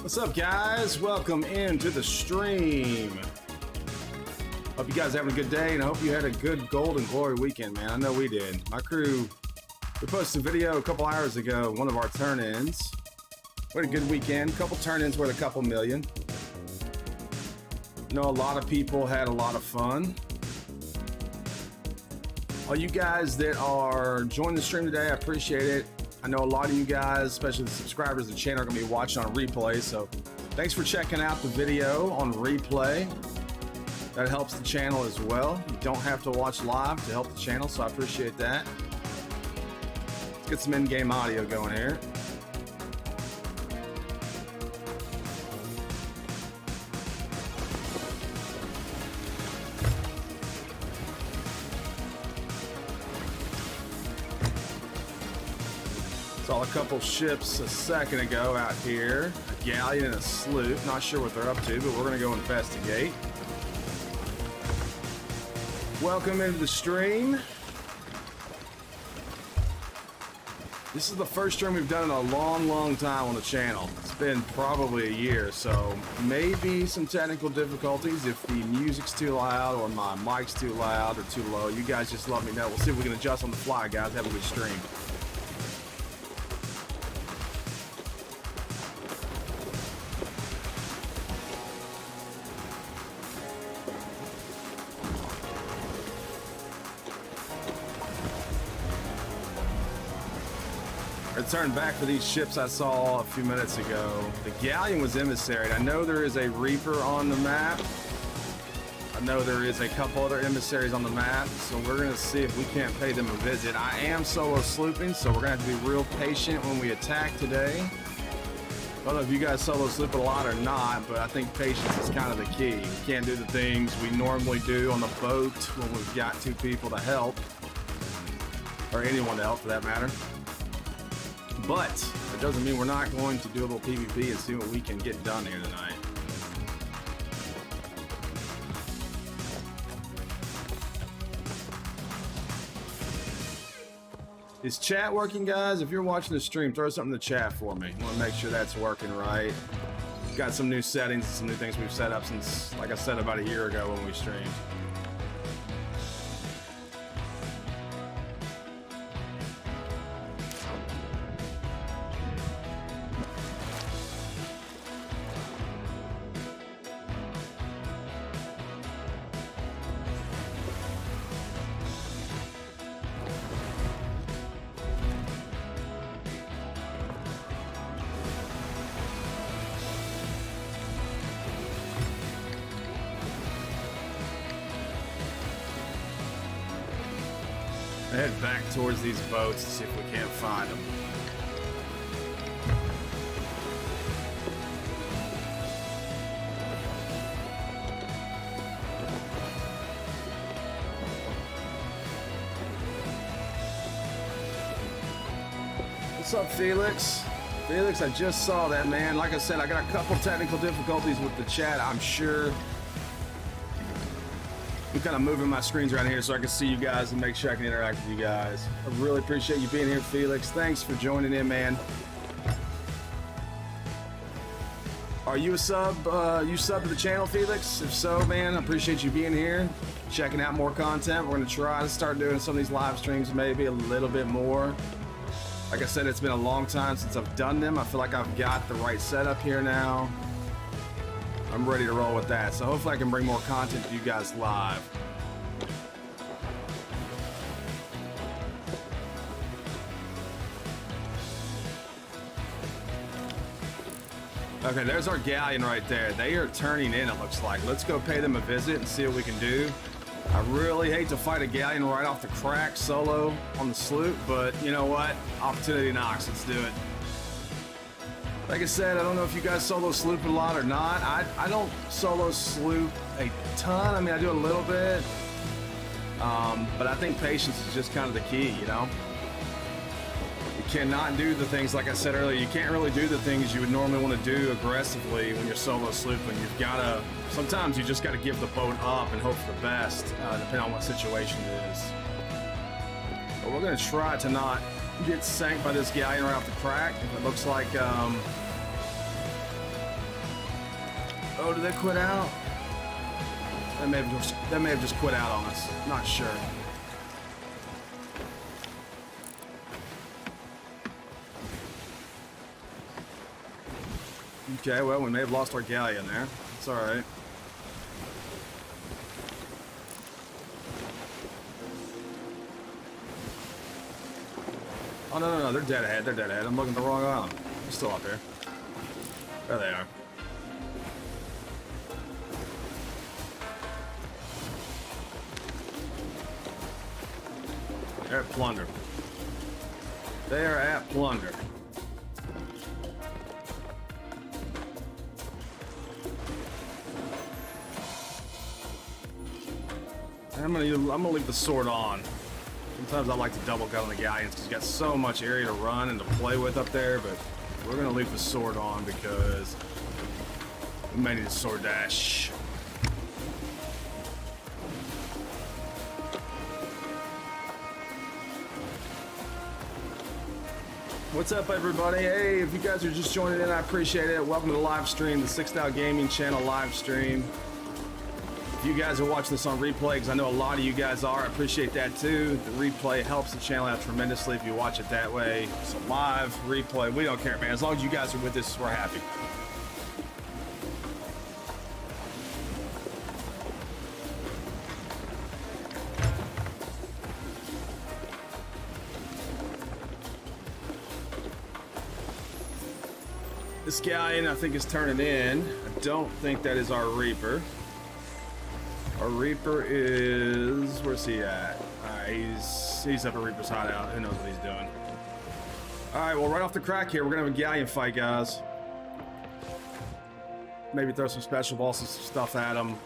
What's up, guys? Welcome into the stream. Hope you guys are having a good day, and I hope you had a good Golden Glory weekend, man. I know we did. My crew, we posted a video a couple hours ago, one of our turn-ins. We had a good weekend. A couple turn-ins worth a couple million. I know a lot of people had a lot of fun. All you guys that are joining the stream today, I appreciate it. I know a lot of you guys, especially the subscribers of the channel, are going to be watching on replay, so thanks for checking out the video on replay. That helps the channel as well. You don't have to watch live to help the channel, so I appreciate that. Let's get some in-game audio going here. Saw a couple ships a second ago out here. A galleon and a sloop. Not sure what they're up to, but we're going to go investigate. Welcome into the stream. This is the first stream we've done in a long time on the channel. It's been probably a year, so maybe some technical difficulties if the music's too loud or my mic's too loud or too low. You guys just let me know. We'll see if we can adjust on the fly, guys. Have a good stream. Returned back for these ships I saw a few minutes ago. The galleon was emissary. I know there is a reaper on the map. I know there is a couple other emissaries on the map, so we're going to see if we can't pay them a visit. I am solo slooping, so we're going to have to be real patient when we attack today. I don't know if you guys solo sloop a lot or not, but I think patience is kind of the key. We can't do the things we normally do on the boat when we've got two people to help, or anyone to help for that matter. But it doesn't mean we're not going to do a little PvP and see what we can get done here tonight. Is chat working, guys? If you're watching the stream, throw something in the chat for me. I want to make sure that's working right. Got some new settings, some new things we've set up since, like I said, about a year ago when we streamed. Head back towards these boats to see if we can't find them. What's up, Felix? Felix, I just saw that, man. Like I said, I got a couple technical difficulties with the chat, I'm sure. I'm kind of moving my screens around here so I can see you guys and make sure I can interact with you guys. I really appreciate you being here, Felix. Thanks for joining in, man. Are you a sub? You sub to the channel, Felix? If so, man, I appreciate you being here, checking out more content. We're going to try to start doing some of these live streams maybe a little bit more. Like I said, it's been a long time since I've done them. I feel like I've got the right setup here now. I'm ready to roll with that, so hopefully I can bring more content to you guys live. Okay, there's our galleon right there. They are turning in, it looks like. Let's go pay them a visit and see what we can do. I really hate to fight a galleon right off the crack solo on the sloop, but you know what? Opportunity knocks. Let's do it. Like I said, I don't know if you guys solo sloop a lot or not. I don't solo sloop a ton. I mean, I do a little bit. But I think patience is just kind of the key, you know? You cannot do the things, like I said earlier, you can't really do the things you would normally want to do aggressively when you're solo slooping. You've got to, sometimes you just got to give the boat up and hope for the best, depending on what situation it is. But we're going to try to not get sank by this galleon right off the crack. If it looks like Oh, did they quit out? They may have just quit out on us. Not sure. Okay, well, we may have lost our galleon there. It's all right. Oh, no, they're dead ahead. They're dead ahead. I'm looking at the wrong island. They're still up there. There they are. They're at plunder. They are at plunder. I'm gonna leave the sword on. Sometimes I like to double gun on the galleons because you got so much area to run and to play with up there, but we're gonna leave the sword on because we may need a sword dash. What's up, everybody? Hey, if you guys are just joining in, I appreciate it. Welcome to the live stream, the sickstylegaming channel live stream. If you guys are watching this on replay, because I know a lot of you guys are, I appreciate that too. The replay helps the channel out tremendously if you watch it that way. So live, replay, we don't care, man. As long as you guys are with us, we're happy. This galleon, I think, is turning in. I don't think that is our Reaper. Our Reaper is... where's he at? He's up at Reaper's hideout. Who knows what he's doing? Alright, well, right off the crack here, we're going to have a galleon fight, guys. Maybe throw some special balls and some stuff at him.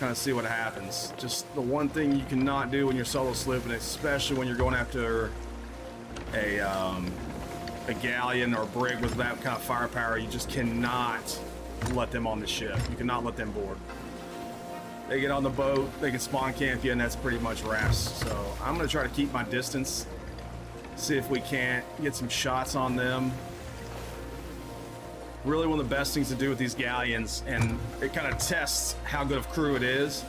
Kind of see what happens. Just the one thing you cannot do when you're solo slooping, especially when you're going after a galleon or a brig with that kind of firepower, you just cannot let them on the ship. You cannot let them board. They get on the boat, they can spawn camp you, and that's pretty much wraps. So I'm going to try to keep my distance, see if we can't get some shots on them. Really one of the best things to do with these galleons, and it kind of tests how good of crew it is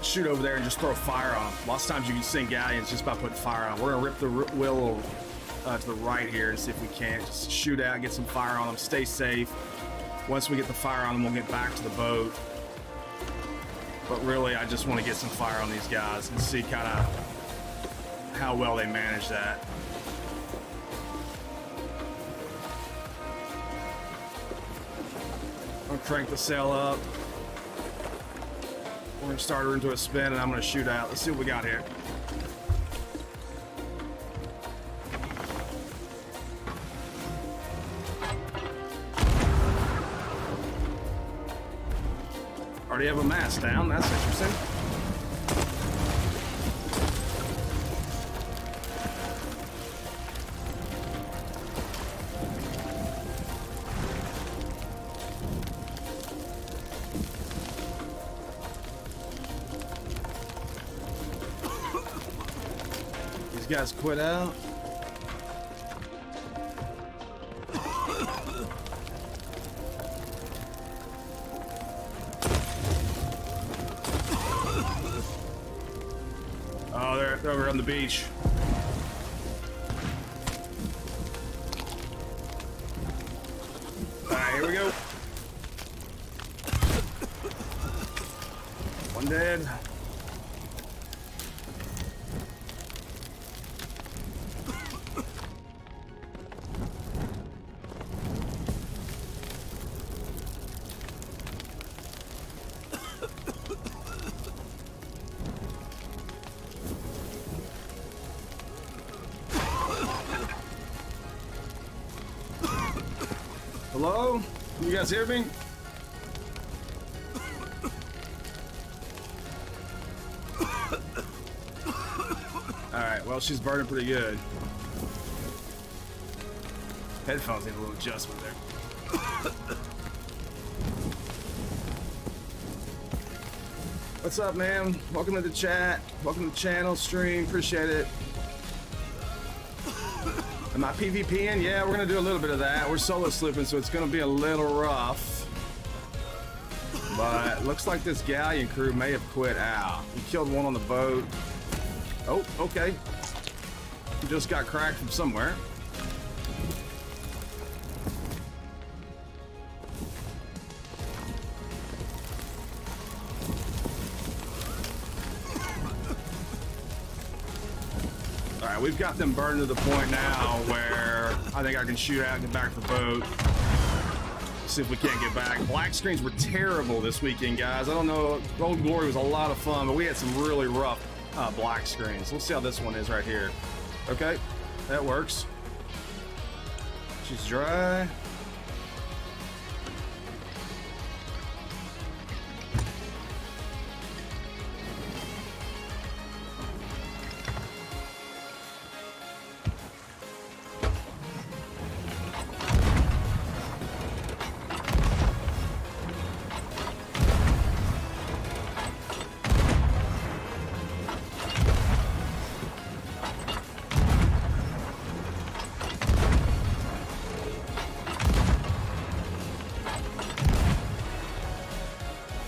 shoot over there and just throw fire on them. Lots of times you can sink galleons just by putting fire on them. We're going to rip the wheel to the right here and see if we can't. Just shoot out, get some fire on them, stay safe. Once we get the fire on them, we'll get back to the boat. But really, I just want to get some fire on these guys and see kind of how well they manage that. I'm going to crank the sail up. We're going to start her into a spin, and I'm going to shoot out. Let's see what we got here. Already have a mast down. That's interesting. These guys quit out. Oh, they're over on the beach. All right, here we go. One dead. Hello? You guys hear me? Alright, well, she's burning pretty good. Headphones need a little adjustment there. What's up, man? Welcome to the chat. Welcome to the channel, stream. Appreciate it. Am I PvPing? Yeah, we're gonna do a little bit of that. We're solo slooping, so it's gonna be a little rough. But looks like this galleon crew may have quit out. We killed one on the boat. Oh, okay. He just got cracked from somewhere. Alright, we've got them burned to the point now where I think I can shoot out and get back to the boat. See if we can't get back. Black screens were terrible this weekend, guys. I don't know. Old Glory was a lot of fun, but we had some really rough black screens. We'll see how this one is right here. Okay, that works. She's dry.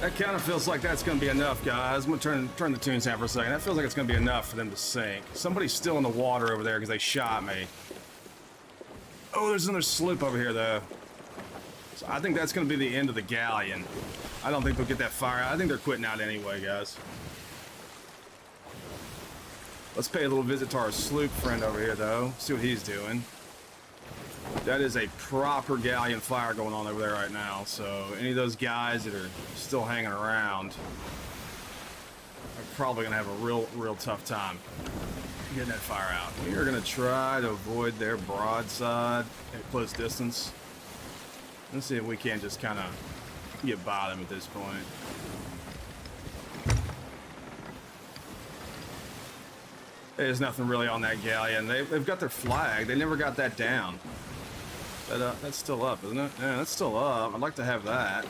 That kind of feels like that's going to be enough, guys. I'm going to turn the tunes down for a second. That feels like it's going to be enough for them to sink. Somebody's still in the water over there because they shot me. Oh, there's another sloop over here, though. So I think that's going to be the end of the galleon. I don't think they'll get that fire out. I think they're quitting out anyway, guys. Let's pay a little visit to our sloop friend over here, though. See what he's doing. That is a proper galleon fire going on over there right now. So any of those guys that are still hanging around are probably going to have a real tough time getting that fire out. We are going to try to avoid their broadside at close distance. Let's see if we can't just kind of get by them at this point. There's nothing really on that galleon. They've got their flag. They never got that down. That's still up, isn't it? Yeah, that's still up. I'd like to have that.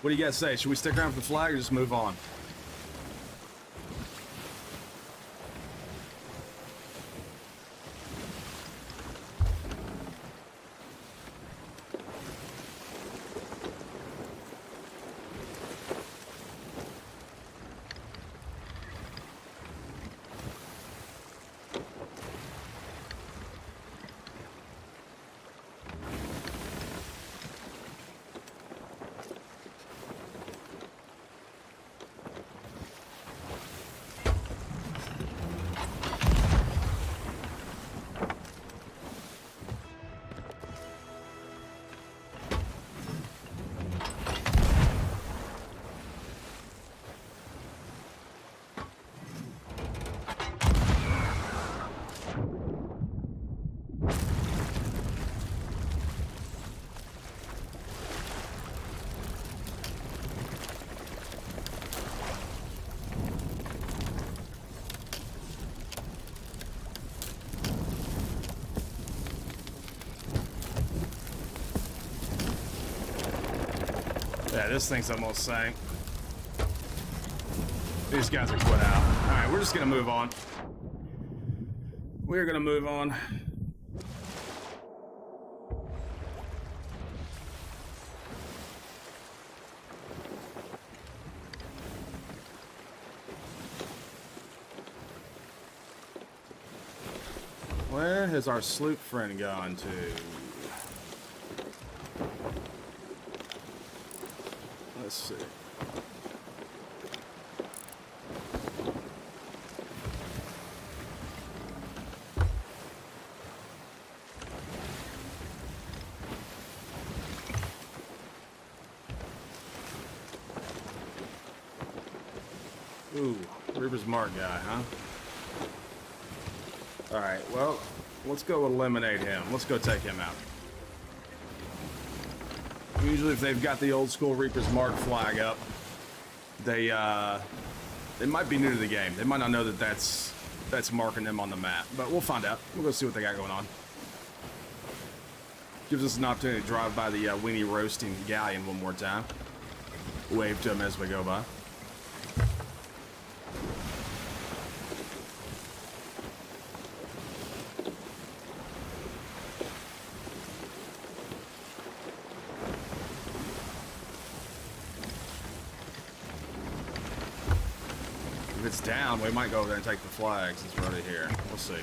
What do you guys say? Should we stick around for the flag or just move on? Yeah, this thing's almost sank. These guys are quit out. Alright, we're just gonna move on. We're gonna move on. Where has our sloop friend gone to? Let's see. Ooh, Reaper's Mark guy, huh? Alright, well, let's go eliminate him. Let's go take him out. Usually if they've got the old school Reaper's Mark flag up, they might be new to the game. They might not know that that's marking them on the map, but we'll find out. We'll go see what they got going on. Gives us an opportunity to drive by the weenie roasting galleon one more time. Wave to them as we go by. it's down, we might go over there and take the flag since we're already here. We'll see.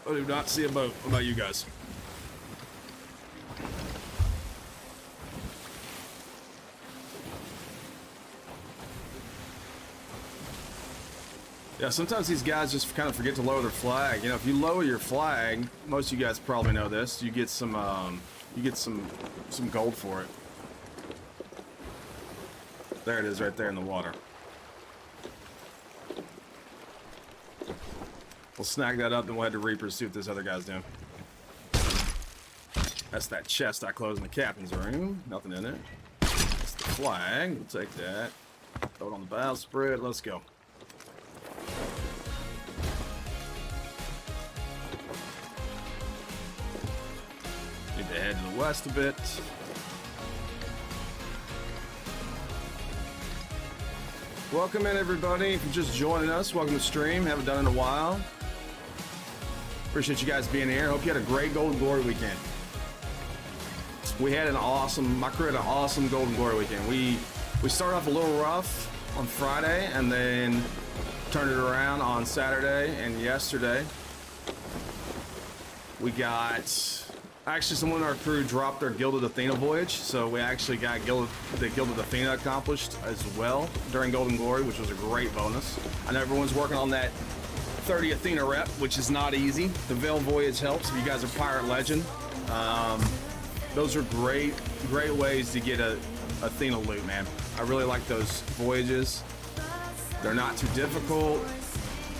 I do not see a boat. What about you guys? Yeah, sometimes these guys just kind of forget to lower their flag. You know, if you lower your flag, most of you guys probably know this, you get some gold for it. There it is right there in the water. We'll snag that up, then we'll head to Reapers, see what this other guy's doing. That's that chest I closed in the captain's room. Nothing in it. That's the flag. We'll take that. Throw it on the bowsprit. Let's go. Need to head to the west a bit. Welcome in, everybody. If you're just joining us, welcome to the stream. Haven't done it in a while. Appreciate you guys being here. Hope you had a great Golden Glory weekend. We had an awesome, my crew had an awesome Golden Glory weekend. We started off a little rough on Friday and then turned it around on Saturday and yesterday. We got, actually someone in our crew dropped their Gilded Athena voyage, so we actually got the Gilded Athena accomplished as well during Golden Glory, which was a great bonus. I know everyone's working on that 30 Athena rep, which is not easy. The Veil voyage helps if you guys are Pirate Legend. Those are great ways to get a Athena loot, man. I really like those voyages. They're not too difficult,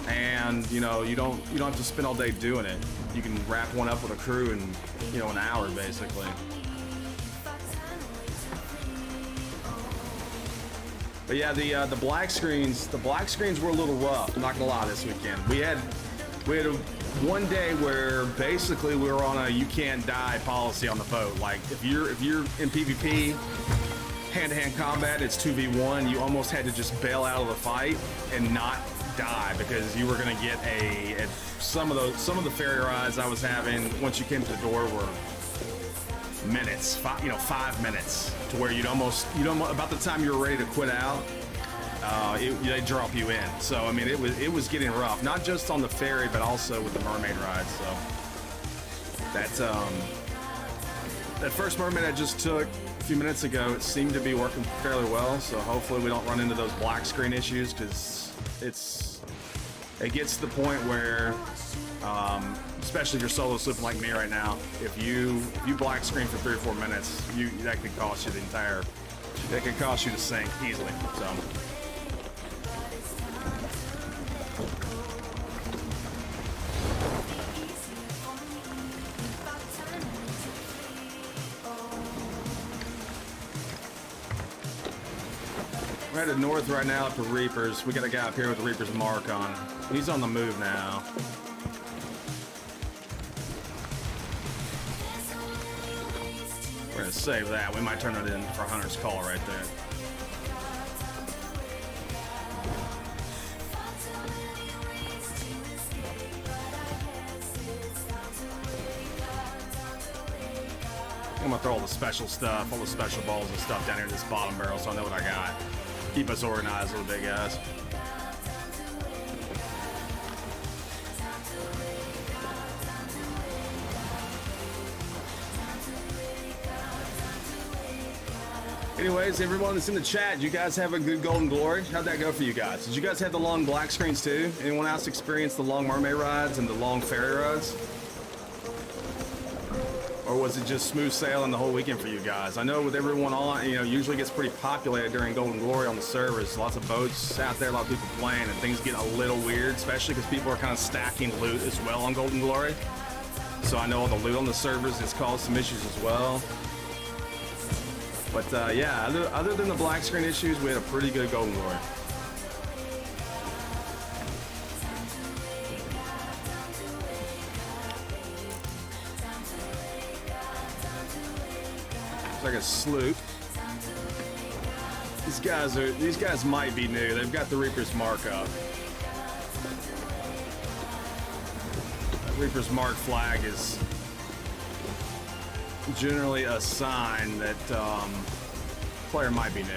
and you know you don't have to spend all day doing it. You can wrap one up with a crew in, you know, an hour basically. But yeah, the black screens were a little rough. I'm not gonna lie, this weekend we had one day where basically we were on a you can't die policy on the boat. Like if you're in PvP, hand-to-hand combat, it's 2v1. You almost had to just bail out of the fight and not die because you were gonna get some of the ferry rides I was having once you came to the door were minutes, 5 minutes, to where you'd almost about the time you were ready to quit out, they drop you in. So I mean, it was getting rough, not just on the ferry but also with the mermaid rides. So that first mermaid I just took a few minutes ago, it seemed to be working fairly well. So hopefully we don't run into those black screen issues, because it gets to the point where, especially if you're solo slipping like me right now, if you black screen for 3 or 4 minutes, that could cost you that could cost you to sink easily. So. We're headed north right now up to Reapers. We got a guy up here with the Reapers mark on. He's on the move now. We're gonna save that. We might turn it in for Hunter's Call right there. I'm gonna throw all the special stuff, all the special balls and stuff down here in this bottom barrel so I know what I got. Keep us organized a little bit, guys. Anyways, everyone that's in the chat, you guys have a good Golden Glory? How'd that go for you guys? Did you guys have the long black screens too? Anyone else experience the long mermaid rides and the long ferry rides? Or was it just smooth sailing the whole weekend for you guys? I know with everyone on, usually gets pretty populated during Golden Glory on the servers. Lots of boats out there, a lot of people playing, and things get a little weird, especially because people are kind of stacking loot as well on Golden Glory. So I know all the loot on the servers has caused some issues as well. But yeah, other than the black screen issues, we had a pretty good Golden Glory. It's like a sloop. These guys might be new. They've got the Reaper's mark up. That Reaper's mark flag is generally a sign that player might be new.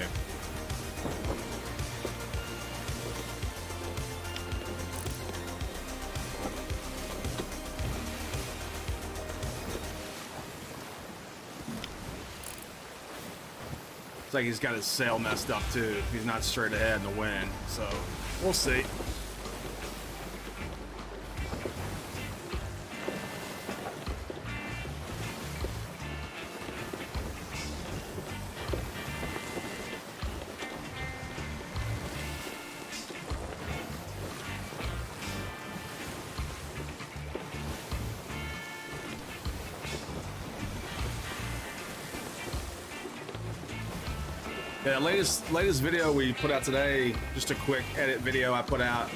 It's like he's got his sail messed up too. He's not straight ahead in the wind, so we'll see. Yeah, latest video we put out today, just a quick edit video I put out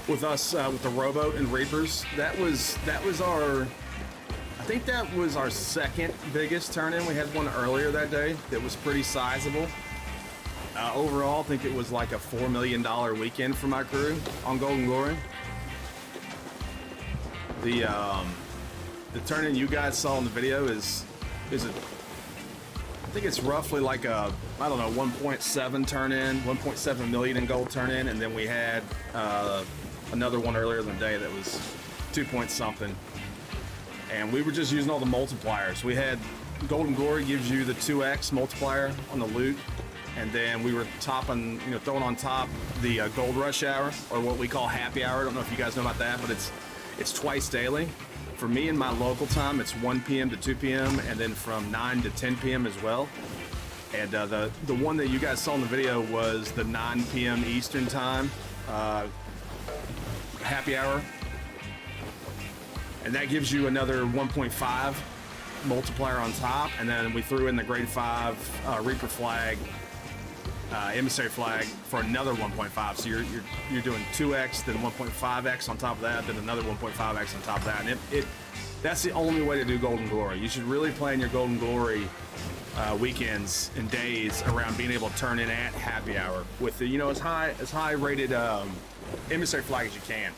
with us with the rowboat and reapers. That was our, I think that was our second biggest turn-in. We had one earlier that day that was pretty sizable. Overall, I think it was like a $4 million weekend for my crew on Golden Glory. The turn-in you guys saw in the video is I think it's roughly like a, I don't know, 1.7 turn-in, 1.7 million in gold turn-in, and then we had another one earlier in the day that was 2 point something. And we were just using all the multipliers. We had Golden Glory gives you the 2x multiplier on the loot, and then we were topping, you know, throwing on top the Gold Rush Hour, or what we call Happy Hour. I don't know if you guys know about that, but it's twice daily. For me in my local time, it's 1 p.m. to 2 p.m. and then from 9 to 10 p.m. as well. And the one that you guys saw in the video was the 9 p.m. Eastern time happy hour. And that gives you another 1.5 multiplier on top. And then we threw in the grade 5 Reaper flag, emissary flag for another 1.5. So you're doing 2x, then 1.5x on top of that, then another 1.5x on top of that. And that's the only way to do Golden Glory. You should really plan your Golden Glory weekends and days around being able to turn in at happy hour with the, you know, as high rated emissary flag as you can.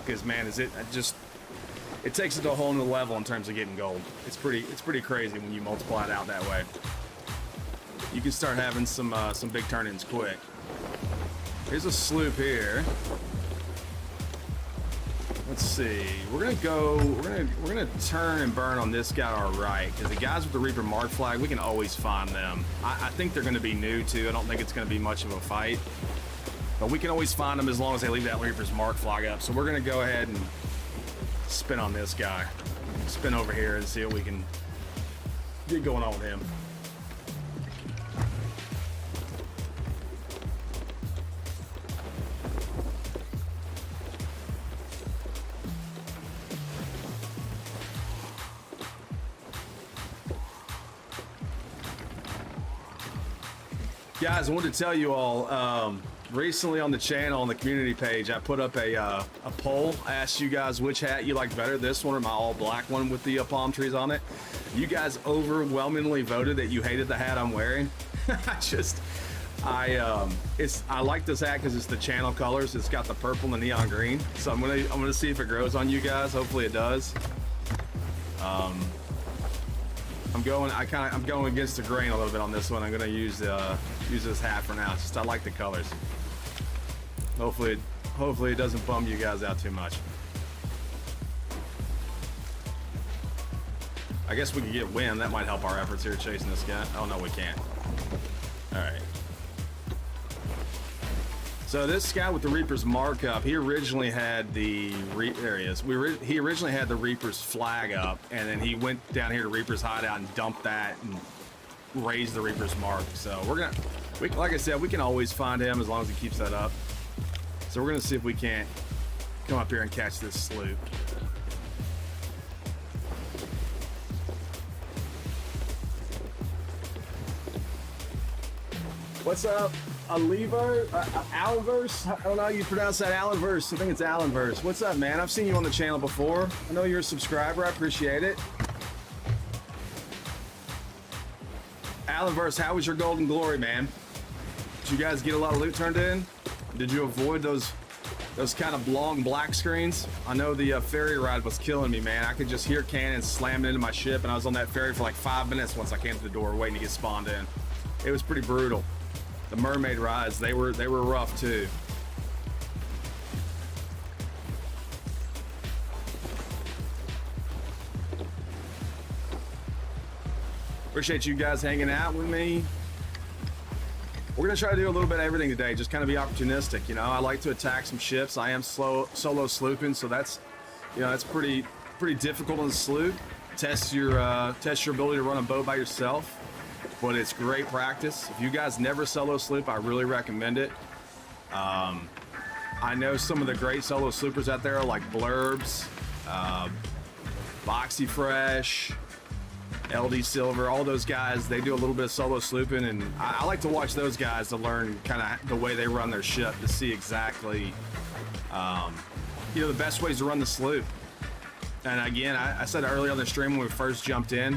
Because man, it takes it to a whole new level in terms of getting gold. It's pretty crazy when you multiply it out that way. You can start having some big turn-ins quick. Here's a sloop here. Let's see. We're gonna turn and burn on this guy on our right, because the guys with the Reaper mark flag, we can always find them. I think they're gonna be new too. I don't think it's gonna be much of a fight, but we can always find them as long as they leave that Reaper's mark flag up. So we're gonna go ahead and spin on this guy. Spin over here and see what we can get going on with him. Guys, I wanted to tell you all, recently on the channel, on the community page, I put up a poll. I asked you guys which hat you liked better, this one or my all black one with the palm trees on it. You guys overwhelmingly voted that you hated the hat I'm wearing. I like this hat because it's the channel colors. It's got the purple and the neon green. So I'm gonna see if it grows on you guys. Hopefully it does. I'm going against the grain a little bit on this one. I'm gonna use this hat for now. It's just I like the colors. Hopefully it doesn't bum you guys out too much. I guess we could get wind. That might help our efforts here chasing this guy. Oh no, we can't. All right. So this guy with the Reaper's markup, he originally had there he is. He originally had the Reaper's flag up, and then he went down here to Reaper's hideout and dumped that and raised the Reaper's mark. So like I said, we can always find him as long as he keeps that up. So we're gonna see if we can't come up here and catch this sloop. What's up? Alverse? I don't know how you pronounce that. Allenverse. I think it's Allenverse. What's up, man? I've seen you on the channel before. I know you're a subscriber. I appreciate it. Allenverse, how was your Golden Glory, man? Did you guys get a lot of loot turned in? Did you avoid those kind of long black screens? I know the ferry ride was killing me, man. I could just hear cannons slamming into my ship, and I was on that ferry for like 5 minutes once I came to the door waiting to get spawned in. it was pretty brutal. The mermaid rides, they were rough too. Appreciate you guys hanging out with me. We're gonna try to do a little bit of everything today, just kind of be opportunistic. You know, I like to attack some ships. I am solo slooping, so that's, you know, that's pretty difficult on the sloop. Test your ability to run a boat by yourself, but it's great practice. If you guys never solo sloop, I really recommend it. I know some of the great solo sloopers out there like Blurbs, Boxy Fresh, LD Silver, all those guys, they do a little bit of solo slooping, and I like to watch those guys to learn kind of the way they run their ship, to see exactly, you know, the best ways to run the sloop. And again, I said earlier on the stream when we first jumped in,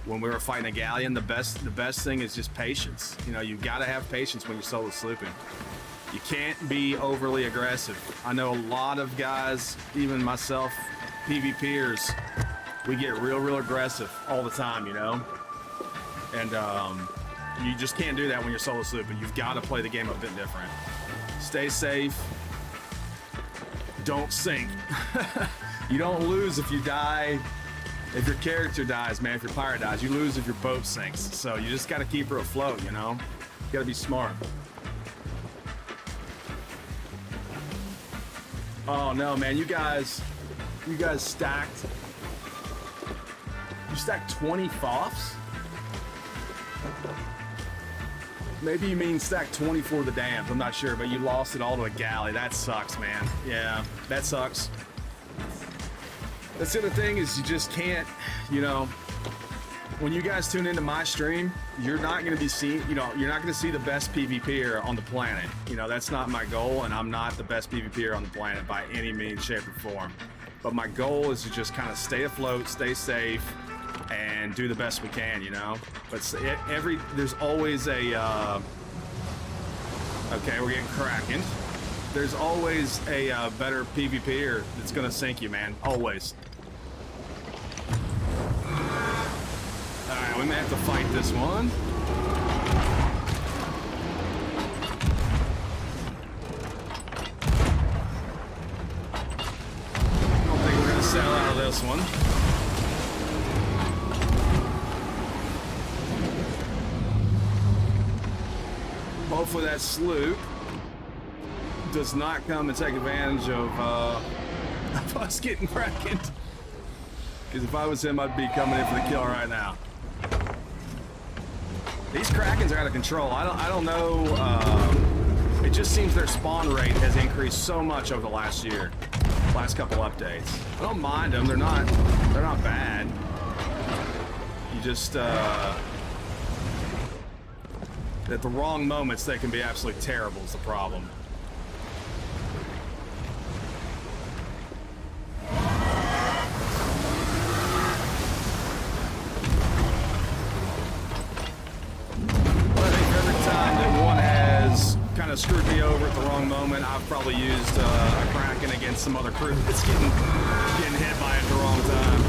when we were fighting a galleon, the best thing is just patience. You know, you've got to have patience when you're solo slooping. You can't be overly aggressive. I know a lot of guys, even myself, PvPers, we get real aggressive all the time, you know? And you just can't do that when you're solo slooping. You've got to play the game a bit different. Stay safe. Don't sink. You don't lose if you die. If your character dies, man, if your pirate dies, you lose if your boat sinks. So you just got to keep her afloat, you know? You got to be smart. Oh no, man, you guys stacked. You stacked 20 FOFs? Maybe you mean stacked 20 for the dams. I'm not sure, but you lost it all to a galley. That sucks, man. Yeah, that sucks. That's the other thing, is you just can't, you know, when you guys tune into my stream, you're not going to be seen, you know, you're not going to see the best PvPer on the planet. You know, that's not my goal, and I'm not the best PvPer on the planet by any means, shape, or form. But my goal is to just kind of stay afloat, stay safe, and do the best we can, you know? But there's always a, okay, we're getting Kraken. There's always a better PvPer that's going to sink you, man. Always. Alright, we may have to fight this one. I don't think we're going to sail out of this one. Hopefully that sloop does not come and take advantage of us getting Kraken. Because if I was him, I'd be coming in for the kill right now. These Krakens are out of control. I don't know. It just seems their spawn rate has increased so much over the last year, last couple updates. I don't mind them. They're not bad. You just at the wrong moments, they can be absolutely terrible. Is the problem. Screwed me over at the wrong moment. I've probably used a Kraken against some other crew that's getting hit by it at the wrong time.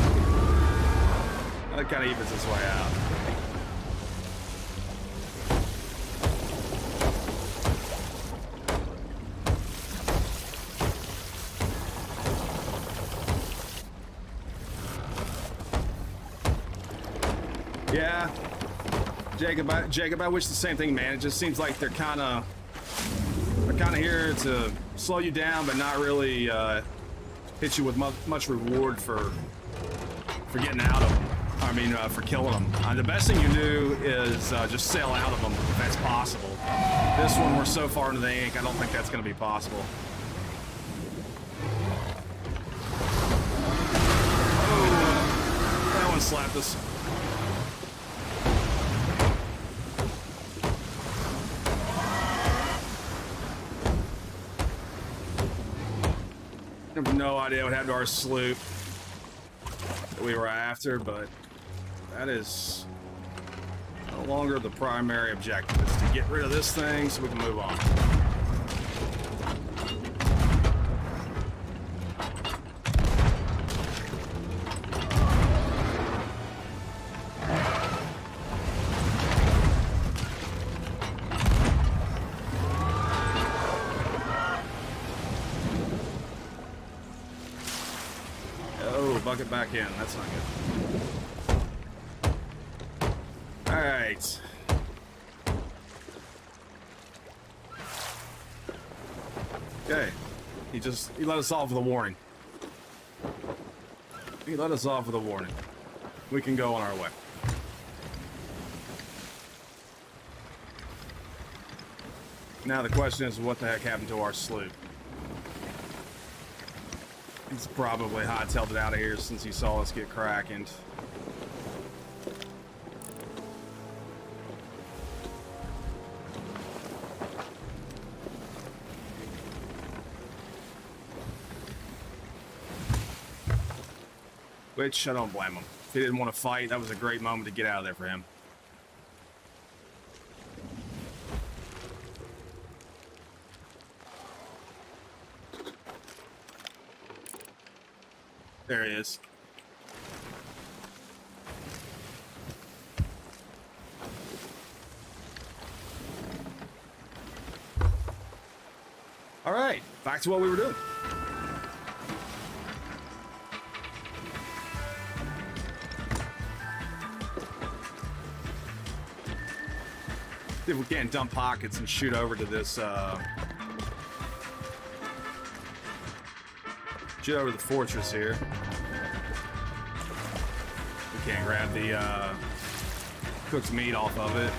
That kind of evens its way out. Yeah, Jacob, I wish the same thing, man. It just seems like they're kind of here to slow you down, but not really hit you with much reward for getting out of them. I mean, for killing them. The best thing you do is just sail out of them if that's possible. This one, we're so far into the ink, I don't think that's going to be possible. Oh, that one slapped us. I have no idea what happened to our sloop that we were after, but that is no longer the primary objective. It's to get rid of this thing so we can move on. Suck it back in. That's not good. All right. Okay. He let us off with a warning. He let us off with a warning. We can go on our way. Now the question is, what the heck happened to our sloop? He's probably hightailed it out of here since he saw us get krakened. Which, I don't blame him. If he didn't want to fight, that was a great moment to get out of there for him. There he is. All right, back to what we were doing. See if we can't dump pockets and shoot over to this, shoot over the fortress here. We can't grab the, cooked meat off of it.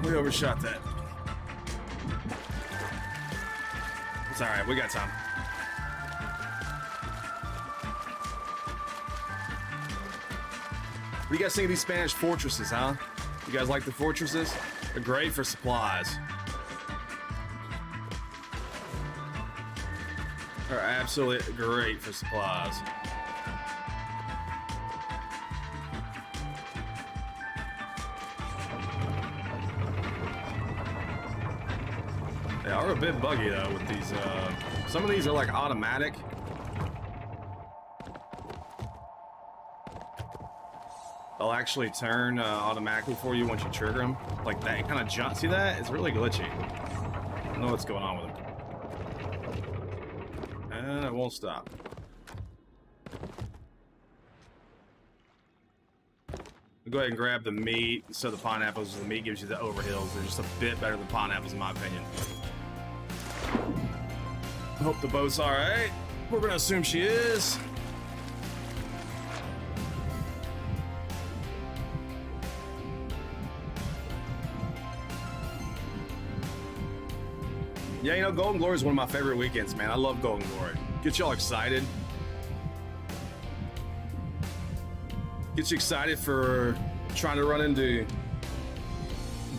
We overshot that. It's all right. We got time. What do you guys think of these Spanish fortresses, huh? You guys like the fortresses? They're great for supplies. They're absolutely great for supplies. They are a bit buggy though with these, some of these are like automatic. They'll actually turn automatically for you once you trigger them. Like that kind of jump, see that? It's really glitchy. I don't know what's going on with them. And it won't stop. Go ahead and grab the meat instead of the pineapples. The meat gives you the overhills. They're just a bit better than pineapples in my opinion. Hope the boat's all right. We're gonna assume she is. Yeah, you know, Golden Glory is one of my favorite weekends, man. I love Golden Glory. Get y'all excited. Get you excited for trying to run into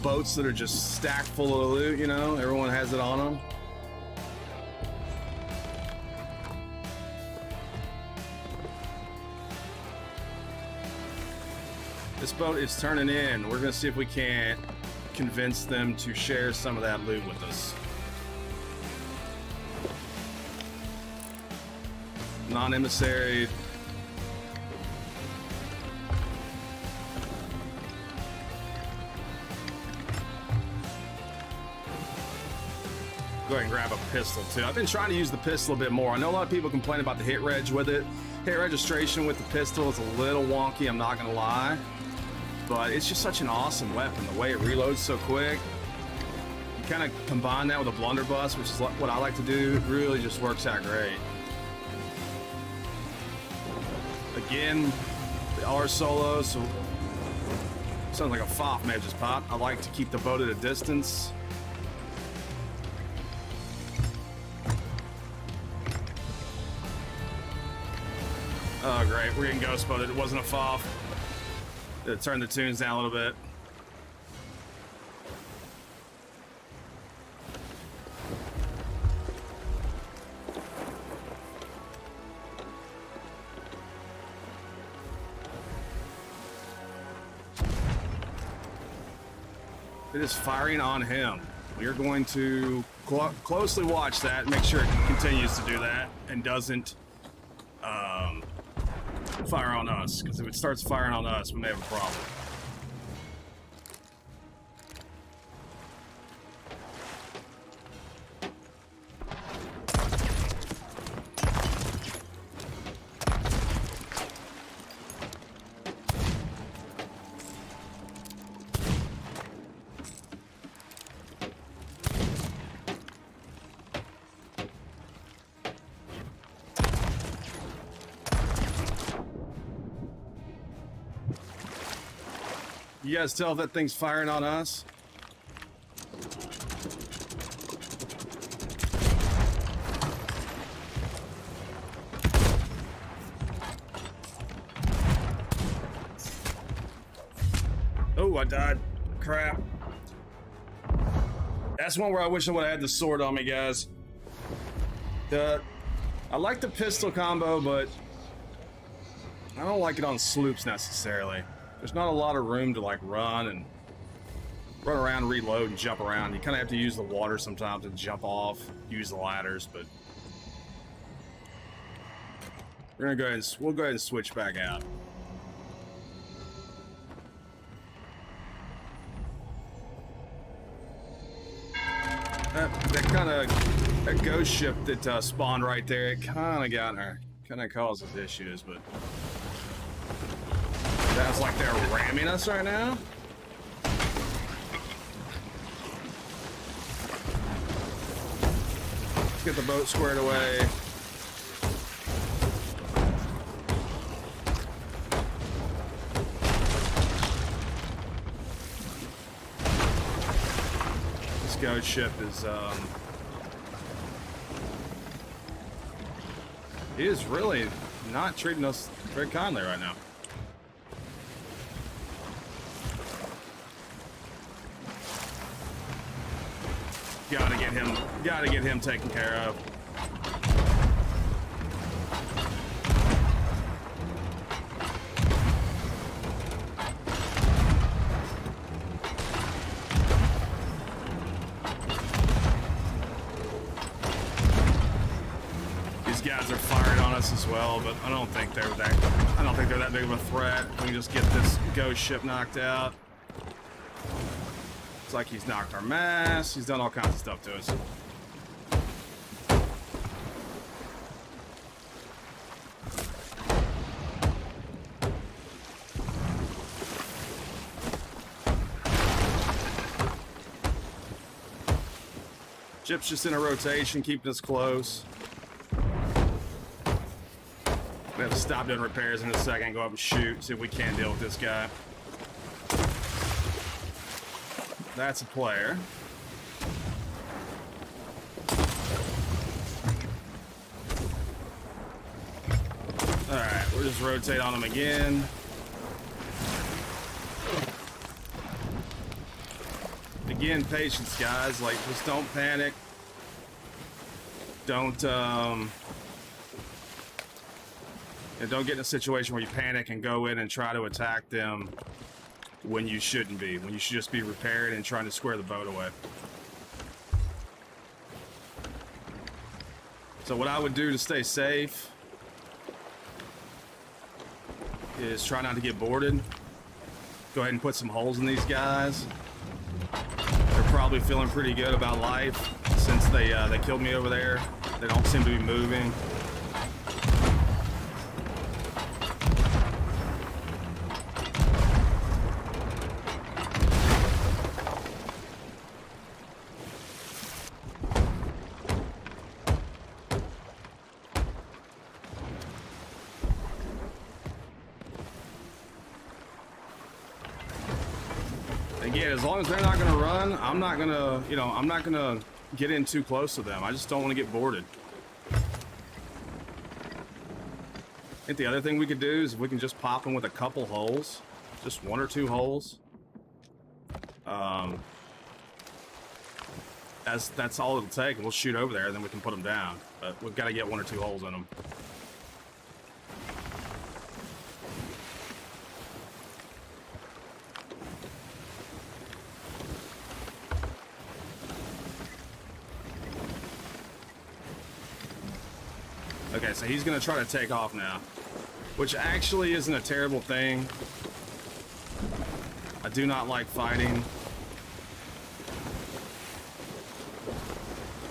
boats that are just stacked full of loot, you know? Everyone has it on them. This boat is turning in. We're gonna see if we can't convince them to share some of that loot with us. Non-emissary. Go ahead and grab a pistol too. I've been trying to use the pistol a bit more. I know a lot of people complain about the hit reg with it. Hit registration with the pistol is a little wonky, I'm not gonna lie. But it's just such an awesome weapon. The way it reloads so quick. You kind of combine that with a blunderbuss, which is what I like to do. It really just works out great. Again, they are solo, so sounds like a FOF may have just popped. I like to keep the boat at a distance. Oh great, we're getting ghost boated. It wasn't a FOF. Turn the tunes down a little bit. It is firing on him. We are going to closely watch that, make sure it continues to do that and doesn't fire on us. Because if it starts firing on us, we may have a problem. You guys tell if that thing's firing on us? Oh, I died. Crap. That's one where I wish I would have had the sword on me, guys. I like the pistol combo, but I don't like it on sloops necessarily. There's not a lot of room to like run around, reload, and jump around. You kind of have to use the water sometimes to jump off, use the ladders, but we'll go ahead and switch back out. That ghost ship that spawned right there, it kind of causes issues, but sounds like they're ramming us right now. Let's get the boat squared away. This ghost ship is he is really not treating us very kindly right now. Gotta get him taken care of. These guys are firing on us as well, but I don't think they're that big of a threat. We can just get this ghost ship knocked out. It's like he's knocked our mast. He's done all kinds of stuff to us. Ship's just in a rotation, keeping us close. We have to stop doing repairs in a second, go up and shoot, see if we can deal with this guy. That's a player. Alright, we'll just rotate on him again. Again, patience, guys. Like, just don't panic. Don't get in a situation where you panic and go in and try to attack them when you shouldn't be. When you should just be repaired and trying to square the boat away. So what I would do to stay safe is try not to get boarded. Go ahead and put some holes in these guys. They're probably feeling pretty good about life since they killed me over there. They don't seem to be moving. Again, as long as they're not going to run, I'm not going to get in too close to them. I just don't want to get boarded. I think the other thing we could do is we can just pop them with a couple holes. Just one or two holes. That's all it'll take, and we'll shoot over there, and then we can put them down. But we've got to get one or two holes in them. Okay, so he's gonna try to take off now, which actually isn't a terrible thing. I do not like fighting.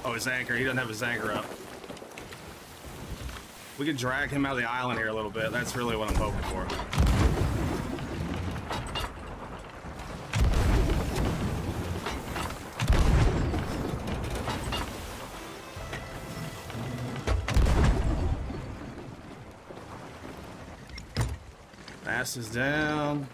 Oh, his anchor. He doesn't have his anchor up. We could drag him out of the island here a little bit. That's really what I'm hoping for. Mast is down.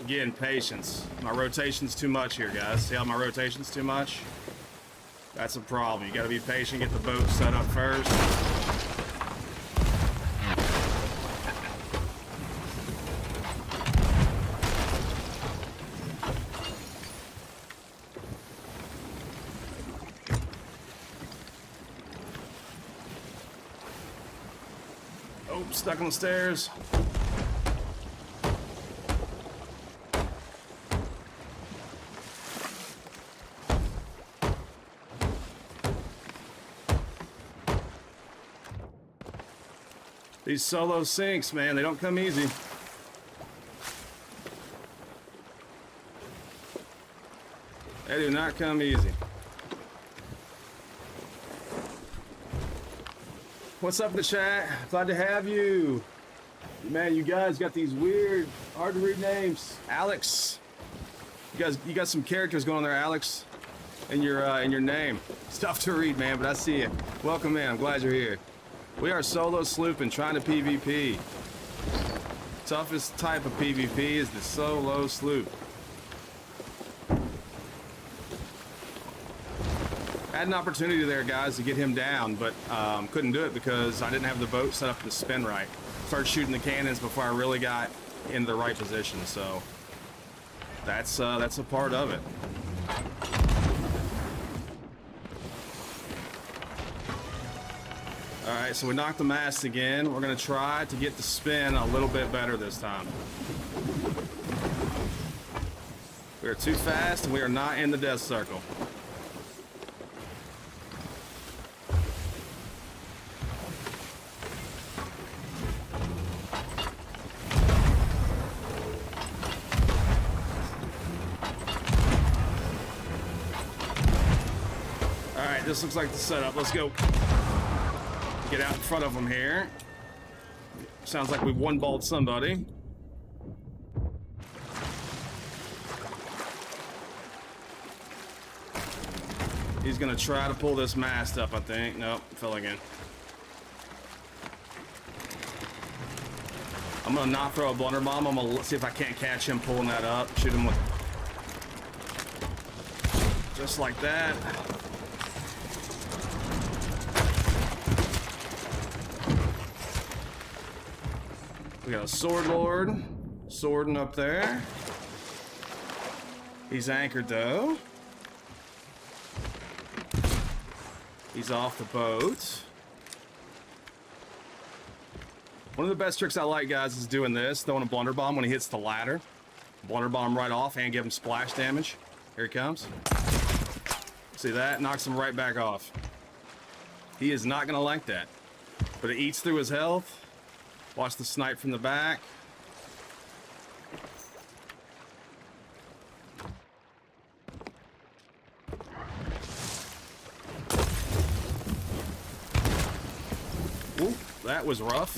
Again, patience. My rotation's too much here, guys. See how my rotation's too much? That's a problem. You gotta be patient, get the boat set up first. Oh, stuck on the stairs. These solo sinks, man, they don't come easy. They do not come easy. What's up in the chat? Glad to have you. Man, you guys got these weird, hard to read names. Alex. You got some characters going there, Alex, in your name. It's tough to read, man, but I see it. Welcome in. I'm glad you're here. We are solo slooping, trying to PvP. Toughest type of PvP is the solo sloop. I had an opportunity there, guys, to get him down, but couldn't do it because I didn't have the boat set up to spin right. Started shooting the cannons before I really got in the right position, so that's a part of it. All right, so we knocked the mast again. We're gonna try to get the spin a little bit better this time. We are too fast and we are not in the death circle. All right, this looks like the setup. Let's go. Get out in front of them here. Sounds like we one-balled somebody. He's gonna try to pull this mast up, I think. Nope, fell again. I'm gonna not throw a blunder bomb. I'm gonna see if I can't catch him pulling that up. Shoot him with... just like that. We got a sword lord swording up there. He's anchored though. He's off the boat. One of the best tricks I like, guys, is doing this, throwing a blunder bomb when he hits the ladder. Blunder bomb right off and give him splash damage. Here he comes. See that? Knocks him right back off. He is not gonna like that. But it eats through his health. Watch the snipe from the back. Ooh, that was rough.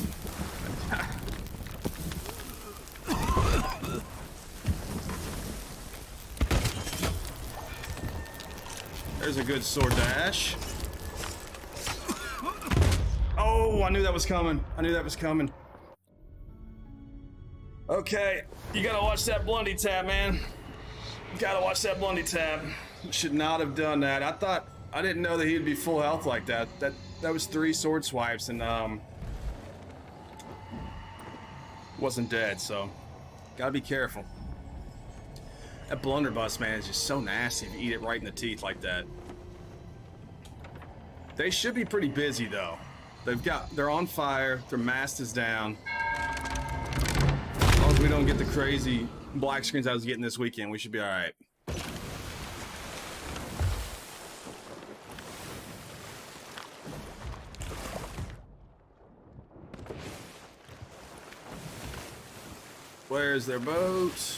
There's a good sword dash. Oh, I knew that was coming. I knew that was coming. Okay, you gotta watch that blundy tab, man. You gotta watch that blundy tab. Should not have done that. I didn't know that he'd be full health like that. That was 3 sword swipes and wasn't dead, so gotta be careful. That blunderbuss, man, is just so nasty if you eat it right in the teeth like that. They should be pretty busy though. They're on fire. Their mast is down. As long as we don't get the crazy black screens I was getting this weekend, we should be all right. Where's their boat?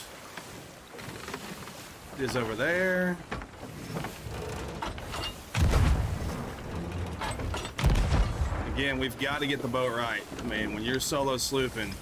It is over there. Again, we've got to get the boat right. I mean, when you're solo slooping,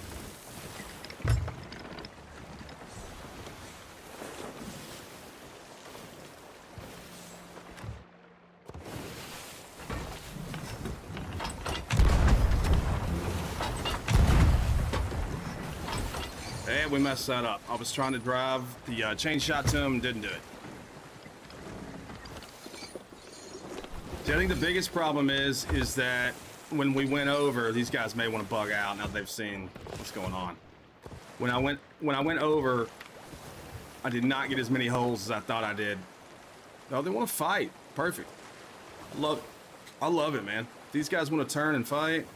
and we messed that up. I was trying to drive the chain shot to him and didn't do it. See, I think the biggest problem is that when we went over, these guys may want to bug out now that they've seen what's going on. When I went over, I did not get as many holes as I thought I did. No, they want to fight. Perfect. I love it, man. These guys want to turn and fight.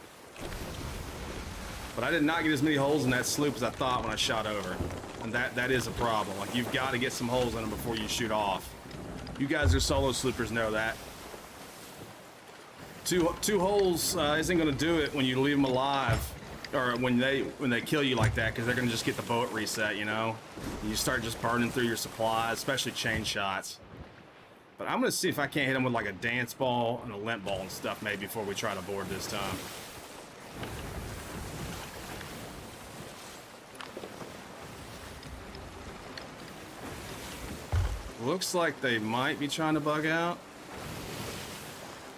But I did not get as many holes in that sloop as I thought when I shot over. And that is a problem. Like, you've got to get some holes in them before you shoot off. You guys are solo sloopers know that. Two holes isn't going to do it when you leave them alive, or when they kill you like that, because they're going to just get the boat reset, you know? And you start just burning through your supplies, especially chain shots. But I'm going to see if I can't hit them with like a dance ball and a lint ball and stuff maybe before we try to board this time. Looks like they might be trying to bug out.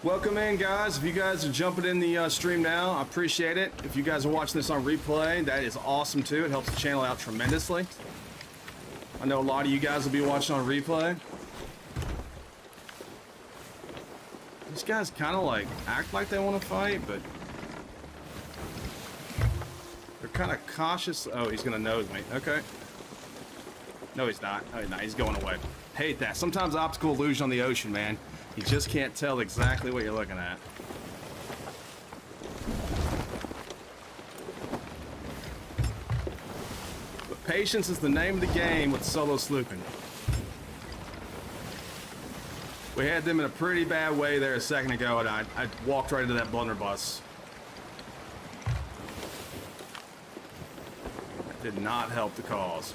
Welcome in, guys. If you guys are jumping in the stream now, I appreciate it. If you guys are watching this on replay, that is awesome too. It helps the channel out tremendously. I know a lot of you guys will be watching on replay. These guys kind of like act like they want to fight, but they're kind of cautious. Oh, he's gonna nose me. Okay. No, he's not. No, he's not. He's going away. Hate that. Sometimes optical illusion on the ocean, man. You just can't tell exactly what you're looking at. But patience is the name of the game with solo slooping. We had them in a pretty bad way there a second ago, and I walked right into that blunderbuss. That did not help the cause.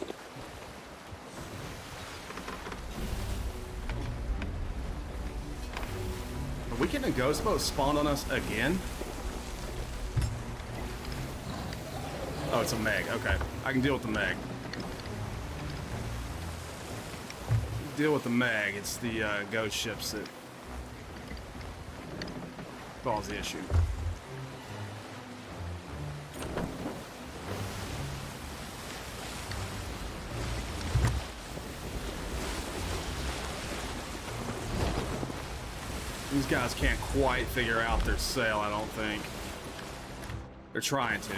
Are we getting a ghost boat spawned on us again? Oh, it's a Meg. Okay. I can deal with the Meg. Deal with the Meg. It's the ghost ships that cause the issue. These guys can't quite figure out their sail, I don't think. They're trying to.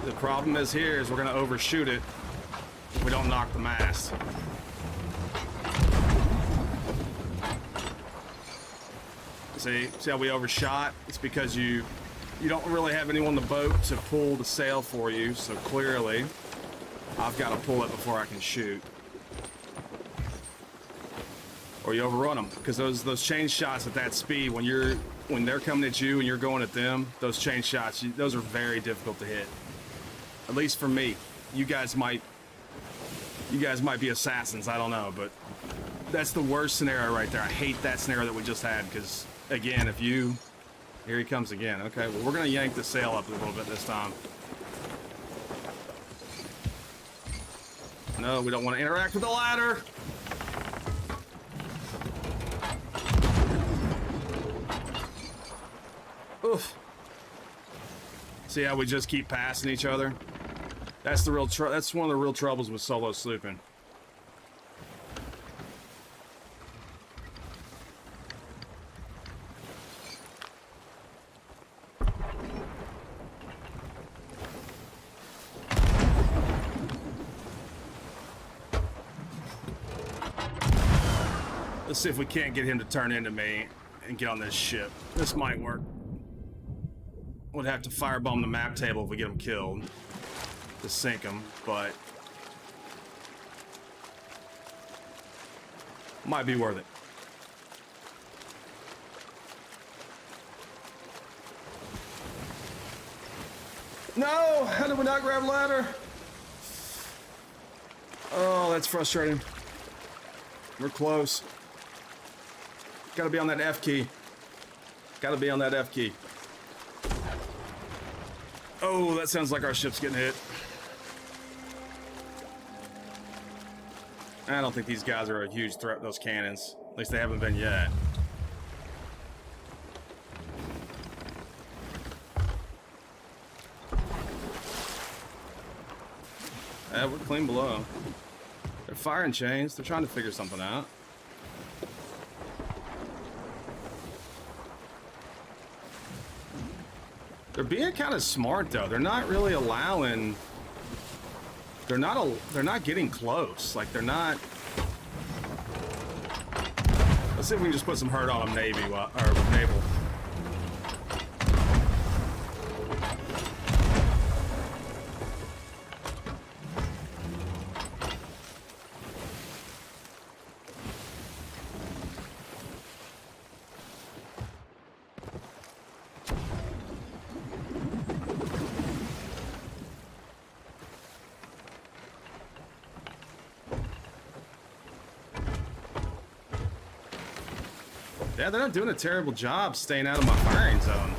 The problem is here is we're going to overshoot it if we don't knock the mast. See how we overshot? It's because you don't really have anyone on the boat to pull the sail for you, so clearly I've got to pull it before I can shoot. Or you overrun them, because those chain shots at that speed, when they're coming at you and you're going at them, those chain shots, those are very difficult to hit. At least for me. You guys might be assassins, I don't know, but that's the worst scenario right there. I hate that scenario that we just had, because again, here he comes again. Okay, well, we're going to yank the sail up a little bit this time. No, we don't want to interact with the ladder. Oof. See how we just keep passing each other? That's the that's one of the real troubles with solo slooping. Let's see if we can't get him to turn into me and get on this ship. This might work. Would have to firebomb the map table if we get him killed to sink him, but might be worth it. No! How did we not grab ladder? Oh, that's frustrating. We're close. Gotta be on that F key. Gotta be on that F key. Oh, that sounds like our ship's getting hit. I don't think these guys are a huge threat, those cannons. At least they haven't been yet. Yeah, we're clean below. They're firing chains. They're trying to figure something out. They're being kind of smart though. They're not really allowing. They're not getting close. Like they're not. Let's see if we can just put some hurt on them, Navy or naval. Yeah, they're not doing a terrible job staying out of my firing zone.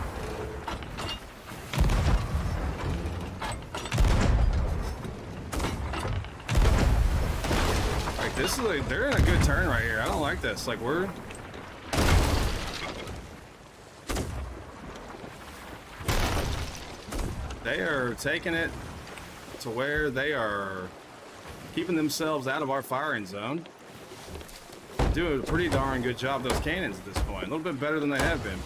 Like this is like, they're in a good turn right here. I don't like this. Like we're they are taking it to where they are keeping themselves out of our firing zone. Doing a pretty darn good job, those cannons at this point. A little bit better than they have been.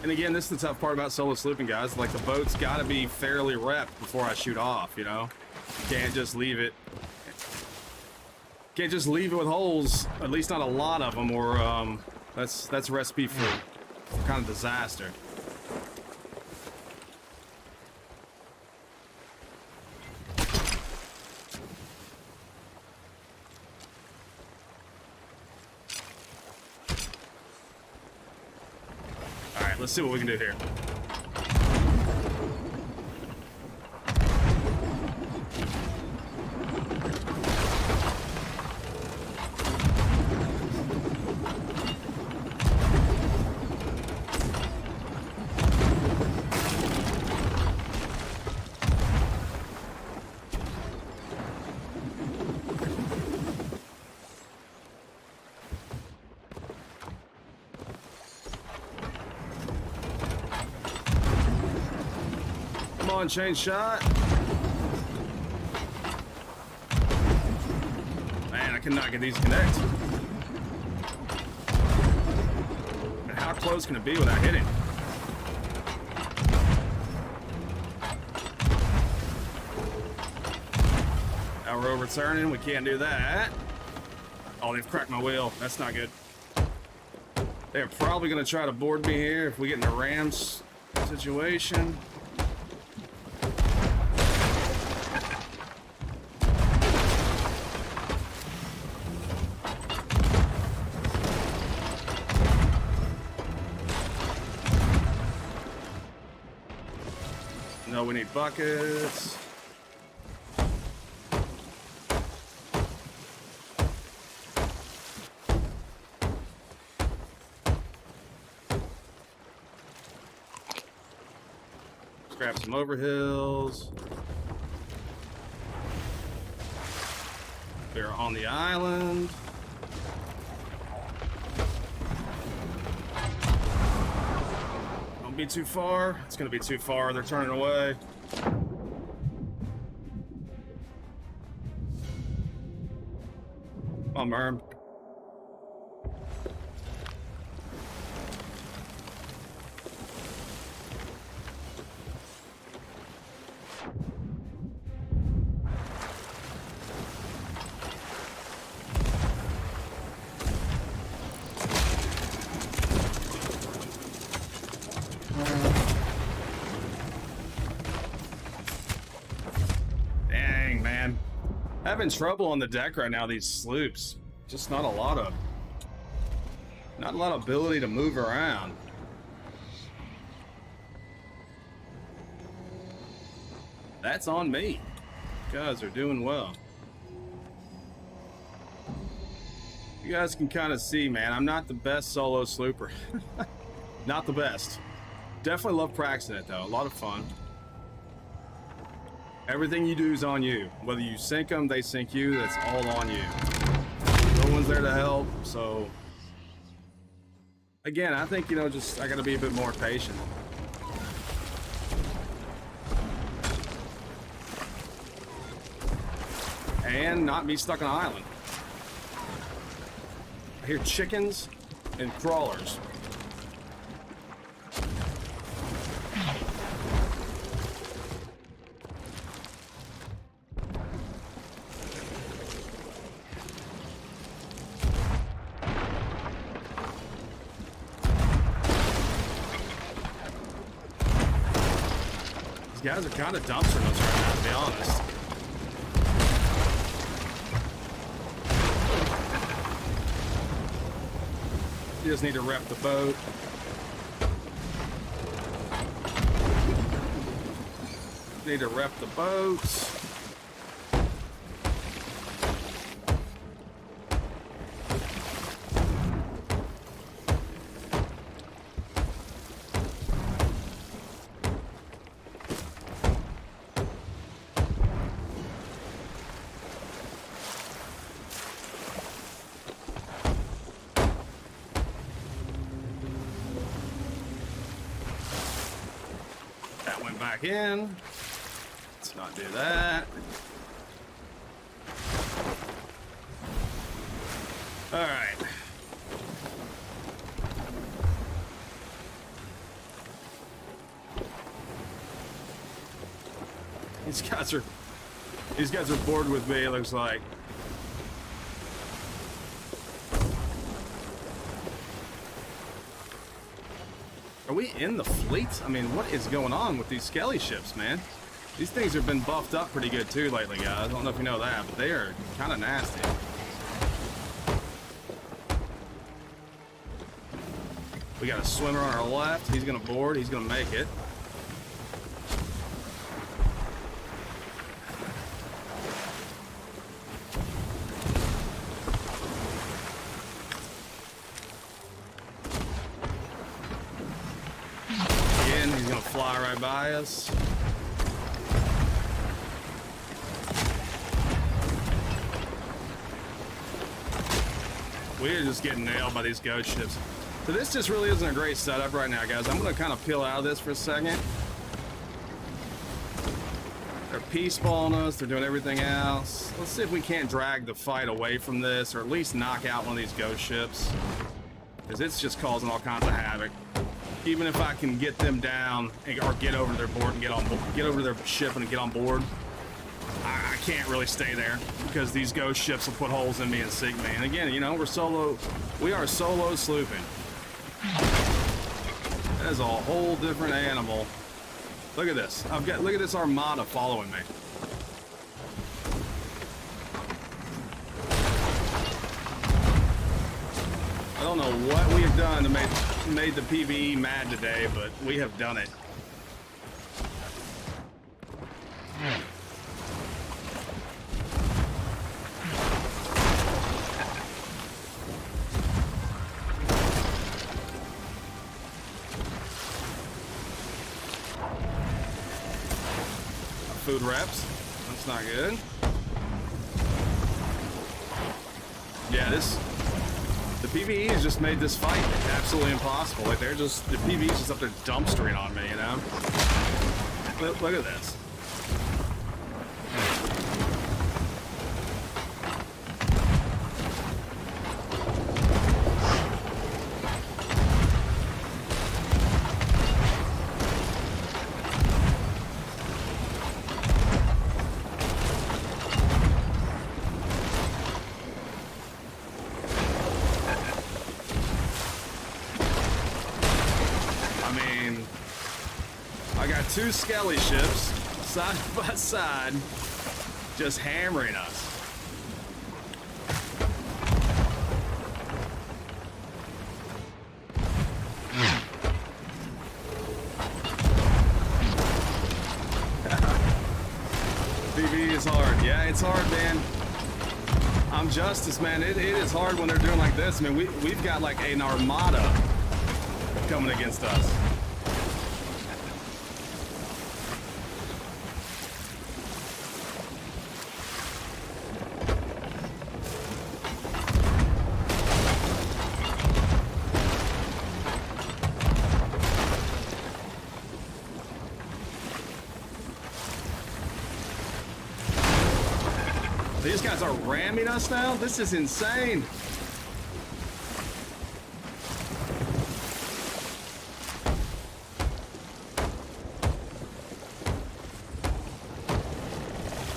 And again, this is the tough part about solo slooping, guys. Like, the boat's got to be fairly repped before I shoot off, you know? Can't just leave it. Can't just leave it with holes. At least not a lot of them, or that's a recipe for kind of disaster. Let's see what we can do here. Come on, chain shot. Man, I cannot get these to connect. And how close can it be without hitting? Now we're overturning. We can't do that. Oh, they've cracked my wheel. That's not good. They're probably going to try to board me here if we get in a Rams situation. No, we need buckets. Let's grab some overhills. They're on the island. Be too far. It's gonna be too far. They're turning away. Come on, Merm. Having trouble on the deck right now, these sloops. Just not a lot of ability to move around. That's on me. You guys are doing well. You guys can kind of see, man, I'm not the best solo slooper. Not the best. Definitely love practicing it though, a lot of fun. Everything you do is on you. Whether you sink them, they sink you, that's all on you. No one's there to help, so... Again, I think, you know, just, I gotta be a bit more patient. And not be stuck on an island. I hear chickens and crawlers. These guys are kind of dumpstering us right now, to be honest. You just need to rep the boat. Need to rep the boats. Back in. Let's not do that. All right. These guys are bored with me, it looks like. Are we in the fleet? I mean, what is going on with these skelly ships, man? These things have been buffed up pretty good too lately, guys. I don't know if you know that, but they are kind of nasty. We got a swimmer on our left. He's gonna board. He's gonna make it. Fly right by us. We're just getting nailed by these ghost ships. So this just really isn't a great setup right now, guys. I'm going to kind of peel out of this for a second. They're peaceballing us. They're doing everything else. Let's see if we can't drag the fight away from this, or at least knock out one of these ghost ships, because it's just causing all kinds of havoc. Even if I can get them down or get over their board and get over their ship and get on board, I can't really stay there because these ghost ships will put holes in me and sink me. And again, you know, we are solo slooping. That is a whole different animal. Look at this. Look at this armada following me. I don't know what we have done to made the PvE mad today, but we have done it. Food reps. That's not good. Yeah, the PvE has just made this fight absolutely impossible. Like the PvE is just up there dumpstering on me, you know? Look at this. Two skelly ships side by side just hammering us. PvE is hard. Yeah, it's hard, man. I'm Justice, man. It is hard when they're doing like this. I mean, we've got like an armada coming against us. These guys are ramming us now? This is insane.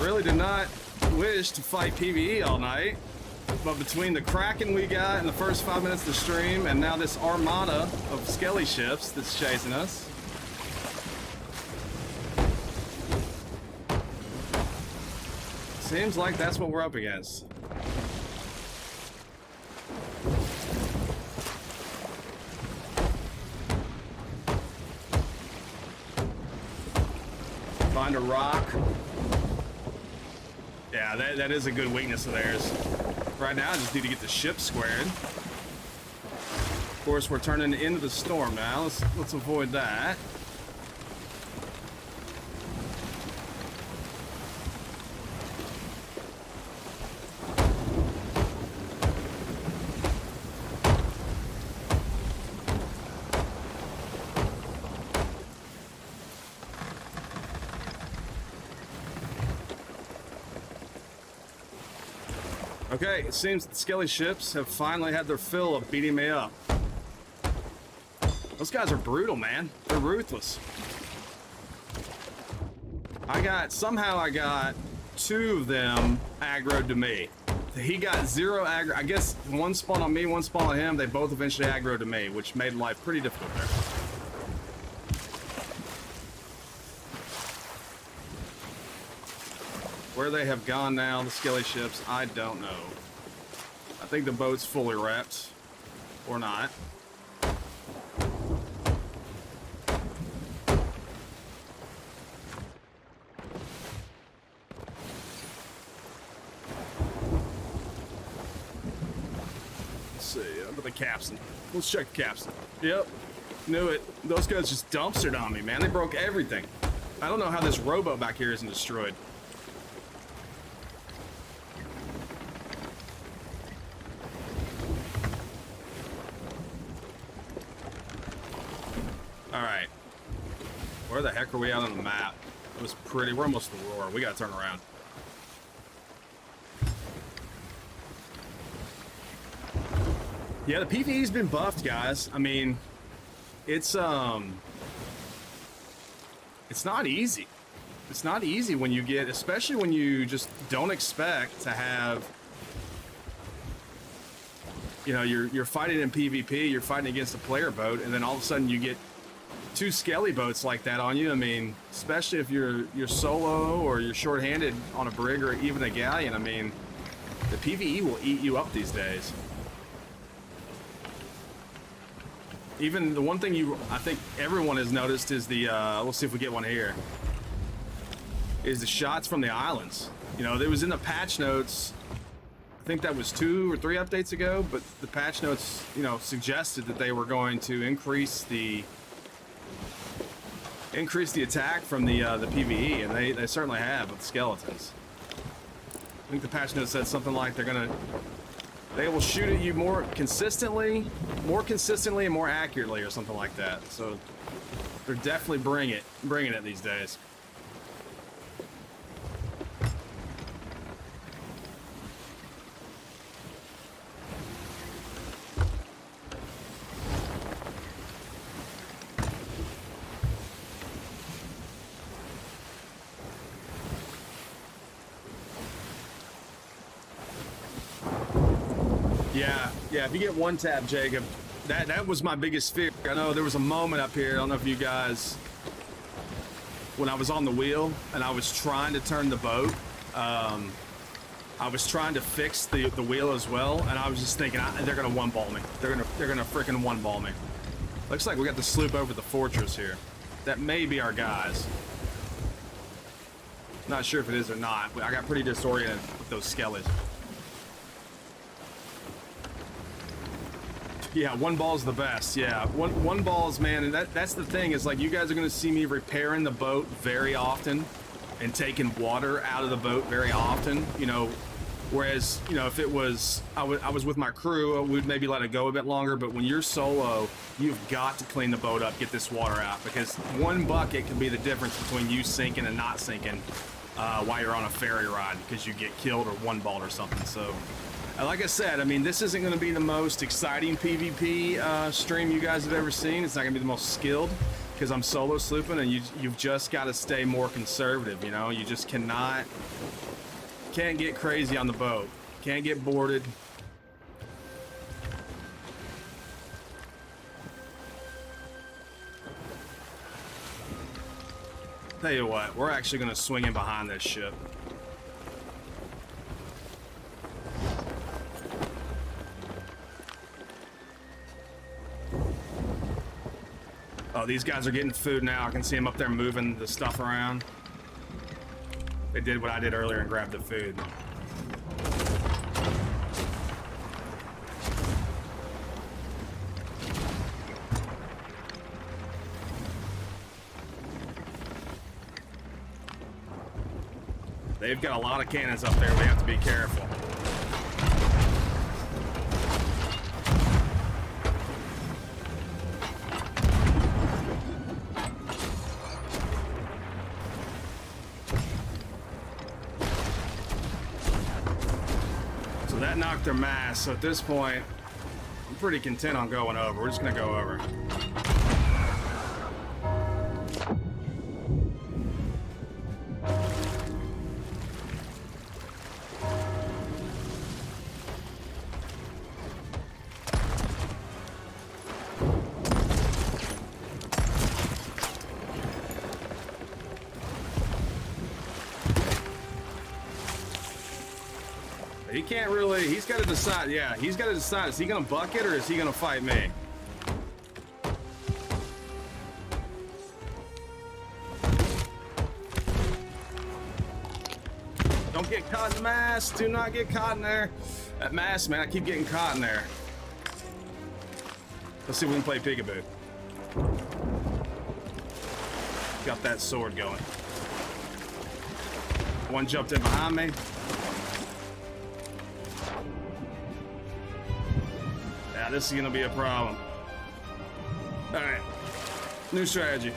Really did not wish to fight PvE all night, but between the Kraken we got in the first 5 minutes of the stream and now this armada of skelly ships that's chasing us, seems like that's what we're up against. Find a rock. Yeah, that is a good weakness of theirs. Right now, I just need to get the ship squared. Of course, we're turning into the storm now. Let's avoid that. Okay, it seems the skelly ships have finally had their fill of beating me up. Those guys are brutal, man. They're ruthless. Somehow I got 2 of them aggroed to me. He got 0 aggro. I guess one spawned on me, one spawned on him. They both eventually aggroed to me, which made life pretty difficult there. Where they have gone now, the skelly ships, I don't know. I think the boat's fully wrapped. Or not. Let's see, under the capstan. Let's check the capstan. Yep, knew it. Those guys just dumpstered on me, man. They broke everything. I don't know how this rowboat back here isn't destroyed. Alright. Where the heck are we out on the map? It was pretty. We're almost to the roar. We gotta turn around. Yeah, the PvE's been buffed, guys. I mean, it's not easy. It's not easy when you get, especially when you just don't expect to have, you know, you're fighting in PvP, you're fighting against a player boat, and then all of a sudden you get 2 skelly boats like that on you. I mean, especially if you're solo or you're short-handed on a brig or even a galleon. I mean, the PvE will eat you up these days. Even the one thing I think everyone has noticed is the, we'll see if we get one here, is the shots from the islands. You know, it was in the patch notes, I think that was 2 or 3 updates ago, but the patch notes, you know, suggested that they were going to increase the attack from the PvE, and they certainly have with skeletons. I think the patch note said something like they will shoot at you more consistently and more accurately, or something like that. So they're definitely bringing it these days. Yeah, if you get one tap, Jacob, that was my biggest fear. I know there was a moment up here, I don't know if you guys, when I was on the wheel and I was trying to turn the boat, I was trying to fix the wheel as well, and I was just thinking, they're gonna one-ball me. They're gonna freaking one-ball me. Looks like we got the sloop over the fortress here. That may be our guys. Not sure if it is or not, but I got pretty disoriented with those skellies. Yeah, one ball's the best. Yeah, one ball's, man, and that's the thing, is like you guys are gonna see me repairing the boat very often and taking water out of the boat very often, you know, whereas, you know, if it was I was with my crew, we'd maybe let it go a bit longer, but when you're solo, you've got to clean the boat up, get this water out, because one bucket can be the difference between you sinking and not sinking while you're on a ferry ride, because you get killed or one balled or something. So like I said, I mean, this isn't going to be the most exciting PvP stream you guys have ever seen. It's not going to be the most skilled, because I'm solo slooping, and you've just got to stay more conservative, you know? You just can't get crazy on the boat. Can't get boarded. Tell you what, we're actually going to swing in behind this ship. Oh, these guys are getting food now. I can see them up there moving the stuff around. They did what I did earlier and grabbed the food. They've got a lot of cannons up there. We have to be careful. That knocked their mast, so at this point, I'm pretty content on going over. We're just gonna go over. He can't really, he's got to decide, yeah, he's got to decide, is he going to bucket or is he going to fight me? Don't get caught in the mast, do not get caught in there. That mast, man, I keep getting caught in there. Let's see if we can play peekaboo. Got that sword going. One jumped in behind me. This is gonna be a problem. All right, new strategy.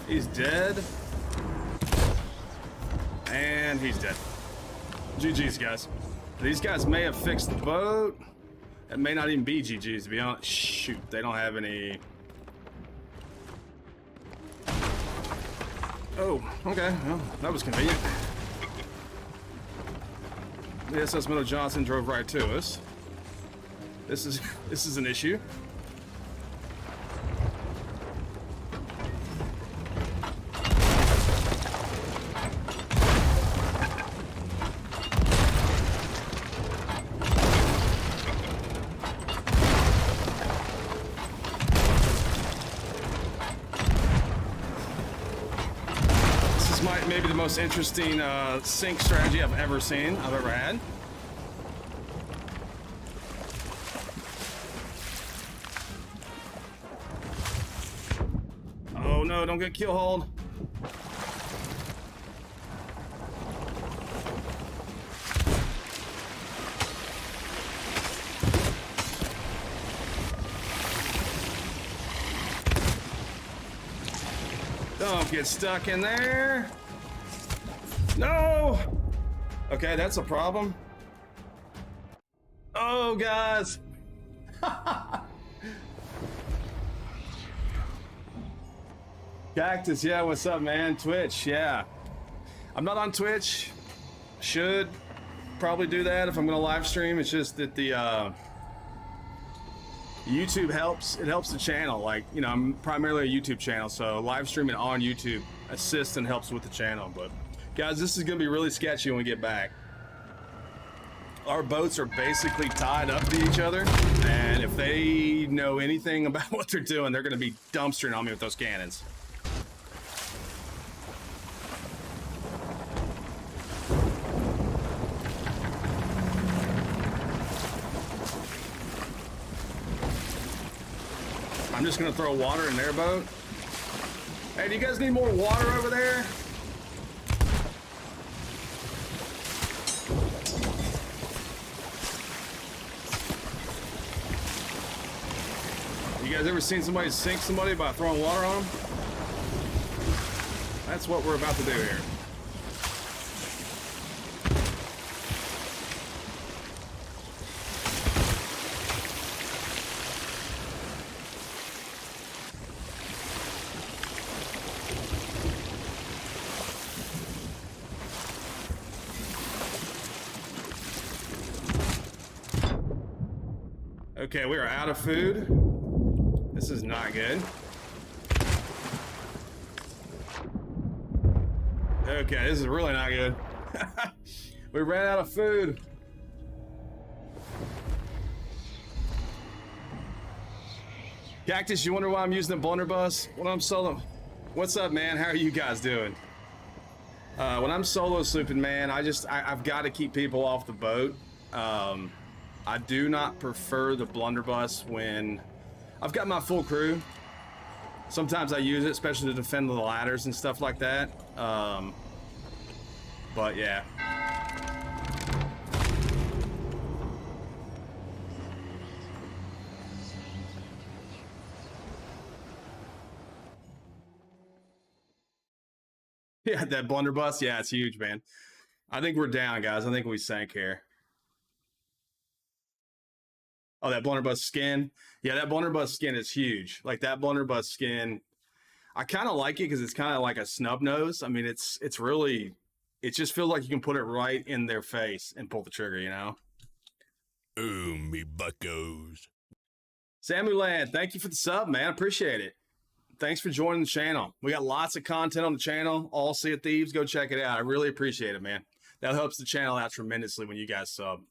He's dead. And he's dead. GG's, guys. These guys may have fixed the boat. It may not even be GG's, to be honest. Shoot, they don't have any. Oh, okay. Well, that was convenient. The SS Minnow Johnson drove right to us. This is an issue. Maybe the most interesting sink strategy I've ever had. Oh no, don't get kill hold. Don't get stuck in there. No! Okay, that's a problem. Oh, guys. Cactus, yeah, what's up, man? Twitch, yeah. I'm not on Twitch. Should probably do that if I'm gonna live stream. It's just that the YouTube helps. It helps the channel. Like, you know, I'm primarily a YouTube channel, so live streaming on YouTube assists and helps with the channel. But guys, this is gonna be really sketchy when we get back. Our boats are basically tied up to each other, and if they know anything about what they're doing, they're gonna be dumpstering on me with those cannons. I'm just gonna throw water in their boat. Hey, do you guys need more water over there? You guys ever seen somebody sink somebody by throwing water on them? That's what we're about to do here. Okay, we are out of food. This is not good. Okay, this is really not good. We ran out of food. Cactus, you wonder why I'm using the blunderbuss when I'm solo? What's up, man? How are you guys doing? When I'm solo slooping, man, I've got to keep people off the boat. I do not prefer the blunderbuss when I've got my full crew. Sometimes I use it, especially to defend the ladders and stuff like that. But yeah. Yeah, that blunderbuss, yeah, it's huge, man. I think we're down, guys. I think we sank here. Oh, that blunderbuss skin. Yeah, that blunderbuss skin is huge. Like that blunderbuss skin, I kind of like it because it's kind of like a snub nose. I mean, it's really, it just feels like you can put it right in their face and pull the trigger, you know? Oh, me buckos. Samulan, thank you for the sub, man. Appreciate it. Thanks for joining the channel. We got lots of content on the channel. All Sea of Thieves, go check it out. I really appreciate it, man. That helps the channel out tremendously when you guys sub.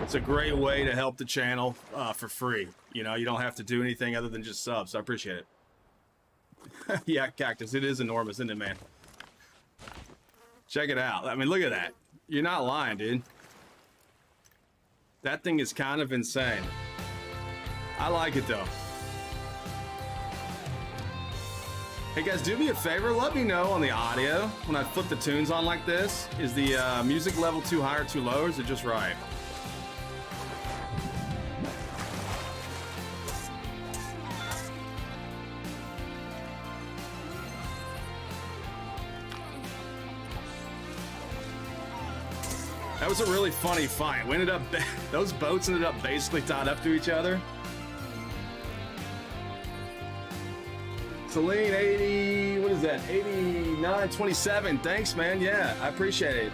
It's a great way to help the channel for free. You know, you don't have to do anything other than just sub, so I appreciate it. Yeah, Cactus, it is enormous, isn't it, man? Check it out. I mean, look at that. You're not lying, dude. That thing is kind of insane. I like it, though. Hey guys, do me a favor, let me know on the audio when I flip the tunes on like this. Is the music level too high or too low, or is it just right? That was a really funny fight. We ended up, those boats ended up basically tied up to each other. Celine, 80, what is that? 8927. Thanks, man. Yeah, I appreciate it.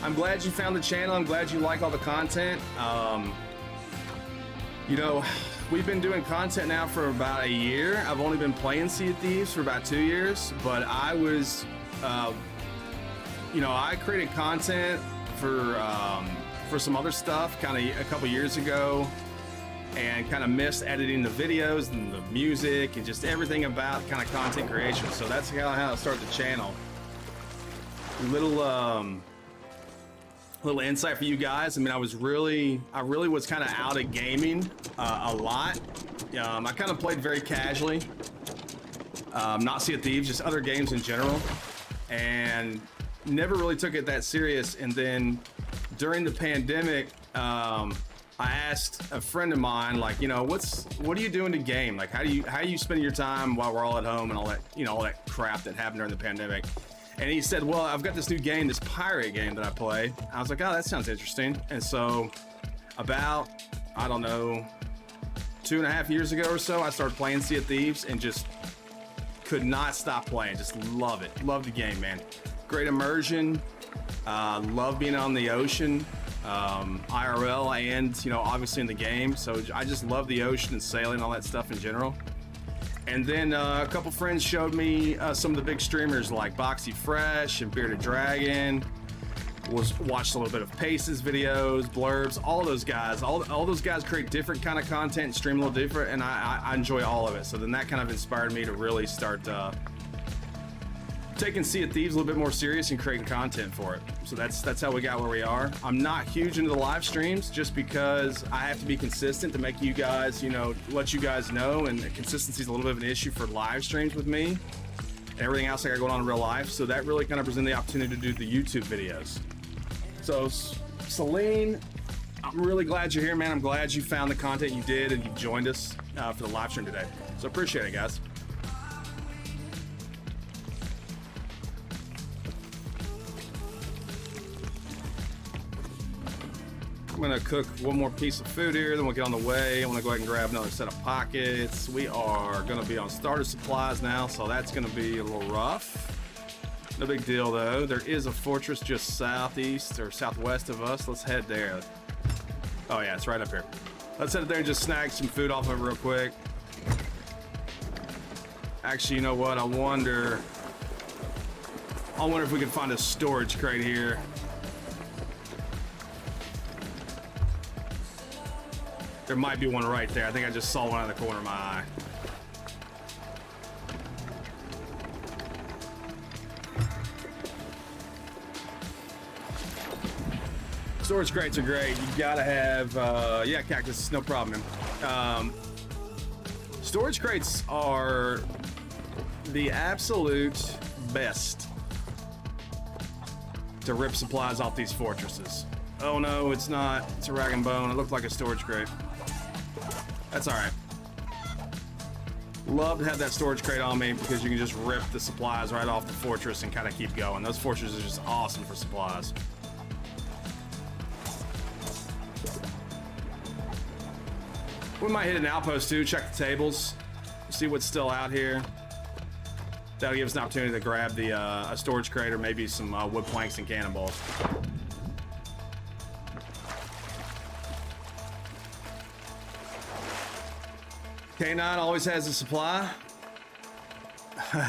I'm glad you found the channel. I'm glad you like all the content. You know, we've been doing content now for about a year. I've only been playing Sea of Thieves for about 2 years, but I was, you know, I created content for some other stuff kind of a couple years ago, and kind of missed editing the videos and the music and just everything about kind of content creation. So that's how I started the channel. Little insight for you guys. I mean, I really was kind of out of gaming a lot. I kind of played very casually, not Sea of Thieves, just other games in general, and never really took it that serious. And then during the pandemic, I asked a friend of mine, like, you know, what are you doing to game? Like, how do you spend your time while we're all at home and all that, you know, all that crap that happened during the pandemic? And he said, well, I've got this new game, this pirate game that I play. I was like, oh, that sounds interesting. And so about, I don't know, 2.5 years ago or so, I started playing Sea of Thieves and just could not stop playing. Just love it. Love the game, man. Great immersion. Love being on the ocean. IRL and, you know, obviously in the game. So I just love the ocean and sailing, all that stuff in general. And then a couple friends showed me some of the big streamers like Boxy Fresh and Bearded Dragon. Watched a little bit of Pace's videos, Blurbs, all those guys. All those guys create different kind of content and stream a little different, and I enjoy all of it. So then that kind of inspired me to really start taking Sea of Thieves a little bit more serious and creating content for it. So that's how we got where we are. I'm not huge into the live streams just because I have to be consistent to make you guys, you know, let you guys know, and consistency is a little bit of an issue for live streams with me and everything else I got going on in real life. So that really kind of presented the opportunity to do the YouTube videos. So Celine, I'm really glad you're here, man. I'm glad you found the content you did and you joined us for the live stream today. So appreciate it, guys. I'm gonna cook one more piece of food here, then we'll get on the way. I wanna go ahead and grab another set of pockets. We are gonna be on starter supplies now, so that's gonna be a little rough. No big deal though. There is a fortress just southeast or southwest of us. Let's head there. Oh yeah, it's right up here. Let's head there and just snag some food off of it real quick. Actually, you know what? I wonder if we can find a storage crate here. There might be one right there. I think I just saw one out of the corner of my eye. Storage crates are great. You gotta have, yeah, Cactus, no problem. Storage crates are the absolute best to rip supplies off these fortresses. Oh no, it's not. It's a rag and bone. It looked like a storage crate. That's all right. Love to have that storage crate on me because you can just rip the supplies right off the fortress and kind of keep going. Those fortresses are just awesome for supplies. We might hit an outpost too, check the tables, see what's still out here. That'll give us an opportunity to grab the a storage crate or maybe some wood planks and cannonballs. K9 always has a supply.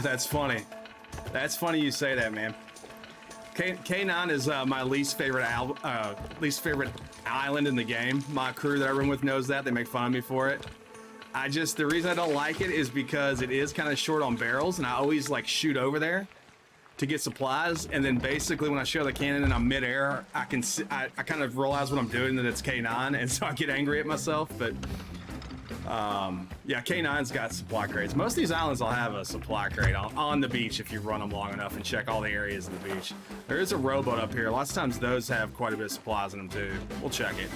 That's funny. That's funny you say that, man. K9 is my least favorite island in the game. My crew that I run with knows that. They make fun of me for it. The reason I don't like it is because it is kind of short on barrels, and I always like shoot over there to get supplies, and then basically when I show the cannon and I'm midair, I kind of realize what I'm doing, that it's K9, and so I get angry at myself. But yeah, K9's got supply crates. Most of these islands will have a supply crate on the beach if you run them long enough and check all the areas of the beach. There is a rowboat up here. Lots of times those have quite a bit of supplies in them too. We'll check it.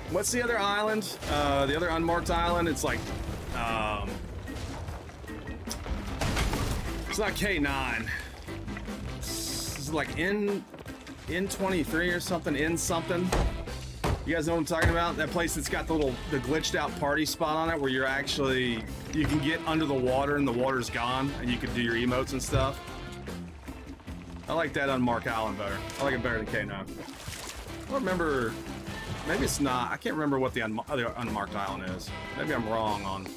What's the other island? The other unmarked island, it's like, it's not K9. It's like N23 or something, in something. You guys know what I'm talking about? That place that's got the glitched out party spot on it where you can get under the water and the water's gone and you can do your emotes and stuff. I like that unmarked island better. I like it better than K9. I don't remember. Maybe it's not. I can't remember what the other unmarked island is. Maybe I'm wrong on.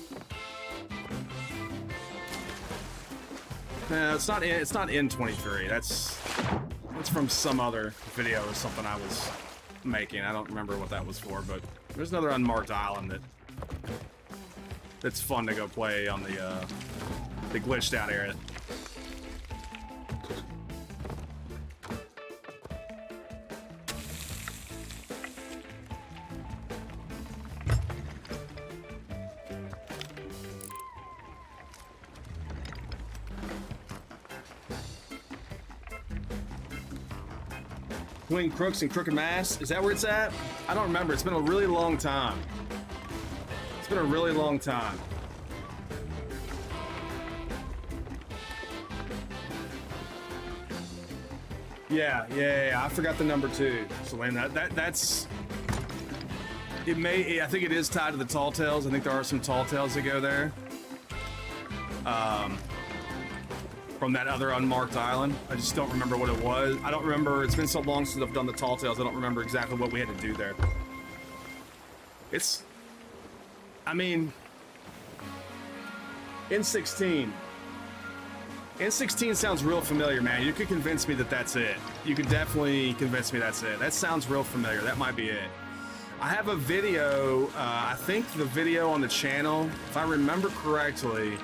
No, it's not N23. That's from some other video or something I was making. I don't remember what that was for, but there's another unmarked island that's fun to go play on the glitched out area. Between Crooks and Crooked Mass. Is that where it's at? I don't remember. It's been a really long time. It's been a really long time. Yeah. I forgot the number too. So that's. It may. I think it is tied to the Tall Tales. I think there are some Tall Tales that go there. from that other unmarked island. I just don't remember what it was. I don't remember. It's been so long since I've done the Tall Tales. I don't remember exactly what we had to do there. It's, I mean, N16. N16 sounds real familiar, man. You could convince me that that's it. You could definitely convince me that's it. That sounds real familiar. That might be it. I have a video, I think the video on the channel, if I remember correctly,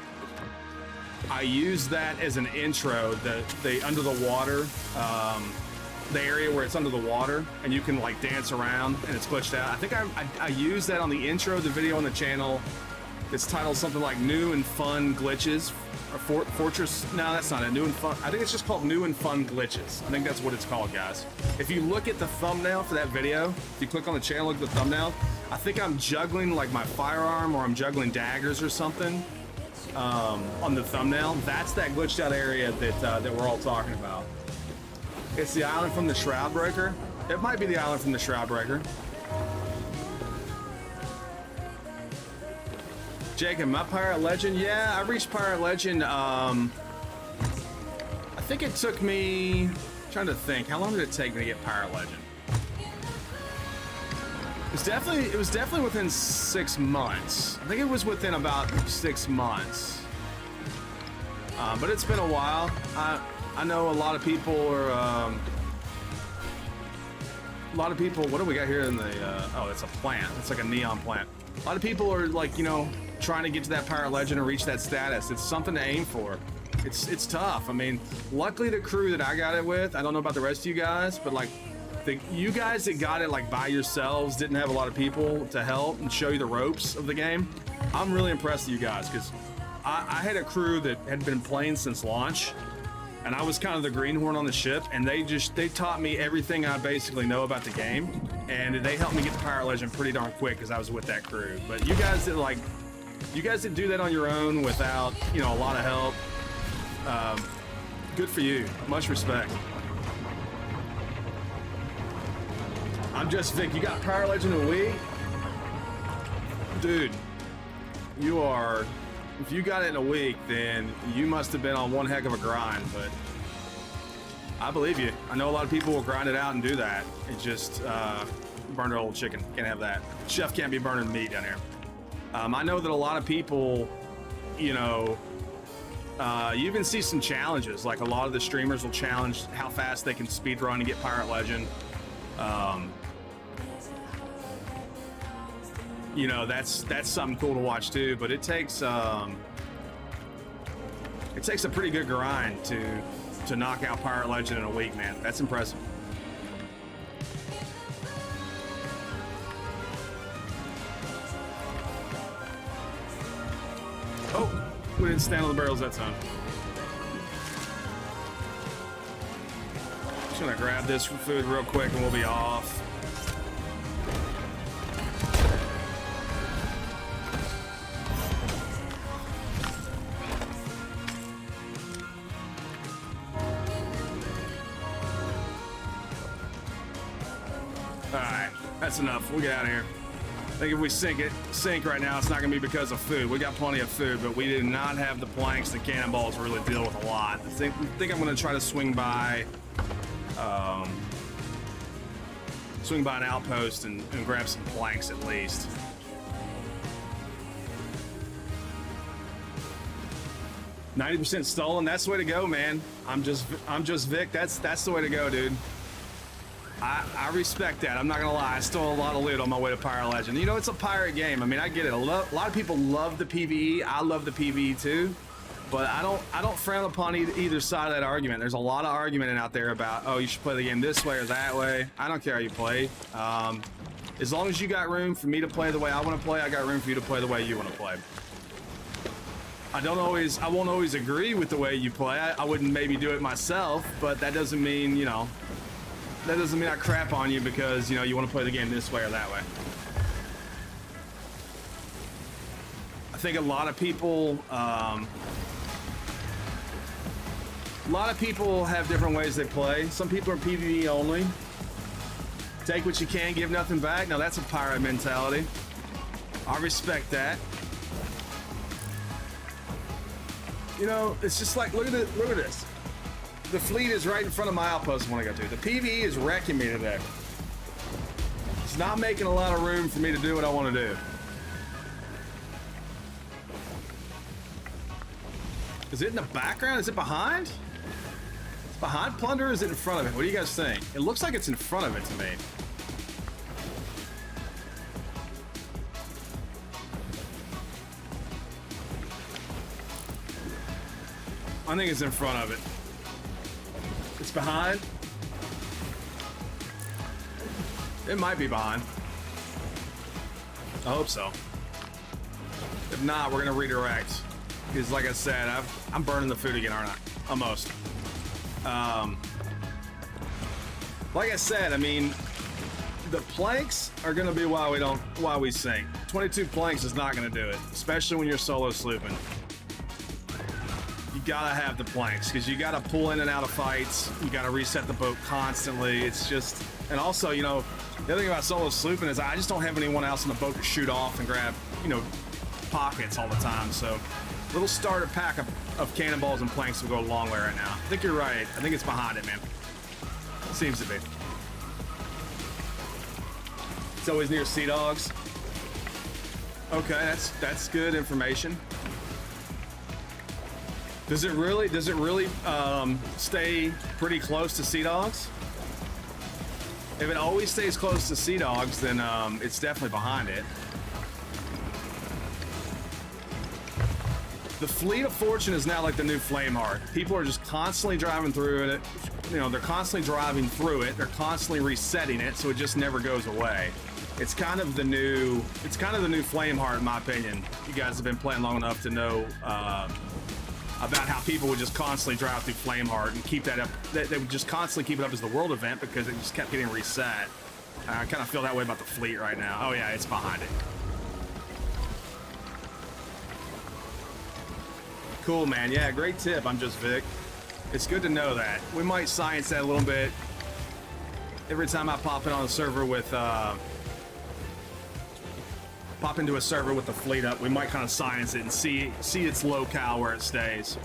I used that as an intro, the under the water, the area where it's under the water and you can like dance around and it's glitched out. I think I used that on the intro of the video on the channel. It's titled something like New and Fun Glitches, or Fortress, no, that's not it, New and Fun, I think it's just called New and Fun Glitches. I think that's what it's called, guys. If you look at the thumbnail for that video, if you click on the channel, look at the thumbnail, I think I'm juggling like my firearm or I'm juggling daggers or something on the thumbnail. That's that glitched out area that we're all talking about. It's the island from the Shroud Breaker. It might be the island from the Shroud Breaker. Jacob, my Pirate Legend? Yeah, I reached Pirate Legend. I think it took me, I'm trying to think, how long did it take me to get Pirate Legend? It was definitely within 6 months. I think it was within about 6 months. But it's been a while. I know a lot of people are, what do we got here in the, oh, it's a plant. It's like a neon plant. A lot of people are like, you know, trying to get to that Pirate Legend and reach that status. It's something to aim for. It's tough. I mean, luckily the crew that I got it with, I don't know about the rest of you guys, but like you guys that got it like by yourselves, didn't have a lot of people to help and show you the ropes of the game. I'm really impressed with you guys because I had a crew that had been playing since launch and I was kind of the greenhorn on the ship and they taught me everything I basically know about the game and they helped me get the Pirate Legend pretty darn quick because I was with that crew. But you guys that do that on your own without, you know, a lot of help, good for you. Much respect. I'm just Vic. You got Pirate Legend in a week? Dude, you are, if you got it in a week, then you must have been on one heck of a grind, but I believe you. I know a lot of people will grind it out and do that. It just, burned our old chicken. Can't have that. Chef can't be burning meat down here. I know that a lot of people, you know, you even see some challenges. Like a lot of the streamers will challenge how fast they can speedrun and get Pirate Legend. You know, that's something cool to watch too. But it takes a pretty good grind to knock out Pirate Legend in a week, man. That's impressive. Oh, we didn't stand on the barrels that time. Just gonna grab this food real quick and we'll be off. Alright, that's enough. We'll get out of here. I think if we sink right now, it's not going to be because of food. We got plenty of food, but we did not have the planks and cannonballs to really deal with a lot. I think I'm going to try to swing by an outpost and grab some planks at least. "90% stolen." That's the way to go, man. I'm just Vic. That's the way to go, dude. I respect that. I'm not gonna lie. I stole a lot of loot on my way to Pirate Legend. You know, it's a pirate game. I mean, I get it. A lot of people love the PvE. I love the PvE too, but I don't frown upon either side of that argument. There's a lot of argument out there about, oh, you should play the game this way or that way. I don't care how you play. As long as you got room for me to play the way I want to play, I got room for you to play the way you want to play. I won't always agree with the way you play. I wouldn't maybe do it myself, but that doesn't mean, you know, that doesn't mean I crap on you because, you know, you want to play the game this way or that way. I think a lot of people have different ways they play. Some people are PvE only. Take what you can, give nothing back. Now that's a pirate mentality. I respect that. You know, it's just like, look at it, look at this. The fleet is right in front of my outpost I want to go to. The PvE is wrecking me today. It's not making a lot of room for me to do what I want to do. Is it in the background? Is it behind? It's behind Plunder or is it in front of it? What do you guys think? It looks like it's in front of it to me. I think it's in front of it. It's behind. It might be behind. I hope so. If not, we're gonna redirect. Because like I said, I'm burning the food again, aren't I? Almost. Like I said, I mean, the planks are gonna be why we sink. 22 planks is not gonna do it, especially when you're solo slooping. You gotta have the planks because you gotta pull in and out of fights. You gotta reset the boat constantly. It's just, and also, you know, the other thing about solo slooping is I just don't have anyone else in the boat to shoot off and grab, you know, pockets all the time. So, little starter pack of cannonballs and planks will go a long way right now. I think you're right. I think it's behind it, man. Seems to be. It's always near Sea Dogs. Okay, that's good information. Does it really stay pretty close to Sea Dogs? If it always stays close to Sea Dogs, then it's definitely behind it. The Fleet of Fortune is now like the new Flameheart. People are just constantly driving through it. You know, they're constantly driving through it. They're constantly resetting it, so it just never goes away. It's kind of the new Flameheart, in my opinion. You guys have been playing long enough to know about how people would just constantly drive through Flameheart and keep that up. They would just constantly keep it up as the world event because it just kept getting reset. I kind of feel that way about the fleet right now. Oh yeah, it's behind it. Cool, man. Yeah, great tip. I'm just Vic. It's good to know that. We might science that a little bit. Every time I pop in on a server with pop into a server with the fleet up, we might kind of science it and see its locale where it stays.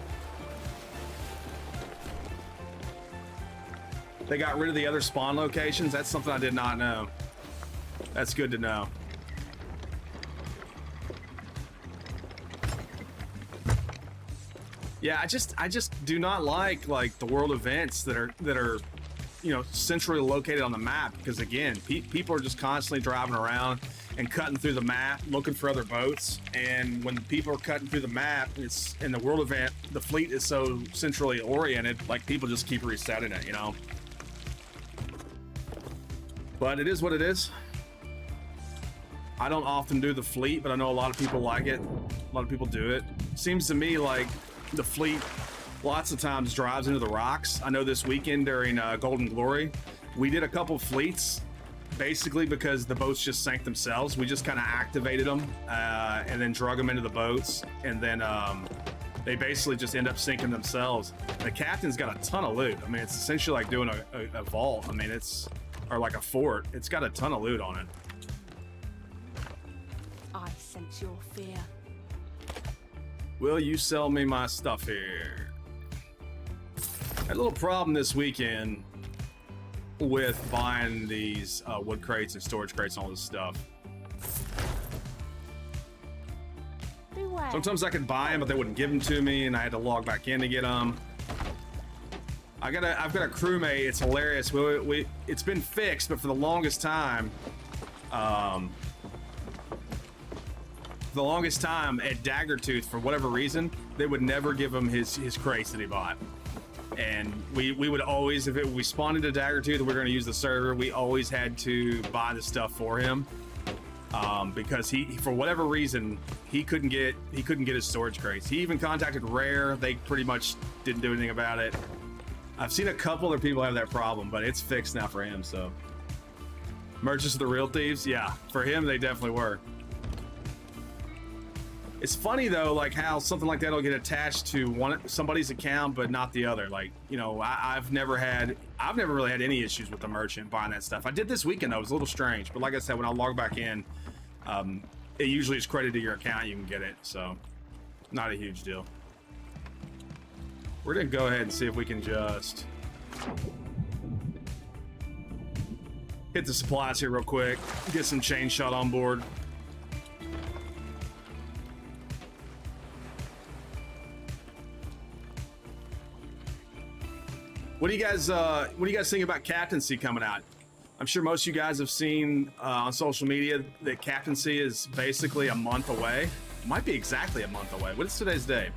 They got rid of the other spawn locations. That's something I did not know. That's good to know. Yeah, I just do not like the world events that are you know, centrally located on the map, because again, people are just constantly driving around and cutting through the map looking for other boats, and when people are cutting through the map, it's in the world event, the fleet is so centrally oriented, like people just keep resetting it, you know. But it is what it is. I don't often do the fleet, but I know a lot of people like it. A lot of people do it. Seems to me like the fleet lots of times drives into the rocks. I know this weekend during Golden Glory, we did a couple fleets basically because the boats just sank themselves. We just kind of activated them and then drug them into the boats, and then they basically just end up sinking themselves. The captain's got a ton of loot. I mean, it's essentially like doing a vault. I mean, or like a fort. It's got a ton of loot on it. I sense your fear. Will you sell me my stuff here? Had a little problem this weekend with buying these wood crates and storage crates and all this stuff. Beware. Sometimes I could buy them, but they wouldn't give them to me, and I had to log back in to get them. I've got a crewmate. It's hilarious. It's been fixed, but for the longest time, at Daggertooth, for whatever reason, they would never give him his crates that he bought. And we would always, if we spawned into Daggertooth and we were going to use the server, we always had to buy the stuff for him, because he, for whatever reason, he couldn't get his storage crates. He even contacted Rare. They pretty much didn't do anything about it. I've seen a couple other people have that problem, but it's fixed now for him. So, merchants of the real thieves, yeah, for him they definitely were. It's funny though, like how something like that will get attached to somebody's account, but not the other. Like, you know, I've never really had any issues with the merchant buying that stuff. I did this weekend though. It was a little strange, but like I said, when I log back in, it usually is credited to your account. You can get it, so not a huge deal. We're gonna go ahead and see if we can just hit the supplies here real quick. Get some chain shot on board. What do you guys think about captaincy coming out? I'm sure most of you guys have seen on social media that captaincy is basically a month away. It might be exactly a month away. What is today's day?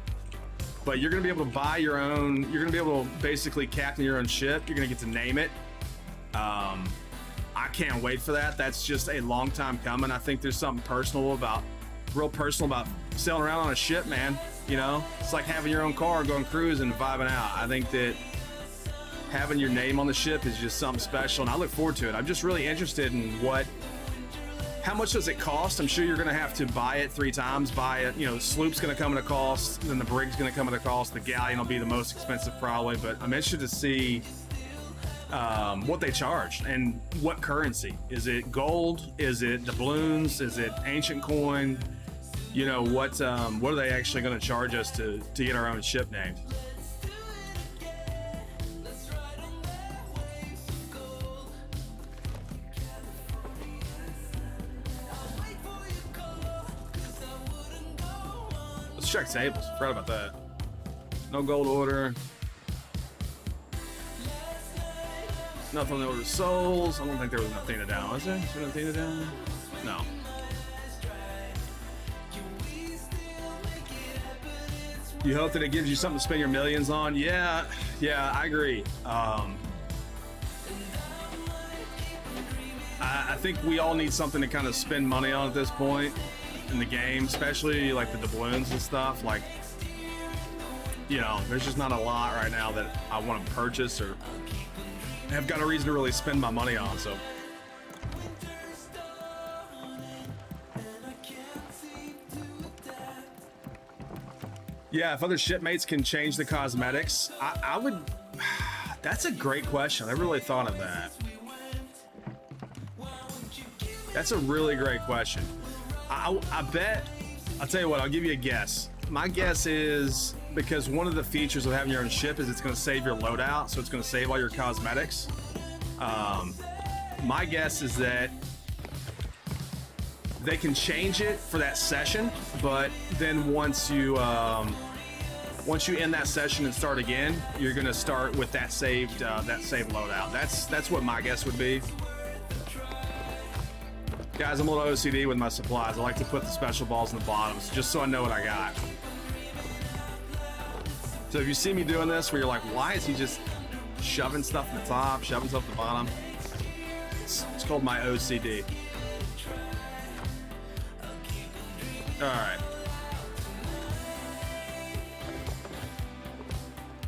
But you're gonna be able to buy your own. You're gonna be able to basically captain your own ship. You're gonna get to name it. I can't wait for that. That's just a long time coming. I think there's something real personal about sailing around on a ship, man. You know, it's like having your own car, going cruising, vibing out. I think that having your name on the ship is just something special, and I look forward to it. I'm just really interested in how much does it cost? I'm sure you're gonna have to buy it 3 times. Buy it, you know, the sloop's gonna come at a cost, then the brig's gonna come at a cost, the galleon will be the most expensive probably, but I'm interested to see what they charge and what currency. Is it gold? Is it doubloons? Is it ancient coin? You know, what are they actually gonna charge us to get our own ship named? Check tables. Forgot about that. No gold order. Nothing on the order of souls. I don't think there was nothing to down. Was there? Is there nothing to down? No. You hope that it gives you something to spend your millions on? Yeah, I agree. I think we all need something to kind of spend money on at this point in the game, especially like the doubloons and stuff. Like, you know, there's just not a lot right now that I want to purchase or have got a reason to really spend my money on. So yeah, if other shipmates can change the cosmetics, I would. That's a great question. I really thought of that. That's a really great question. I bet, I'll tell you what, I'll give you a guess. My guess is because one of the features of having your own ship is it's going to save your loadout, so it's going to save all your cosmetics. My guess is that they can change it for that session, but then once you end that session and start again, you're going to start with that saved loadout. That's what my guess would be. Guys, I'm a little OCD with my supplies. I like to put the special balls in the bottoms just so I know what I got. So if you see me doing this where you're like, why is he just shoving stuff in the top, shoving stuff in the bottom? It's called my OCD. All right.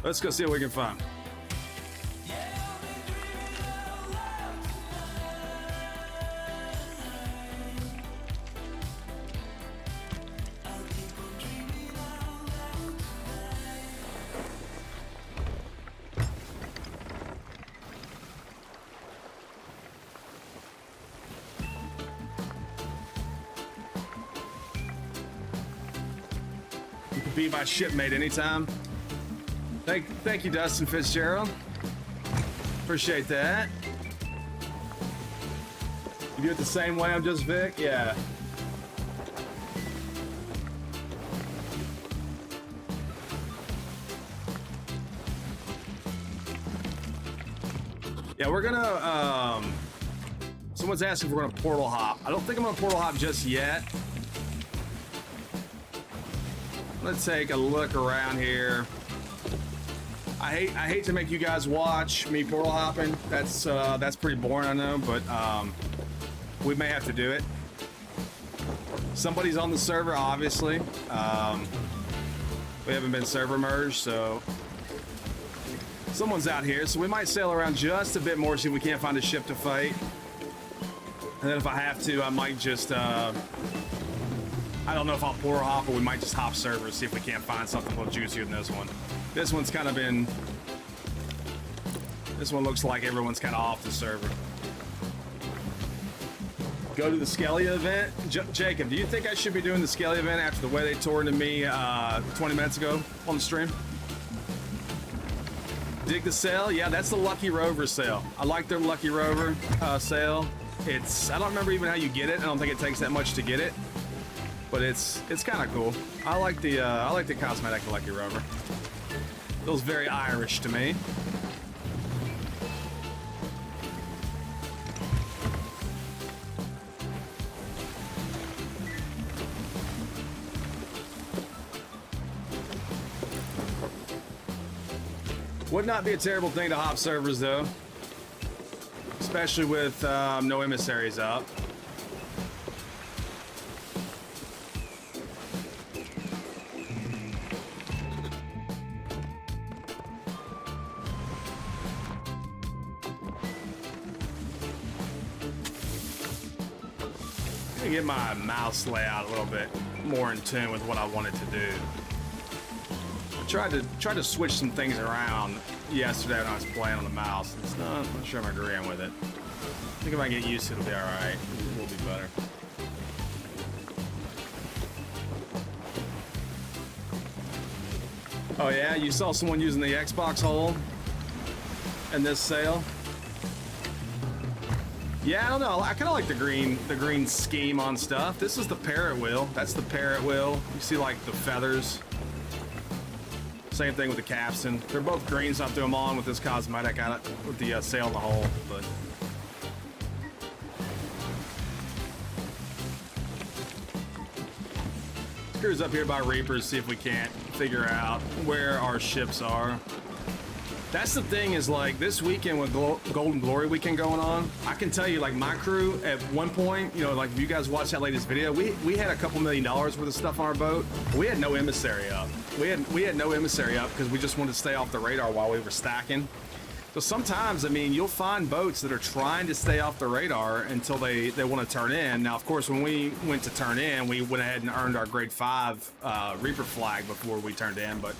Let's go see what we can find. Be my shipmate anytime. Thank you, Dustin Fitzgerald. Appreciate that. You do it the same way I'm just Vic? Yeah. Yeah, we're gonna, someone's asking if we're gonna portal hop. I don't think I'm gonna portal hop just yet. Let's take a look around here. I hate to make you guys watch me portal hopping. That's pretty boring, I know, but we may have to do it. Somebody's on the server, obviously. We haven't been server merged, so someone's out here. So we might sail around just a bit more, see if we can't find a ship to fight. And then if I have to, I might just I don't know if I'll portal hop or we might just hop servers, see if we can't find something a little juicier than this one. This one's kind of been... This one looks like everyone's kind of off the server. Go to the Skelly event. Jacob, do you think I should be doing the Skelly event after the way they tore into me 20 minutes ago on the stream? Dig the sale? Yeah, that's the Lucky Rover sale. I like their Lucky Rover sale. I don't remember even how you get it. I don't think it takes that much to get it, but it's kind of cool. I like the cosmetic Lucky Rover. Feels very Irish to me. Would not be a terrible thing to hop servers though, especially with no emissaries up. Let me get my mouse layout a little bit more in tune with what I wanted to do. Tried to switch some things around yesterday when I was playing on the mouse. I'm not sure I'm agreeing with it. I think if I get used to it, it'll be alright. It will be better. Oh yeah, you saw someone using the Xbox hole in this sale? Yeah, I don't know. I kind of like the green scheme on stuff. This is the parrot wheel. That's the parrot wheel. You see like the feathers. Same thing with the capstan. They're both green, so I threw them on with this cosmetic on it, with the sail in the hole. But cruise up here by Reapers, see if we can't figure out where our ships are. That's the thing, is like this weekend with Golden Glory weekend going on, I can tell you, like my crew at one point, you know, like if you guys watched that latest video, we had a couple $1 million worth of stuff on our boat. We had no emissary up. We had no emissary up because we just wanted to stay off the radar while we were stacking. So sometimes, I mean, you'll find boats that are trying to stay off the radar until they want to turn in. Now, of course, when we went to turn in, we went ahead and earned our grade 5 Reaper flag before we turned in, but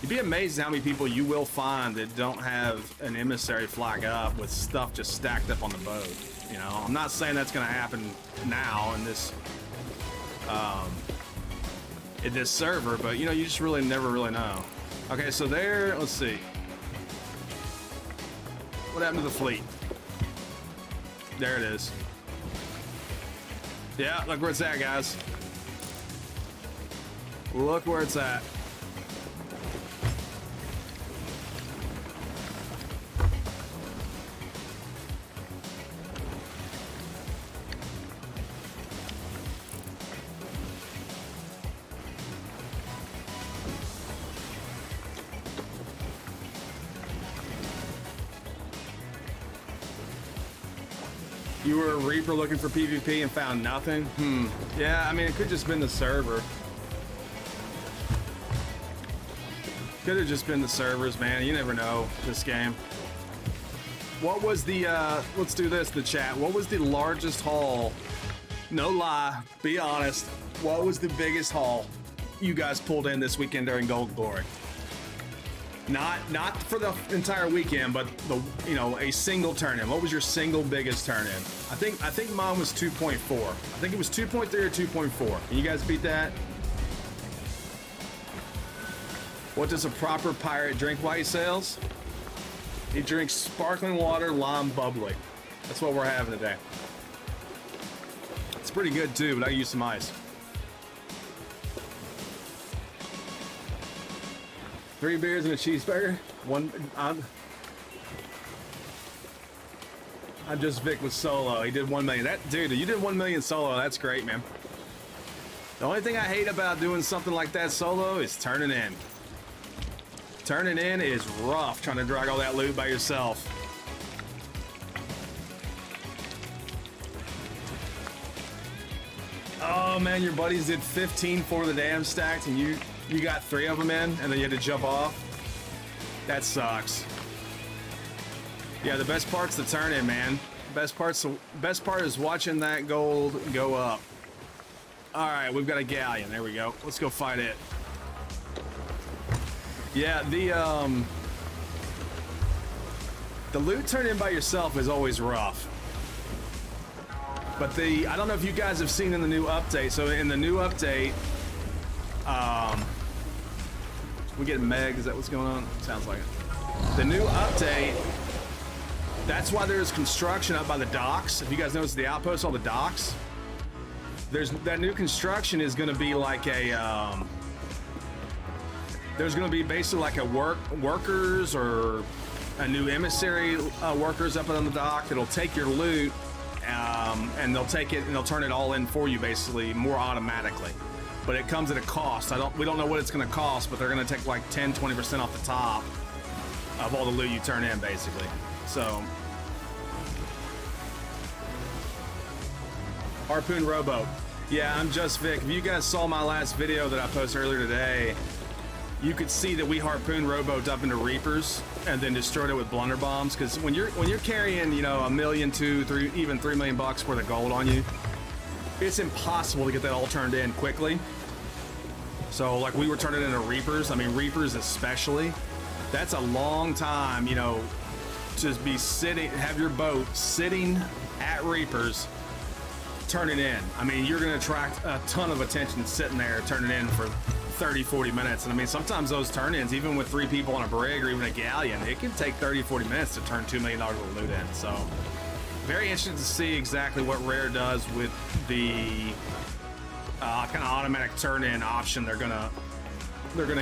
you'd be amazed how many people you will find that don't have an emissary flag up with stuff just stacked up on the boat. You know, I'm not saying that's going to happen now in this server, but you know, you just never really know. Okay, so there, let's see. What happened to the fleet? There it is. Yeah, look where it's at, guys. Look where it's at. You were a Reaper looking for PvP and found nothing? Yeah, I mean, it could just been the server. Could have just been the servers, man. You never know this game. What was the, let's do this, the chat. What was the largest haul? No lie, be honest. What was the biggest haul you guys pulled in this weekend during Gold Glory? Not for the entire weekend, but a single turn-in. What was your single biggest turn-in? I think mine was 2.4. I think it was 2.3 or 2.4. Can you guys beat that? What does a proper pirate drink while he sails? He drinks sparkling water, lime bubbly. That's what we're having today. It's pretty good too, but I use some ice. 3 beers and a cheeseburger. I'm just Vic with solo. He did 1 million. Dude, you did 1 million solo. That's great, man. The only thing I hate about doing something like that solo is turning in. Turning in is rough, trying to drag all that loot by yourself. Oh man, your buddies did 15 for the damn stacked and you got 3 of them in and then you had to jump off. That sucks. Yeah, the best part's the turn in, man. Best part is watching that gold go up. All right, we've got a galleon. There we go. Let's go fight it. Yeah, the loot turn in by yourself is always rough. But I don't know if you guys have seen in the new update. So in the new update, we get Meg. Is that what's going on? Sounds like it. The new update, that's why there's construction up by the docks. If you guys notice the outpost, all the docks, there's that new construction is going to be like a, there's going to be basically like a workers or a new emissary workers up on the dock that'll take your loot and they'll take it and they'll turn it all in for you basically more automatically. But it comes at a cost. We don't know what it's going to cost, but they're going to take like 10-20% off the top of all the loot you turn in, basically. So, Harpoon Rowboat. Yeah, I'm Just Vic. If you guys saw my last video that I posted earlier today, you could see that we harpoon rowboat up into Reapers and then destroyed it with blunder bombs. Because when you're carrying, you know, $1 million, $2 million, even $3 million worth of gold on you, it's impossible to get that all turned in quickly. So, like, we were turning into Reapers. I mean, Reapers especially. That's a long time, you know, to be sitting, have your boat sitting at Reapers, turning in. I mean, you're going to attract a ton of attention sitting there turning in for 30-40 minutes. And I mean, sometimes those turn-ins, even with 3 people on a brig or even a galleon, it can take 30-40 minutes to turn $2 million of loot in. So, very interested to see exactly what Rare does with the kind of automatic turn-in option they're gonna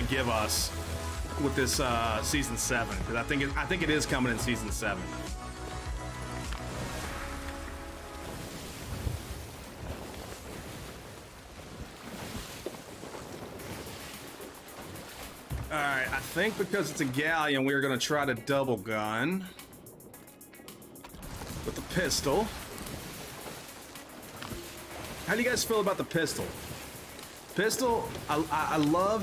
give us with this season 7, because I think it is coming in season 7. All right, I think because it's a galleon, we're gonna try to double gun with the pistol. How do you guys feel about the pistol? Pistol, I love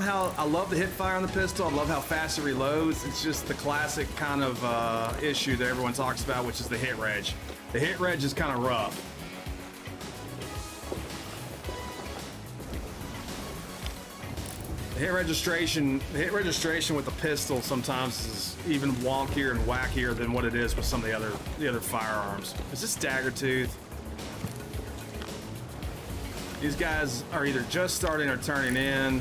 the hip fire on the pistol. I love how fast it reloads. It's just the classic kind of issue that everyone talks about, which is the hit reg. The hit reg is kind of rough. The hit registration with the pistol sometimes is even wonkier and wackier than what it is with some of the other firearms. Is this dagger tooth? These guys are either just starting or turning in.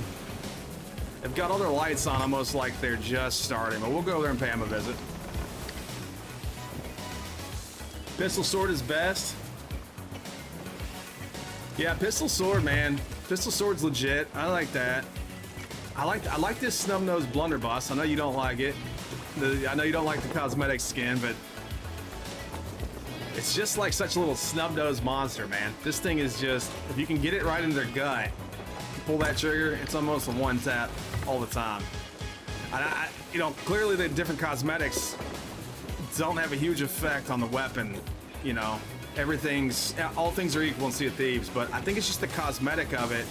They've got all their lights on almost like they're just starting, but we'll go there and pay them a visit. Pistol sword is best. Yeah, pistol sword, man. Pistol sword's legit. I like that. I like this snub-nosed blunderbuss. I know you don't like it. I know you don't like the cosmetic skin, but it's just like such a little snub-nosed monster, man. This thing is just, if you can get it right in their gut, pull that trigger, it's almost a one tap all the time. You know, clearly the different cosmetics don't have a huge effect on the weapon. You know, all things are equal in Sea of Thieves, but I think it's just the cosmetic of it.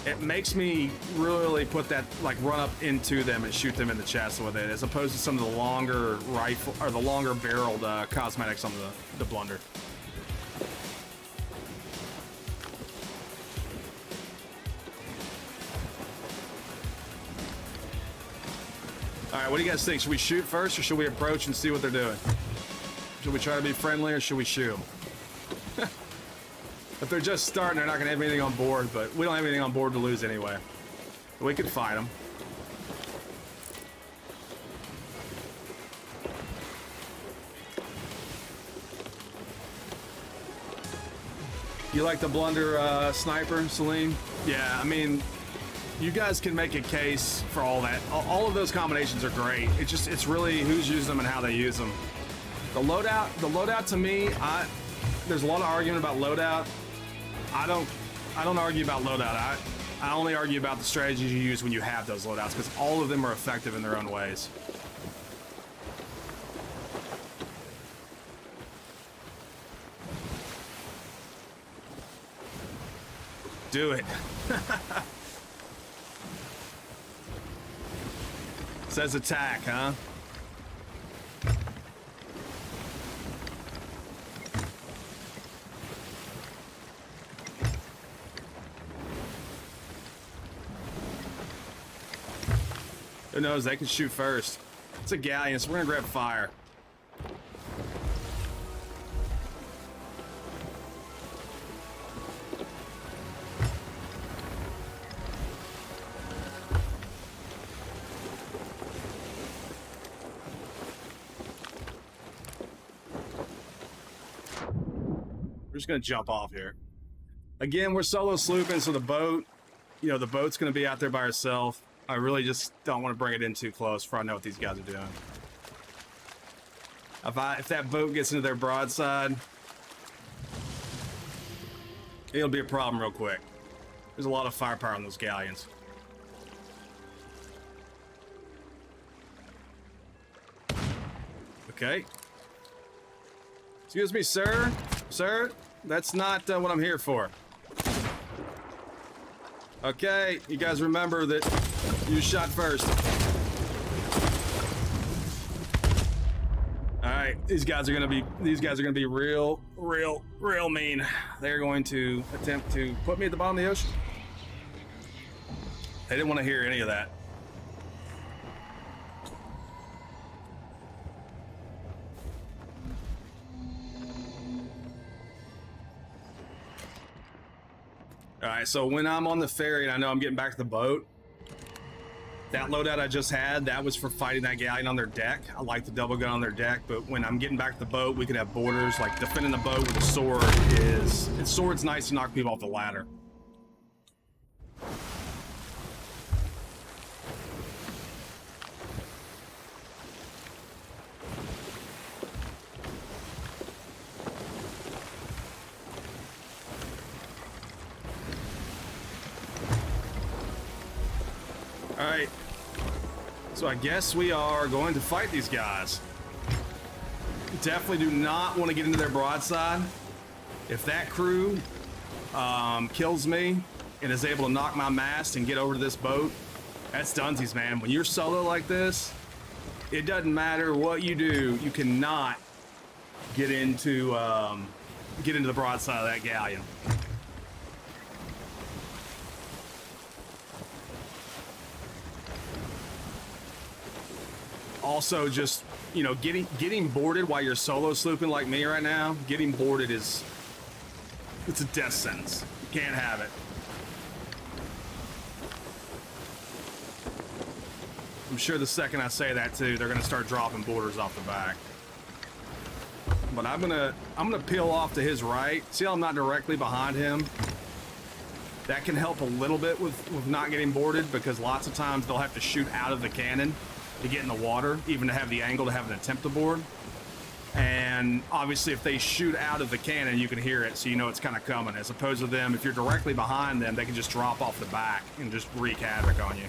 It makes me really put that, like, run up into them and shoot them in the chest with it, as opposed to some of the longer rifle or the longer barreled cosmetics on the blunder. All right, what do you guys think? Should we shoot first, or should we approach and see what they're doing? Should we try to be friendly, or should we shoot them? If they're just starting, they're not going to have anything on board, but we don't have anything on board to lose anyway. We could fight them. You like the blunder sniper, Celine? Yeah, I mean, you guys can make a case for all that. All of those combinations are great. It's really who's using them and how they use them. The loadout to me, there's a lot of argument about loadout. I don't argue about loadout. I only argue about the strategies you use when you have those loadouts, because all of them are effective in their own ways. Do it. Says attack, huh? Who knows? They can shoot first. It's a galleon, so we're gonna grab fire. We're just gonna jump off here. Again, we're solo slooping, so the boat, you know, the boat's gonna be out there by herself. I really just don't want to bring it in too close before I know what these guys are doing. If that boat gets into their broadside, it'll be a problem real quick. There's a lot of firepower on those galleons. Okay. Excuse me, sir. Sir, that's not what I'm here for. Okay, you guys remember that you shot first. All right, these guys are gonna be real mean. They're going to attempt to put me at the bottom of the ocean. They didn't want to hear any of that. All right, so when I'm on the ferry and I know I'm getting back to the boat, that loadout I just had, that was for fighting that galleon on their deck. I like the double gun on their deck, but when I'm getting back to the boat, we could have borders. Like defending the boat with a sword sword's nice to knock people off the ladder. Alright, so I guess we are going to fight these guys. Definitely do not want to get into their broadside. If that crew kills me and is able to knock my mast and get over to this boat, that's dunsies, man. When you're solo like this, it doesn't matter what you do, you cannot get into the broadside of that galleon. Also, just, you know, getting boarded while you're solo slooping like me right now, getting boarded it's a death sentence. You can't have it. I'm sure the second I say that too, they're gonna start dropping boarders off the back. But I'm gonna peel off to his right. See how I'm not directly behind him? That can help a little bit with not getting boarded, because lots of times they'll have to shoot out of the cannon to get in the water, even to have the angle to have an attempt to board. And obviously if they shoot out of the cannon, you can hear it, so you know it's kind of coming, as opposed to them, if you're directly behind them, they can just drop off the back and just wreak havoc on you.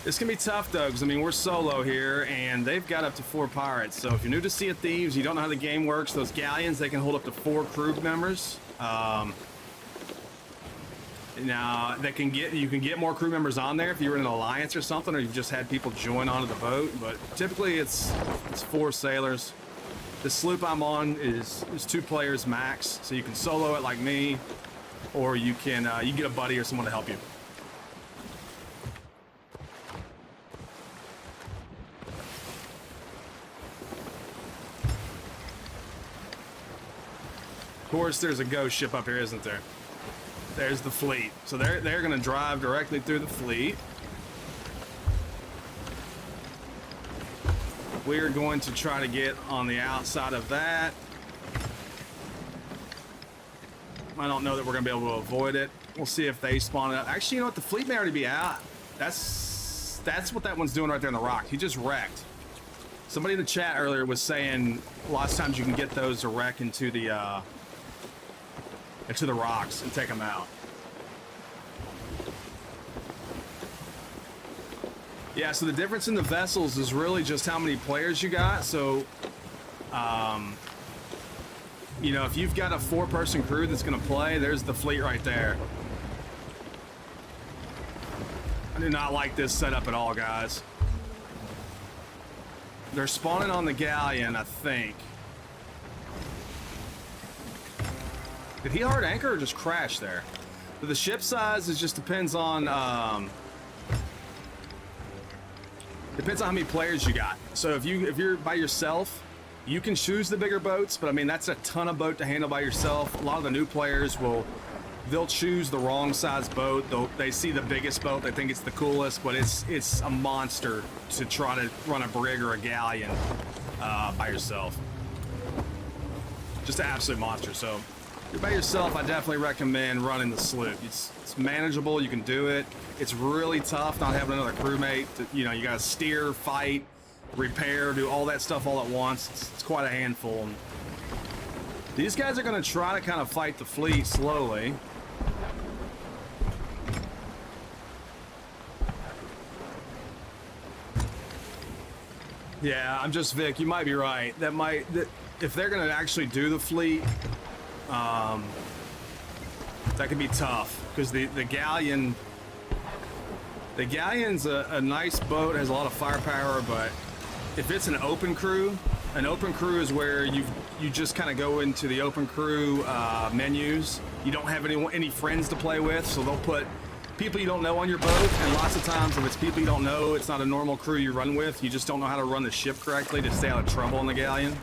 This can be tough though, because I mean, we're solo here and they've got up to 4 pirates. So if you're new to Sea of Thieves, you don't know how the game works, those galleons, they can hold up to 4 crew members. Now you can get more crew members on there if you're in an alliance or something, or you've just had people join onto the boat. But typically it's 4 sailors. The sloop I'm on is 2 players max, so you can solo it like me, or you can get a buddy or someone to help you. Of course, there's a ghost ship up here, isn't there? There's the fleet. So they're going to drive directly through the fleet. We're going to try to get on the outside of that. I don't know that we're going to be able to avoid it. We'll see if they spawn up. Actually, you know what? The fleet may already be out. That's what that one's doing right there in the rock. He just wrecked. Somebody in the chat earlier was saying lots of times you can get those to wreck into the rocks and take them out. Yeah, so the difference in the vessels is really just how many players you got. So, you know, if you've got a 4-person crew that's going to play, there's the fleet right there. I do not like this setup at all, guys. They're spawning on the galleon, I think. Did he hard anchor or just crash there? But the ship size is just depends on how many players you got. So if you're by yourself, you can choose the bigger boats, but I mean that's a ton of boat to handle by yourself. A lot of the new players they'll choose the wrong size boat. They see the biggest boat, they think it's the coolest, but it's a monster to try to run a brig or a galleon by yourself. just an absolute monster. So if you're by yourself, I definitely recommend running the sloop. It's manageable. You can do it. It's really tough not having another crewmate. You know, you gotta steer, fight, repair, do all that stuff all at once. It's quite a handful. And these guys are gonna try to kind of fight the fleet slowly. Yeah, I'm just Vic. You might be right. If they're gonna actually do the fleet, that could be tough because the galleon. The galleon's a nice boat, has a lot of firepower, but if it's an open crew is where you just kind of go into the open crew menus. You don't have any friends to play with, so they'll put people you don't know on your boat, and lots of times if it's people you don't know, it's not a normal crew you run with, you just don't know how to run the ship correctly to stay out of trouble on the galleon.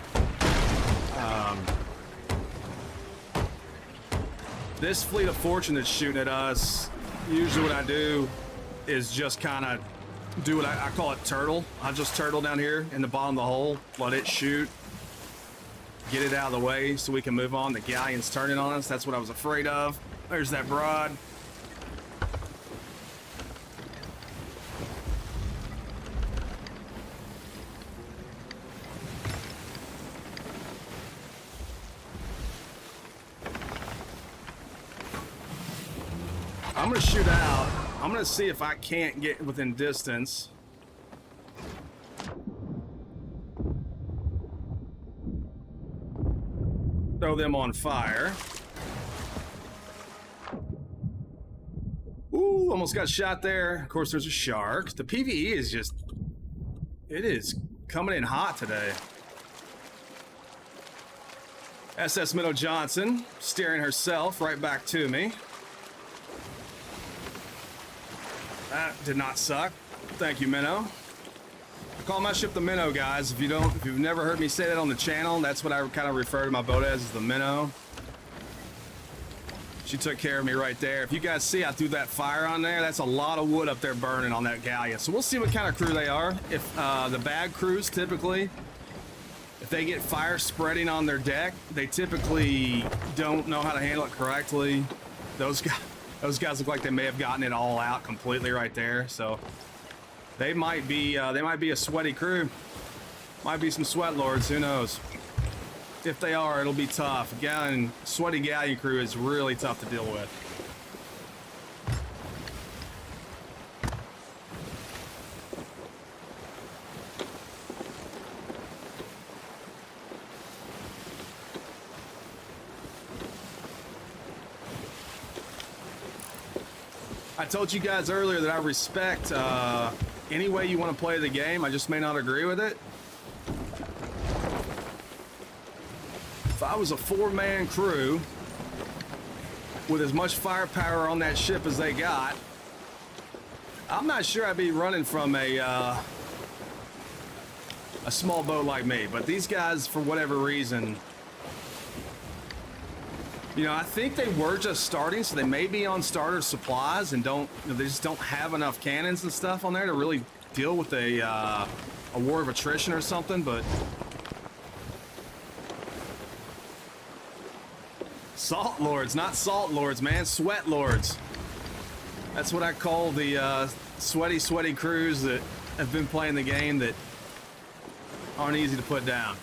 This fleet of fortune that's shooting at us, usually what I do is just kind of do what I call it turtle. I'll just turtle down here in the bottom of the hole, let it shoot, get it out of the way so we can move on. The galleon's turning on us. That's what I was afraid of. There's that broad. I'm gonna shoot out. I'm gonna see if I can't get within distance. Throw them on fire. Ooh, almost got shot there. Of course, there's a shark. The PvE is just... it is coming in hot today. SS Minnow Johnson steering herself right back to me. That did not suck. Thank you, Minnow. I call my ship the Minnow, guys. If you've never heard me say that on the channel, that's what I kind of refer to my boat as, is the Minnow. She took care of me right there. If you guys see, I threw that fire on there. That's a lot of wood up there burning on that galleon. So we'll see what kind of crew they are. If the bad crews, typically, if they get fire spreading on their deck, they typically don't know how to handle it correctly. Those guys look like they may have gotten it all out completely right there. So they might be a sweaty crew. Might be some sweat lords. Who knows? If they are, it'll be tough. Sweaty galleon crew is really tough to deal with. I told you guys earlier that I respect any way you want to play the game. I just may not agree with it. If I was a four-man crew with as much firepower on that ship as they got, I'm not sure I'd be running from a small boat like me. But these guys, for whatever reason, you know, I think they were just starting, so they may be on starter supplies and they just don't have enough cannons and stuff on there to really deal with a war of attrition or something. But salt lords, not salt lords, man, sweat lords. That's what I call the sweaty crews that have been playing the game that aren't easy to put down.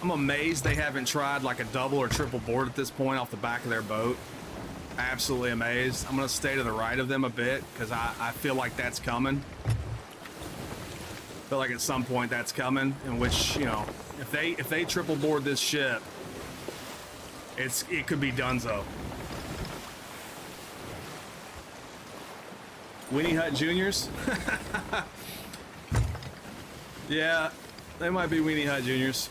I'm amazed they haven't tried like a double or triple board at this point off the back of their boat. Absolutely amazed. I'm going to stay to the right of them a bit because I feel like that's coming. I feel like at some point that's coming, in which, you know, if they triple board this ship, it could be donezo. Weenie Hut Juniors? Yeah, they might be Weenie Hut Juniors.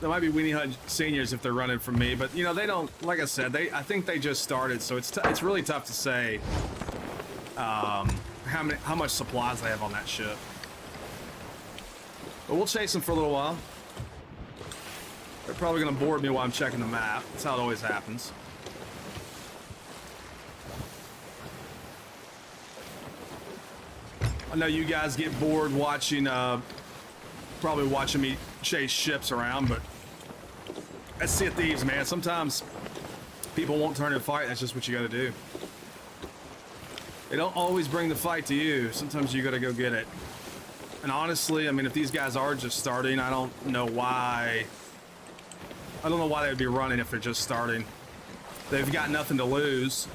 They might be Weenie Hut Seniors if they're running from me, but you know, they don't, like I said, I think they just started, so it's really tough to say how much supplies they have on that ship. But we'll chase them for a little while. They're probably going to board me while I'm checking the map. That's how it always happens. I know you guys get bored watching, probably watching me chase ships around, but that's Sea of Thieves, man. Sometimes people won't turn and fight. That's just what you gotta do. They don't always bring the fight to you. Sometimes you gotta go get it. And honestly, I mean, if these guys are just starting, I don't know why. I don't know why they would be running if they're just starting. They've got nothing to lose.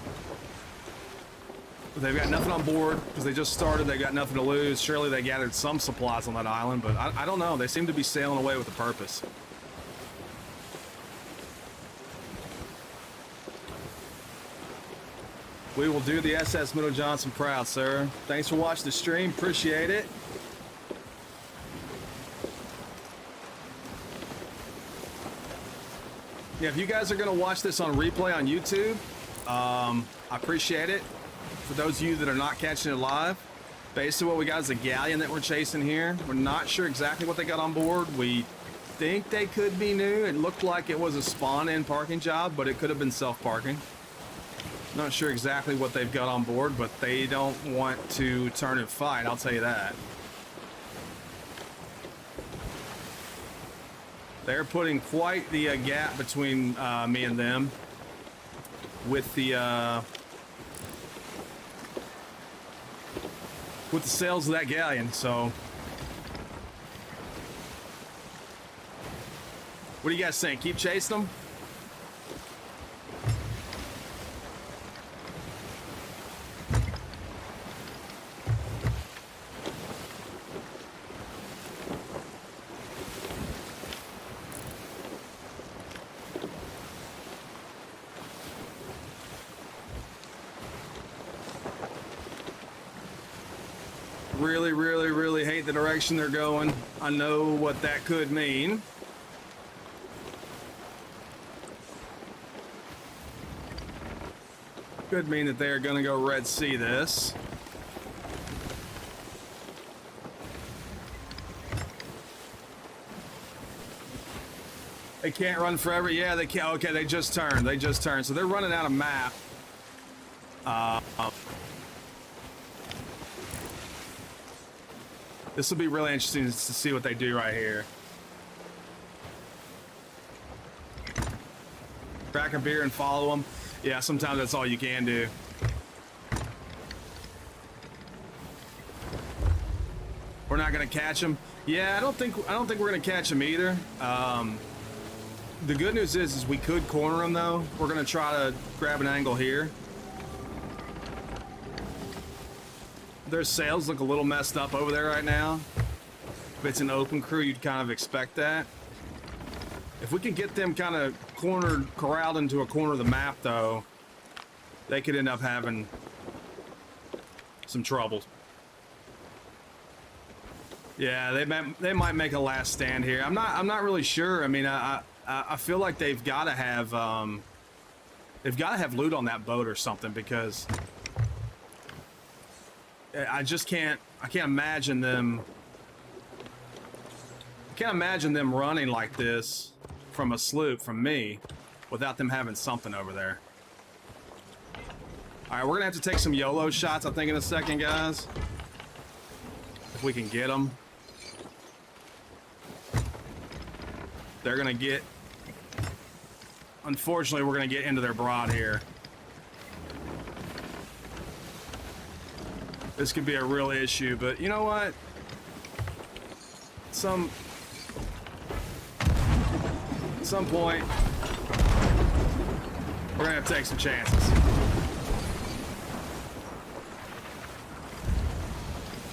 They've got nothing on board because they just started. They got nothing to lose. Surely they gathered some supplies on that island, but I don't know. They seem to be sailing away with a purpose. We will do the SS Middle Johnson proud, sir. Thanks for watching the stream. Appreciate it. Yeah, if you guys are going to watch this on replay on YouTube, I appreciate it. For those of you that are not catching it live, basically what we got is a galleon that we're chasing here. We're not sure exactly what they got on board. We think they could be new. It looked like it was a spawn-in parking job, but it could have been self-parking. Not sure exactly what they've got on board, but they don't want to turn and fight, I'll tell you that. They're putting quite the gap between me and them with the sales of that galleon. So, what do you guys think? Keep chasing them? Really hate the direction they're going. I know what that could mean. Could mean that they are going to go Red Sea this. They can't run forever. Yeah, they can't. Okay, they just turned. They just turned. So they're running out of map. This will be really interesting to see what they do right here. Crack a beer and follow them. Yeah, sometimes that's all you can do. We're not gonna catch them. Yeah, I don't think we're gonna catch them either. The good news is we could corner them though. We're gonna try to grab an angle here. Their sails look a little messed up over there right now. If it's an open crew, you'd kind of expect that. If we can get them kind of corralled into a corner of the map, though, they could end up having some trouble. Yeah, they might make a last stand here. I'm not really sure. I mean, I feel like they've got to have loot on that boat or something, because I can't imagine them. I can't imagine them running like this from a sloop from me without them having something over there. All right, we're gonna have to take some YOLO shots, I think, in a second, guys. If we can get them. They're gonna get. Unfortunately, we're gonna get into their broad here. This could be a real issue, but you know what? At some point, we're gonna have to take some chances.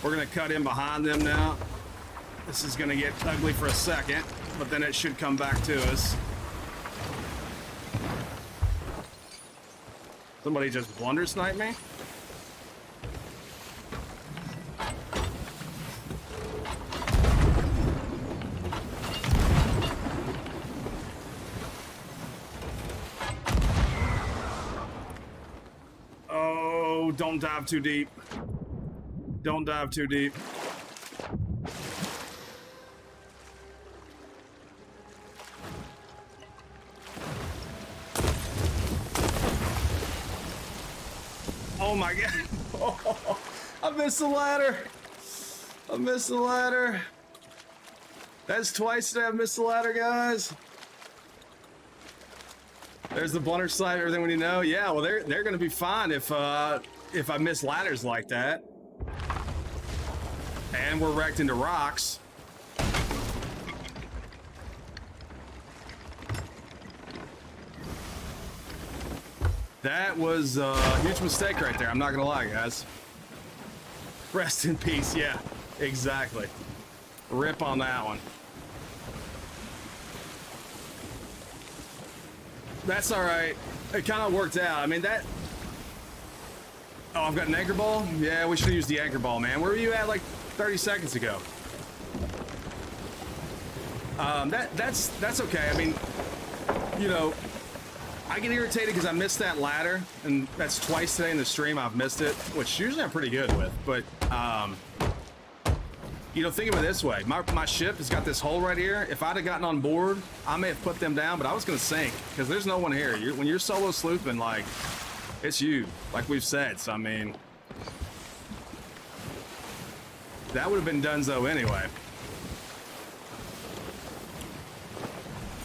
We're gonna cut in behind them now. This is gonna get ugly for a second, but then it should come back to us. Somebody just blunder sniped me? Oh, don't dive too deep. Don't dive too deep. Oh my god. Oh, I missed the ladder. I missed the ladder. That's twice today I've missed the ladder, guys. There's the blunter side, everything we need to know. Yeah, well, they're gonna be fine if I miss ladders like that. And we're wrecked into rocks. That was a huge mistake right there. I'm not gonna lie, guys. Rest in peace. Yeah, exactly. Rip on that one. That's all right. It kind of worked out. I mean, that... Oh, I've got an anchor ball? Yeah, we should have used the anchor ball, man. Where were you at like 30 seconds ago? That's okay. I mean, you know, I get irritated because I missed that ladder, and that's twice today in the stream I've missed it, which usually I'm pretty good with. But, you know, think of it this way. My ship has got this hole right here. If I'd have gotten on board, I may have put them down, but I was going to sink because there's no one here. When you're solo sleuthing, like, it's you, like we've said. So, I mean, that would have been donezo anyway.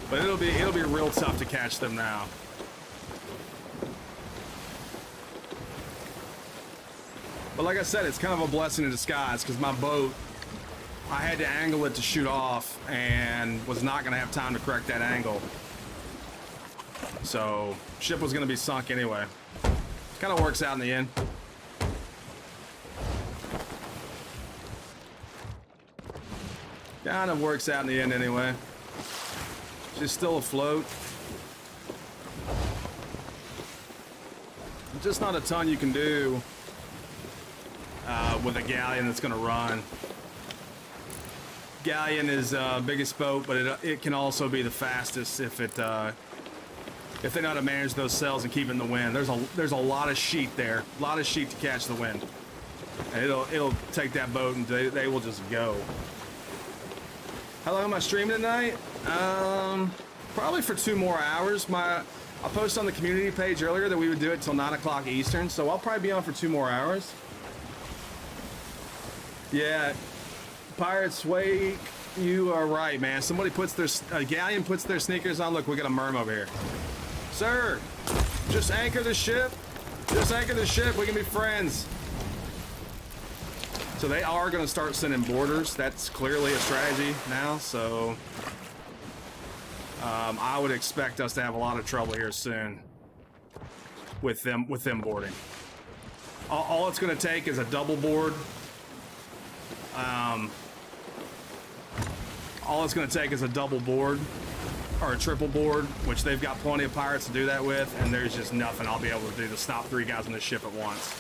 But it'll be real tough to catch them now. But like I said, it's kind of a blessing in disguise because my boat, I had to angle it to shoot off and was not going to have time to correct that angle. So ship was going to be sunk anyway. Kind of works out in the end. Kind of works out in the end anyway. She's still afloat. Just not a ton you can do with a galleon that's going to run. Galleon is biggest boat, but it can also be the fastest if they know how to manage those sails and keep it in the wind. There's a lot of sheet there, a lot of sheet to catch the wind, and it'll take that boat and they will just go. How long am I streaming tonight? Probably for 2 more hours. I posted on the community page earlier that we would do it till 9 o'clock Eastern, so I'll probably be on for 2 more hours. Yeah, Pirates, wait, you are right, man. Somebody puts a galleon puts their sneakers on. Look, we got a merm over here. Sir, just anchor the ship. Just anchor the ship. We can be friends. So they are going to start sending boarders. That's clearly a strategy now. So I would expect us to have a lot of trouble here soon with them boarding. All it's going to take is a double board. All it's going to take is a double board or a triple board, which they've got plenty of pirates to do that with, and there's just nothing I'll be able to do to stop 3 guys on the ship at once.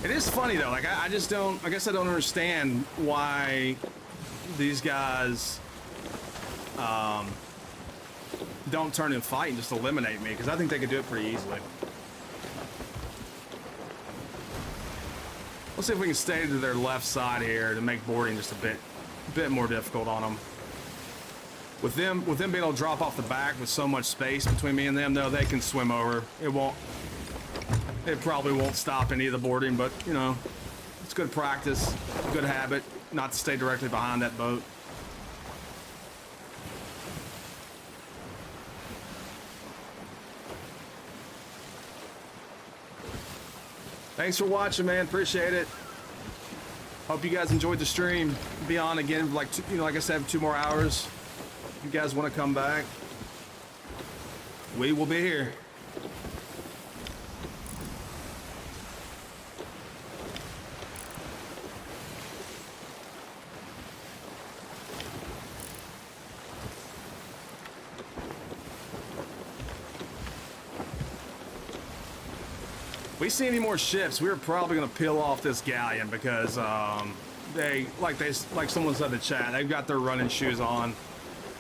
It is funny though, like I guess I don't understand why these guys don't turn and fight and just eliminate me, because I think they could do it pretty easily. Let's see if we can stay to their left side here to make boarding just a bit more difficult on them. With them being able to drop off the back with so much space between me and them, though, they can swim over. It probably won't stop any of the boarding, but you know, it's good practice, good habit, not to stay directly behind that boat. Thanks for watching, man. Appreciate it. Hope you guys enjoyed the stream. Be on again, like I said, 2 more hours. If you guys want to come back, we will be here. If we see any more ships, we're probably going to peel off this galleon because like someone said in the chat, they've got their running shoes on.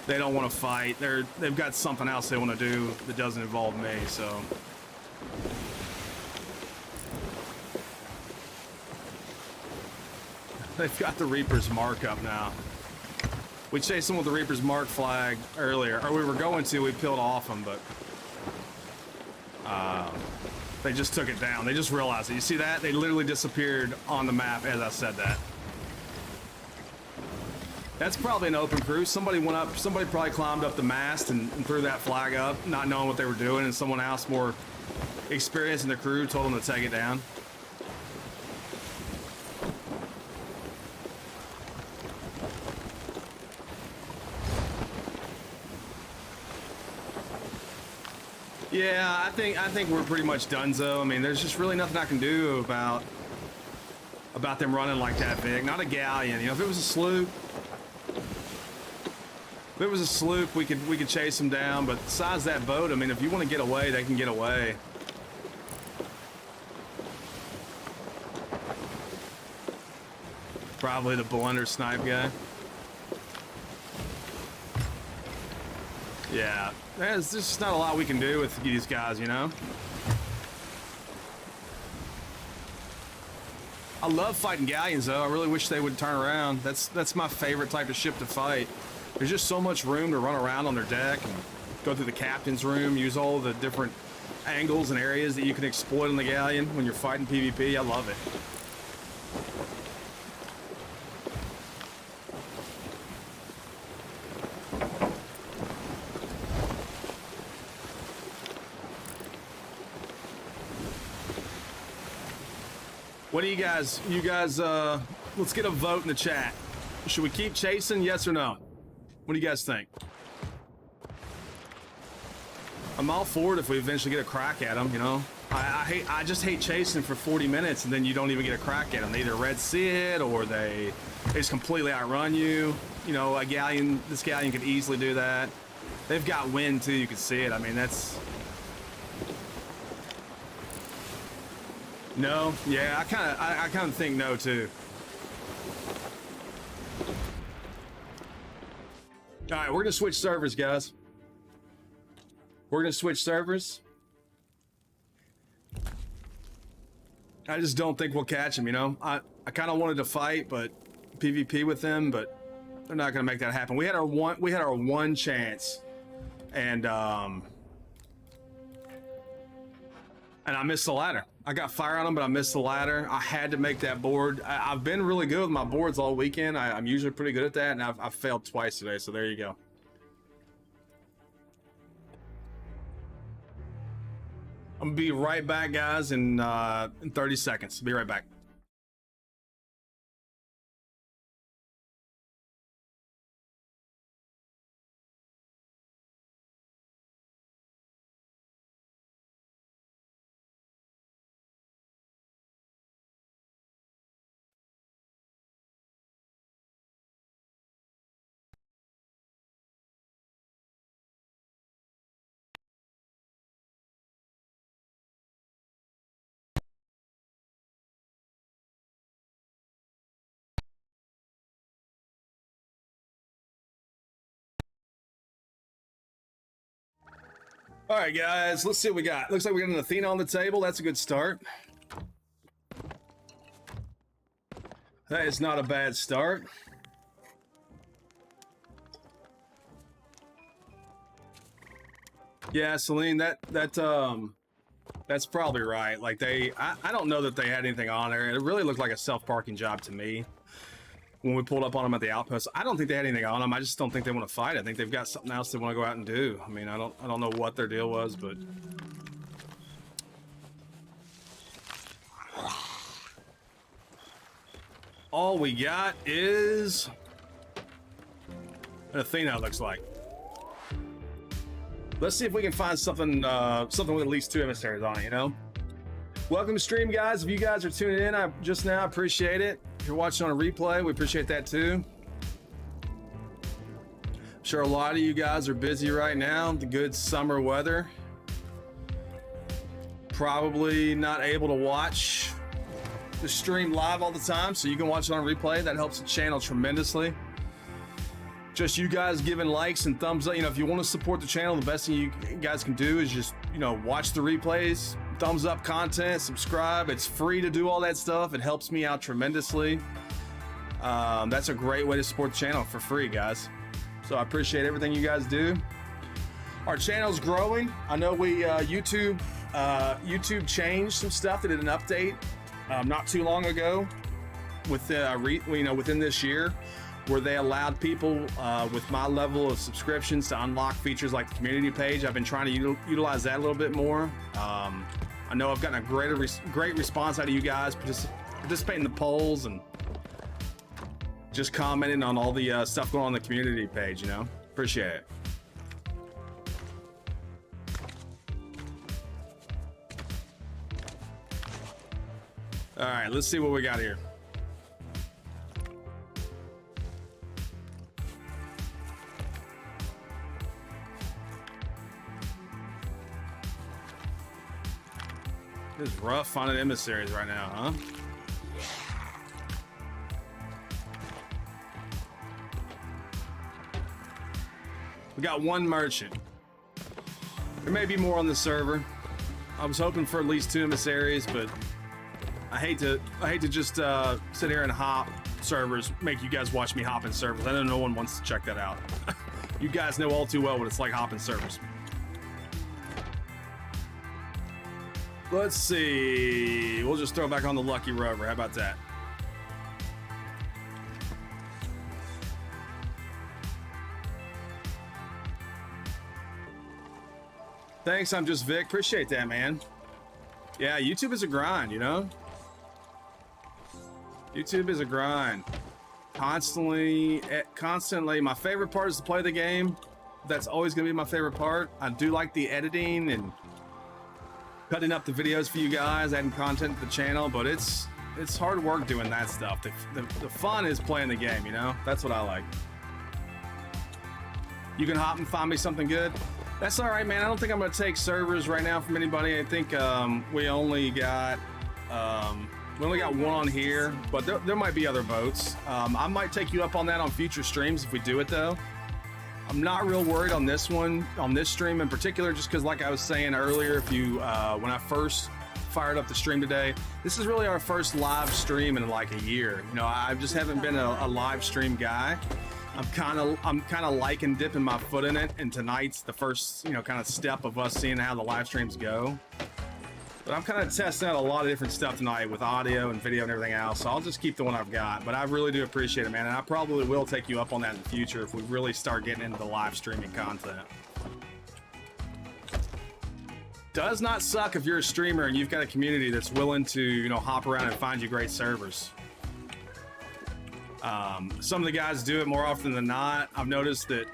They don't want to fight. They've got something else they want to do that doesn't involve me. So they've got the Reaper's mark up now. We chased them with the Reaper's mark flag earlier, or we were going to. We peeled off them, but they just took it down. They just realized it. You see that? They literally disappeared on the map as I said that. That's probably an open crew. Somebody went up, somebody probably climbed up the mast and threw that flag up, not knowing what they were doing, and someone else more experienced in the crew told them to take it down. Yeah, I think we're pretty much donezo. I mean, there's just really nothing I can do about them running like that big. Not a galleon. You know, if it was a sloop, we could chase them down. But besides that boat, I mean, if you want to get away, they can get away. Probably the blunder snipe guy. Yeah, there's just not a lot we can do with these guys, you know? I love fighting galleons, though. I really wish they would turn around. That's my favorite type of ship to fight. There's just so much room to run around on their deck and go through the captain's room, use all the different angles and areas that you can exploit on the galleon when you're fighting PvP. I love it. What do you guys, let's get a vote in the chat. Should we keep chasing, yes or no? What do you guys think? I'm all for it if we eventually get a crack at them, you know? I just hate chasing for 40 minutes and then you don't even get a crack at them. They either red sea it or they just completely outrun you. You know, this galleon could easily do that. They've got wind too, you can see it. I mean, that's... No, yeah, I kind of think no too. All right, we're gonna switch servers, guys. We're gonna switch servers. I just don't think we'll catch him. You know, I kind of wanted to fight, but PvP with them, but they're not gonna make that happen. We had our one chance, and I missed the ladder. I got fire on them, but I missed the ladder. I had to make that board. I've been really good with my boards all weekend. I'm usually pretty good at that, and I've failed twice today, so there you go. I'm gonna be right back, guys, in 30 seconds. Be right back. All right, guys, let's see what we got. Looks like we got an Athena on the table. That's a good start. That is not a bad start. Yeah, Celine, that's probably right. Like I don't know that they had anything on there. It really looked like a self-parking job to me when we pulled up on them at the outpost. I don't think they had anything on them. I just don't think they want to fight. I think they've got something else they want to go out and do. I mean, I don't know what their deal was, but all we got is an Athena, it looks like. Let's see if we can find something something with at least 2 emissaries on it, you know? Welcome to stream, guys. If you guys are tuning in just now, I appreciate it. If you're watching on a replay, we appreciate that too. I'm sure a lot of you guys are busy right now. The good summer weather. Probably not able to watch the stream live all the time, so you can watch it on replay. That helps the channel tremendously. Just you guys giving likes and thumbs up. You know, if you want to support the channel, the best thing you guys can do is just, you know, watch the replays, thumbs up content, subscribe. It's free to do all that stuff. It helps me out tremendously. That's a great way to support the channel for free, guys. So I appreciate everything you guys do. Our channel's growing. I know YouTube changed some stuff. They did an update not too long ago with within this year. where they allowed people with my level of subscriptions to unlock features like the community page. I've been trying to utilize that a little bit more. I know I've gotten a great response out of you guys participating in the polls and just commenting on all the stuff going on in the community page, you know? Appreciate it. All right, let's see what we got here. It's rough finding emissaries right now, huh? We got one merchant. There may be more on the server. I was hoping for at least 2 emissaries, but I hate to just sit here and hop servers, make you guys watch me hop in servers. I know no one wants to check that out. You guys know all too well what it's like hopping servers. Let's see. We'll just throw back on the Lucky Rover. How about that? Thanks, I'm just Vic. Appreciate that, man. Yeah, YouTube is a grind, you know? YouTube is a grind. Constantly. My favorite part is to play the game. That's always going to be my favorite part. I do like the editing and cutting up the videos for you guys, adding content to the channel, but it's hard work doing that stuff. The fun is playing the game, you know? That's what I like. You can hop and find me something good. That's all right, man. I don't think I'm going to take servers right now from anybody. I think we only got one on here, but there might be other boats. I might take you up on that on future streams if we do it, though. I'm not real worried on this one, on this stream in particular, just because, like I was saying earlier, if you when I first fired up the stream today, this is really our first live stream in like a year. You know, I just haven't been a live stream guy. I'm kind of liking dipping my foot in it, and tonight's the first, you know, kind of step of us seeing how the live streams go. But I'm kind of testing out a lot of different stuff tonight with audio and video and everything else, so I'll just keep the one I've got. But I really do appreciate it, man, and I probably will take you up on that in the future if we really start getting into the live streaming content. Does not suck if you're a streamer and you've got a community that's willing to, you know, hop around and find you great servers. Some of the guys do it more often than not. I've noticed that.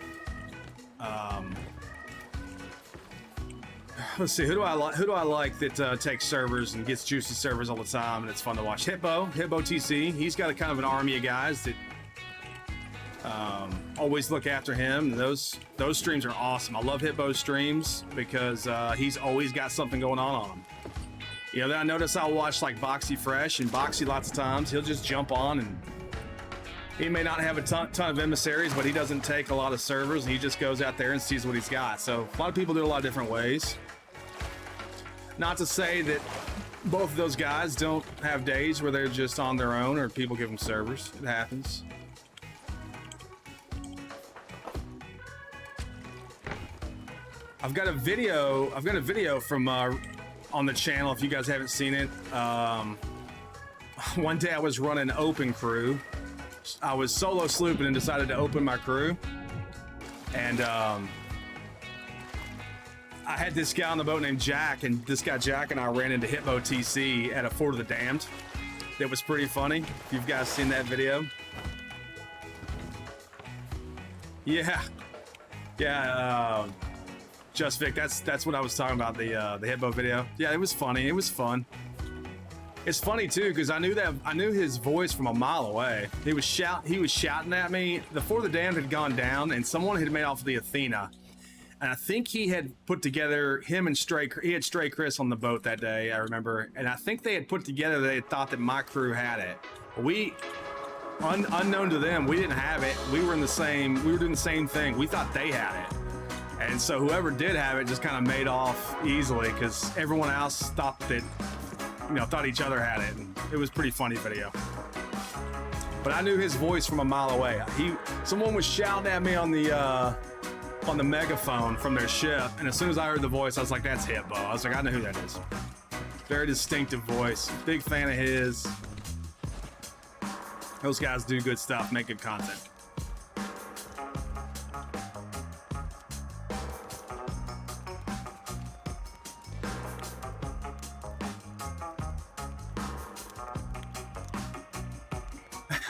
Let's see, who do I like that takes servers and gets juicy servers all the time, and it's fun to watch. Hitbo TC. He's got a kind of an army of guys that always look after him. And those streams are awesome. I love Hitbo's streams because he's always got something going on him. You know, then I notice I'll watch like Boxy Fresh, and Boxy lots of times he'll just jump on, and he may not have a ton of emissaries, but he doesn't take a lot of servers. He just goes out there and sees what he's got. So a lot of people do it a lot of different ways. Not to say that both of those guys don't have days where they're just on their own or people give them servers. It happens. I've got a video from on the channel if you guys haven't seen it. One day I was running open crew. I was solo slooping and decided to open my crew. And I had this guy on the boat named Jack, and this guy Jack and I ran into Hitbo TC at a Fort of the Damned. That was pretty funny. If you guys seen that video. Yeah. Just Vic, that's what I was talking about, the Hitbo video. Yeah, it was funny. It was fun. It's funny too because I knew his voice from a mile away. He was shouting at me. The Fort of the Damned had gone down, and someone had made off the Athena. And I think he had put together him and Stray Chris on the boat that day, I remember. And I think they had put together, they had thought that my crew had it. We, unknown to them, we didn't have it. We were doing the same thing. We thought they had it. And so whoever did have it just kind of made off easily because everyone else thought that, you know, thought each other had it. And it was a pretty funny video. But I knew his voice from a mile away. Someone was shouting at me on the megaphone from their ship, and as soon as I heard the voice, I was like, that's Hitbo. I was like, I know who that is. Very distinctive voice. Big fan of his. Those guys do good stuff, make good content.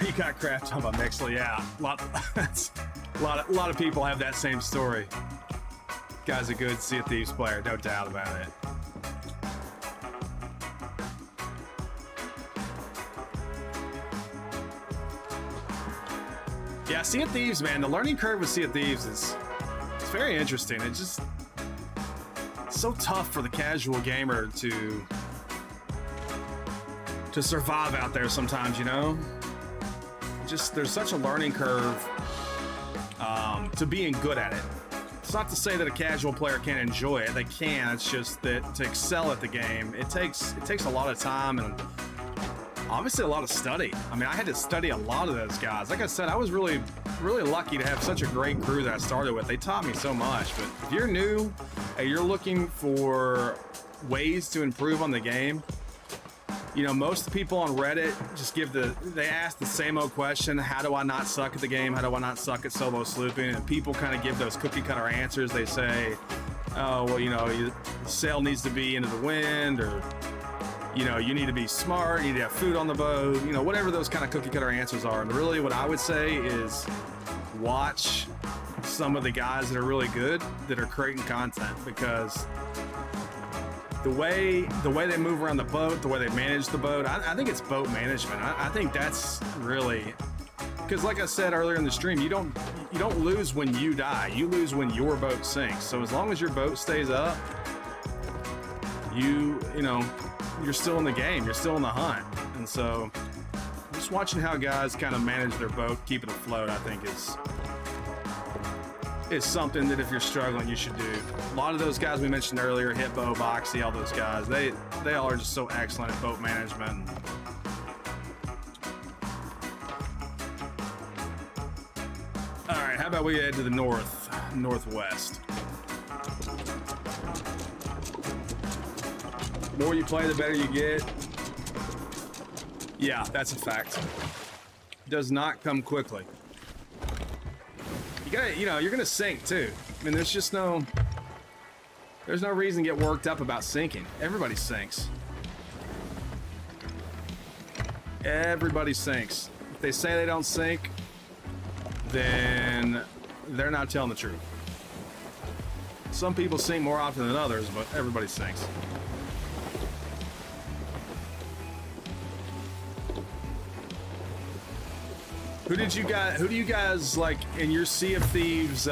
You got crapped on by Mixel, yeah. A lot of people have that same story. Guy's a good Sea of Thieves player, no doubt about it. Yeah, Sea of Thieves, man. The learning curve with Sea of Thieves is it's very interesting. It's just so tough for the casual gamer to survive out there sometimes, you know? Just there's such a learning curve to being good at it. It's not to say that a casual player can't enjoy it. They can. It's just that to excel at the game, it takes a lot of time and obviously a lot of study. I mean, I had to study a lot of those guys. Like I said, I was really lucky to have such a great crew that I started with. They taught me so much. But if you're new and you're looking for ways to improve on the game, you know, most people on Reddit just they ask the same old question: how do I not suck at the game? How do I not suck at solo slooping? And people kind of give those cookie cutter answers. They say, oh, well, you know, the sail needs to be into the wind, or, you know, you need to be smart, you need to have food on the boat, you know, whatever those kind of cookie cutter answers are. And really what I would say is watch some of the guys that are really good that are creating content, because the way they move around the boat, the way they manage the boat, I think it's boat management. I think that's really, because like I said earlier in the stream, you don't lose when you die. You lose when your boat sinks. So as long as your boat stays up, you know, you're still in the game. You're still in the hunt. And so just watching how guys kind of manage their boat, keep it afloat, I think is something that if you're struggling, you should do. A lot of those guys we mentioned earlier, Hippo, Boxy, all those guys, they all are just so excellent at boat management. All right, how about we head to the northwest? The more you play, the better you get. Yeah, that's a fact. Does not come quickly. You gotta, you know, you're gonna sink too. I mean, there's no reason to get worked up about sinking. Everybody sinks. Everybody sinks. If they say they don't sink, then they're not telling the truth. Some people sink more often than others, but everybody sinks. Who do you guys like in your Sea of Thieves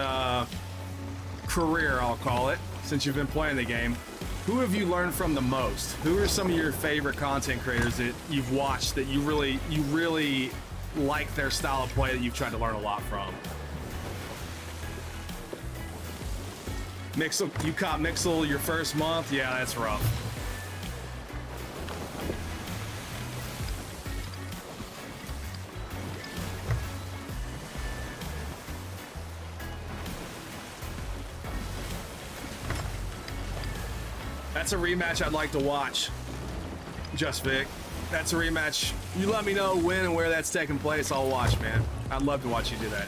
career, I'll call it, since you've been playing the game? Who have you learned from the most? Who are some of your favorite content creators that you've watched that you really like their style of play that you've tried to learn a lot from? Mixel, you caught Mixel your first month? Yeah, that's rough. That's a rematch I'd like to watch. Just Vic. That's a rematch. You let me know when and where that's taking place, I'll watch, man. I'd love to watch you do that.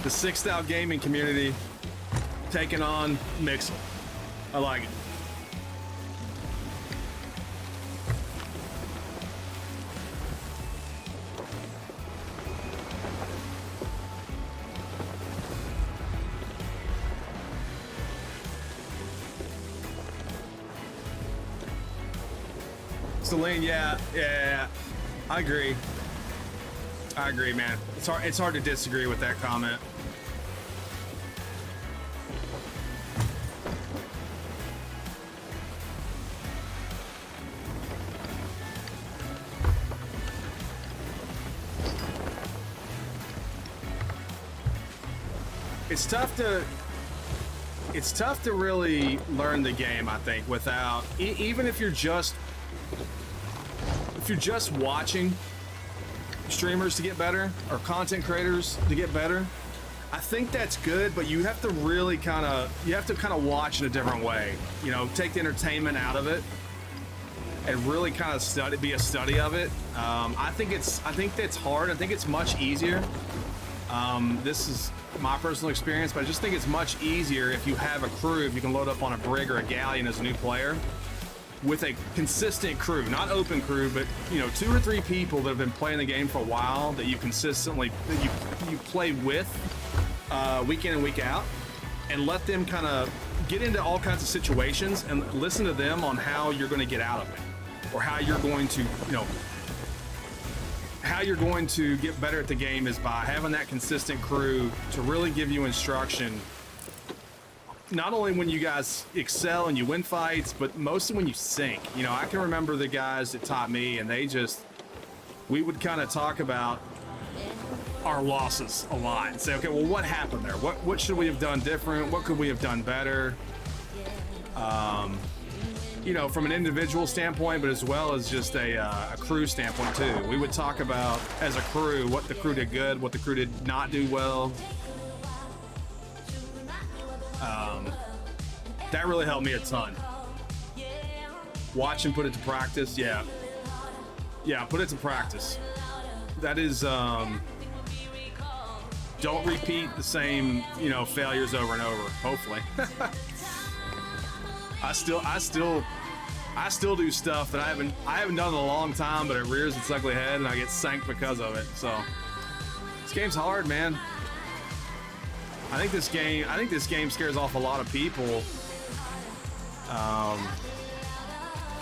The sickstylegaming community taking on Mixel. I like it. Celine, yeah, I agree, man. It's hard to disagree with that comment. It's tough to really learn the game, I think, without even if you're just watching streamers to get better or content creators to get better. I think that's good, but you have to really kind of watch in a different way. You know, take the entertainment out of it and really kind of be a study of it. I think that's hard. I think it's much easier. This is my personal experience, but I just think it's much easier if you have a crew, if you can load up on a brig or a galleon as a new player, with a consistent crew, not open crew, but you know, 2 or 3 people that have been playing the game for a while that you consistently you play with week in and week out, and let them kind of get into all kinds of situations and listen to them on how you're going to get out of it, or how you're going to, you know, how you're going to get better at the game is by having that consistent crew to really give you instruction. Not only when you guys excel and you win fights, but mostly when you sink. You know, I can remember the guys that taught me, and we would kind of talk about our losses a lot and say, okay, well, what happened there? What should we have done different? What could we have done better? You know, from an individual standpoint, but as well as just a crew standpoint too. We would talk about, as a crew, what the crew did good, what the crew did not do well. That really helped me a ton. Watch and put it to practice. Yeah, put it to practice. That is, don't repeat the same, you know, failures over and over, hopefully. I still do stuff that I haven't done in a long time, but it rears its ugly head and I get sank because of it. So this game's hard, man. I think this game scares off a lot of people.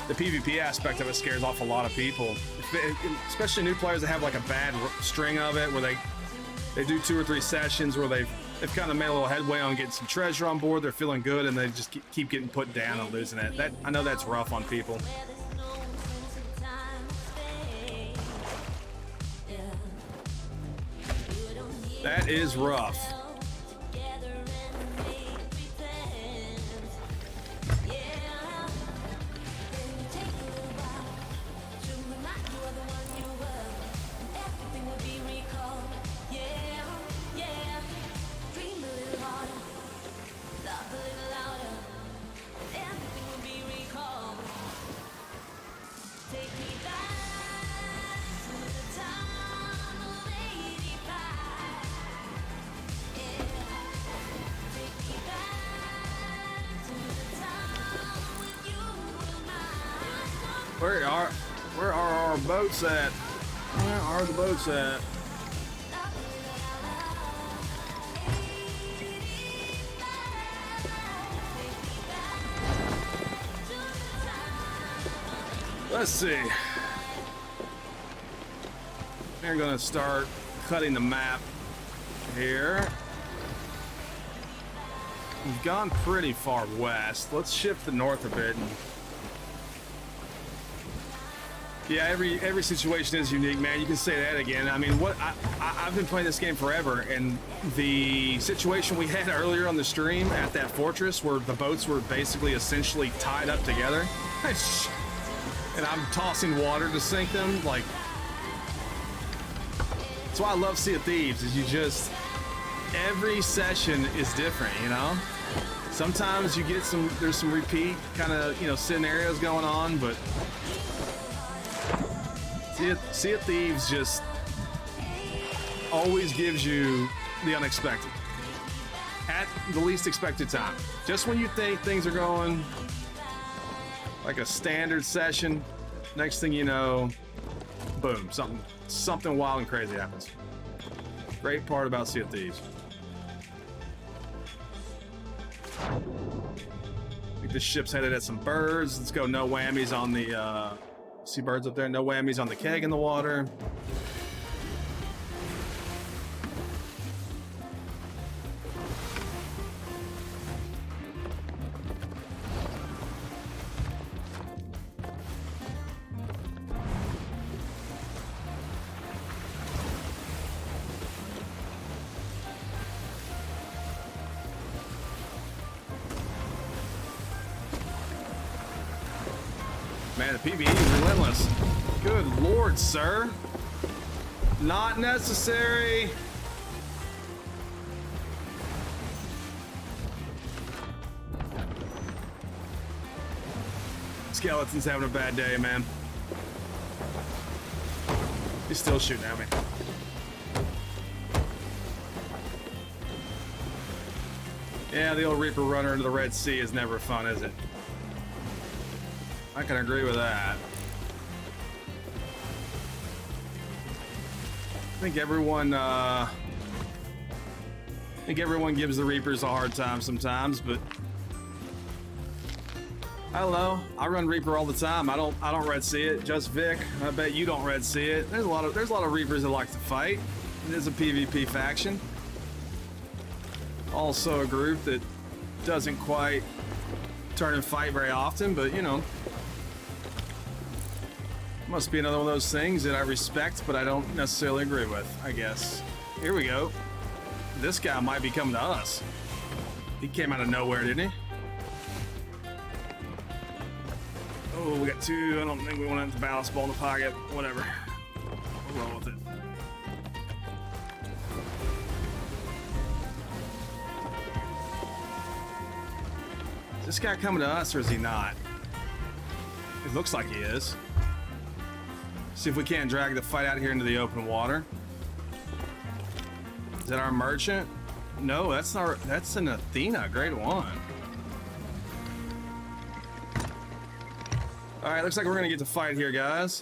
The PvP aspect of it scares off a lot of people, especially new players that have like a bad string of it, where they do 2 or 3 sessions where they've kind of made a little headway on getting some treasure on board. They're feeling good, and they just keep getting put down and losing it. I know that's rough on people. That is rough. Where are our boats at? Where are the boats at? Let's see. We're gonna start cutting the map here. We've gone pretty far west. Let's shift the north a bit. Yeah, every situation is unique, man. You can say that again. I mean, I've been playing this game forever, and the situation we had earlier on the stream at that fortress where the boats were basically essentially tied up together, and I'm tossing water to sink them, like, that's why I love Sea of Thieves, is every session is different, you know? Sometimes you get there's some repeat kind of, you know, scenarios going on, but Sea of Thieves just always gives you the unexpected at the least expected time. Just when you think things are going like a standard session, next thing you know, boom, something wild and crazy happens. Great part about Sea of Thieves. I think this ship's headed at some birds. Let's go no whammies on the see birds up there, no whammies on the keg in the water. Man, the PvE is relentless. Good lord, sir. Not necessary. Skeleton's having a bad day, man. He's still shooting at me. Yeah, the old Reaper runner into the Red Sea is never fun, is it? I can agree with that. I think everyone gives the Reapers a hard time sometimes, but I don't know. I run Reaper all the time. I don't red see it. Just Vic, I bet you don't red see it. There's a lot of Reapers that like to fight. It is a PvP faction. Also a group that doesn't quite turn and fight very often, but you know, must be another one of those things that I respect, but I don't necessarily agree with, I guess. Here we go. This guy might be coming to us. He came out of nowhere, didn't he? Oh, we got two. I don't think we want to balance ball in the pocket. Whatever. We'll roll with it. Is this guy coming to us or is he not? It looks like he is. See if we can't drag the fight out here into the open water. Is that our merchant? No, that's not. That's an Athena, grade 1. All right, looks like we're gonna get to fight here, guys.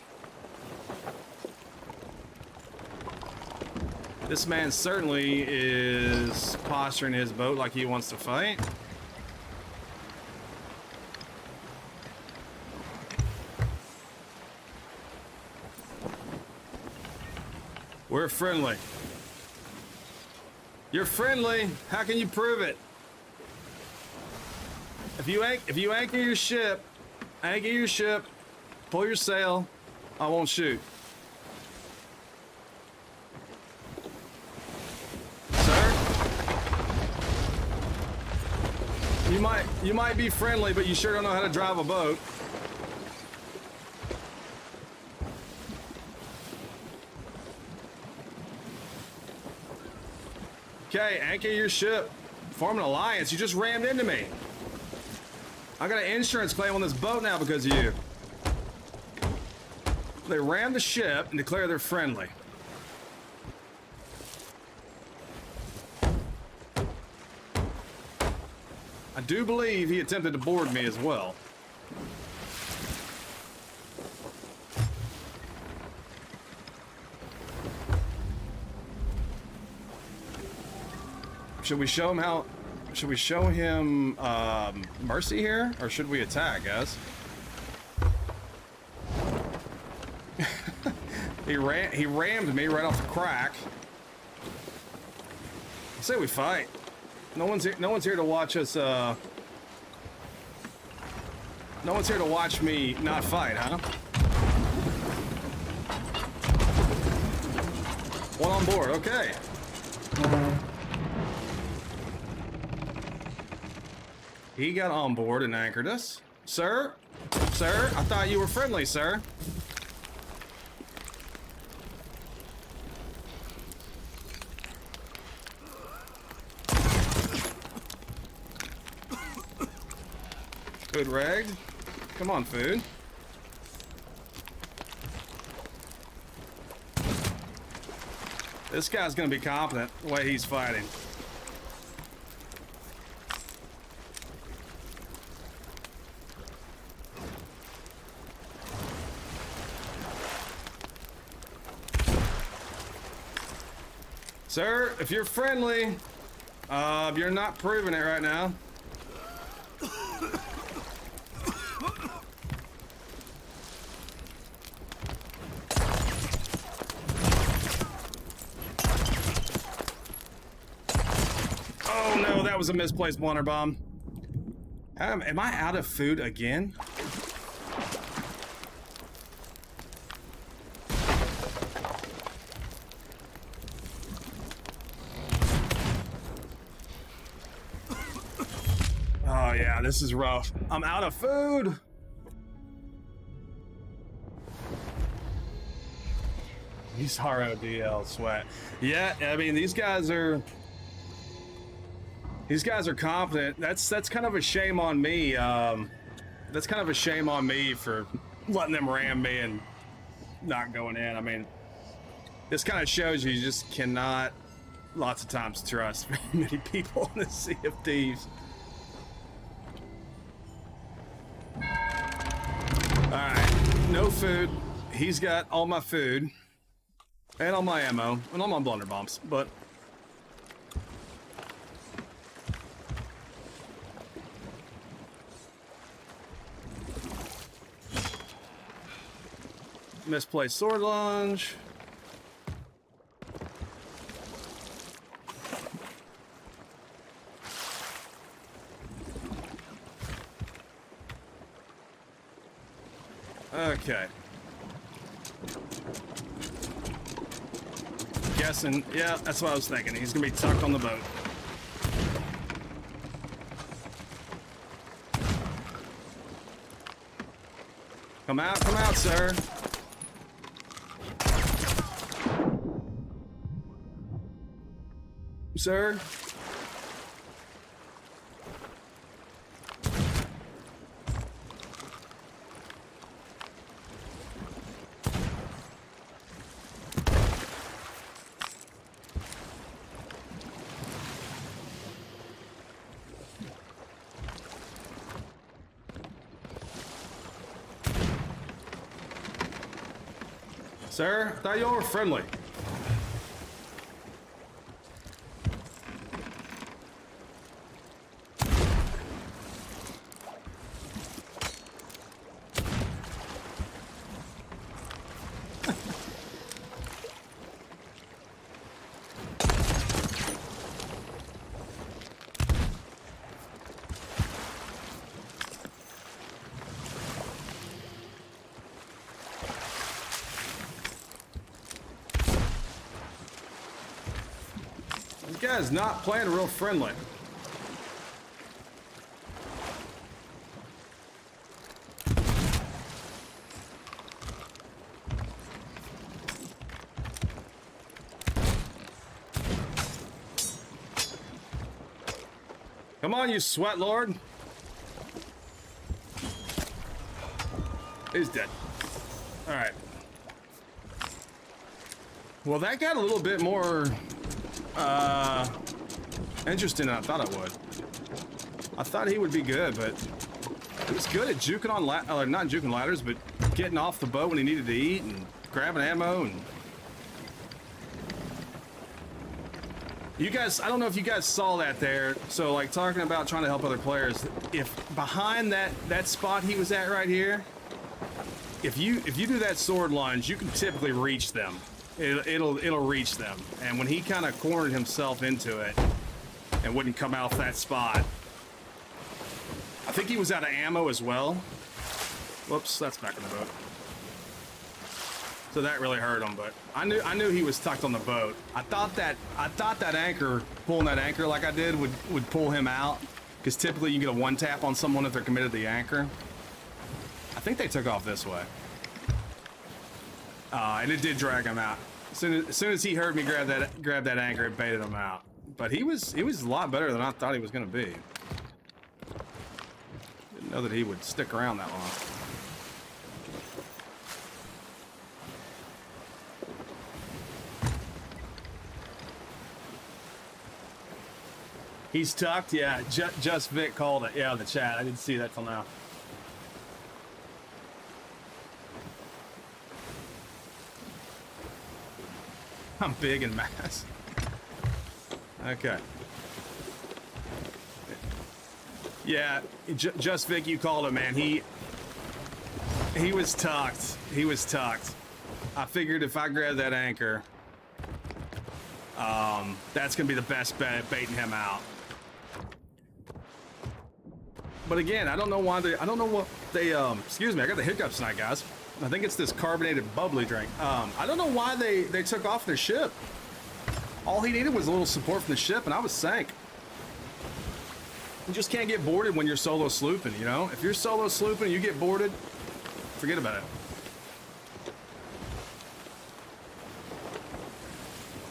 This man certainly is posturing his boat like he wants to fight. We're friendly. You're friendly. How can you prove it? If you anchor your ship, pull your sail, I won't shoot. Sir? You might be friendly, but you sure don't know how to drive a boat. Okay, anchor your ship. Form an alliance. You just rammed into me. I got an insurance claim on this boat now because of you. They ram the ship and declare they're friendly. I do believe he attempted to board me as well. Should we show him how? Should we show him mercy here, or should we attack, guys? He rammed me right off the crack. I say we fight. No one's here to watch us. No one's here to watch me not fight, huh? One on board. Okay. He got on board and anchored us. Sir? Sir? I thought you were friendly, sir. Food ragged. Come on, food. This guy's gonna be competent the way he's fighting. Sir, if you're friendly, you're not proving it right now. Oh no, that was a misplaced blunder bomb. Am I out of food again? Oh yeah, this is rough. I'm out of food. These RODL sweat. Yeah, I mean these guys are competent. That's kind of a shame on me. That's kind of a shame on me for letting them ram me and not going in. I mean, this kind of shows you just cannot lots of times trust very many people in the Sea of Thieves. no food. He's got all my food and all my ammo and all my blunderbombs, but misplaced sword lunge. Okay. Guessing, yeah, that's what I was thinking. He's gonna be tucked on the boat. Come out, sir. Sir? Sir, I thought you all were friendly. This guy's not playing real friendly. Come on, you sweat lord. He's dead. All right. Well, that got a little bit more interesting than I thought it would. I thought he would be good, but he was good at juking on not juking ladders, but getting off the boat when he needed to eat and grabbing ammo. And you guys, I don't know if you guys saw that there. So, like, talking about trying to help other players, if behind that spot he was at right here, if you do that sword lunge, you can typically reach them. It'll reach them. And when he kind of cornered himself into it and wouldn't come out that spot, I think he was out of ammo as well. Whoops, that's back in the boat. So that really hurt him, but I knew he was tucked on the boat. I thought that anchor, pulling that anchor like I did, would pull him out, because typically you get a one tap on someone if they're committed to the anchor. I think they took off this way. And it did drag him out. As soon as he heard me grab that anchor, it baited him out. But he was a lot better than I thought he was going to be. Didn't know that he would stick around that long. He's tucked, yeah. Just Vic called it, yeah, in the chat. I didn't see that till now. I'm big in mass. Okay. Yeah, just Vic, you called it, man. He was tucked. He was tucked. I figured if I grab that anchor, that's gonna be the best bet at baiting him out. But again, I don't know why I don't know what they, excuse me, I got the hiccups tonight, guys. I think it's this carbonated bubbly drink. I don't know why they took off their ship. All he needed was a little support from the ship, and I was sank. You just can't get boarded when you're solo slooping, you know? If you're solo slooping and you get boarded, forget about it.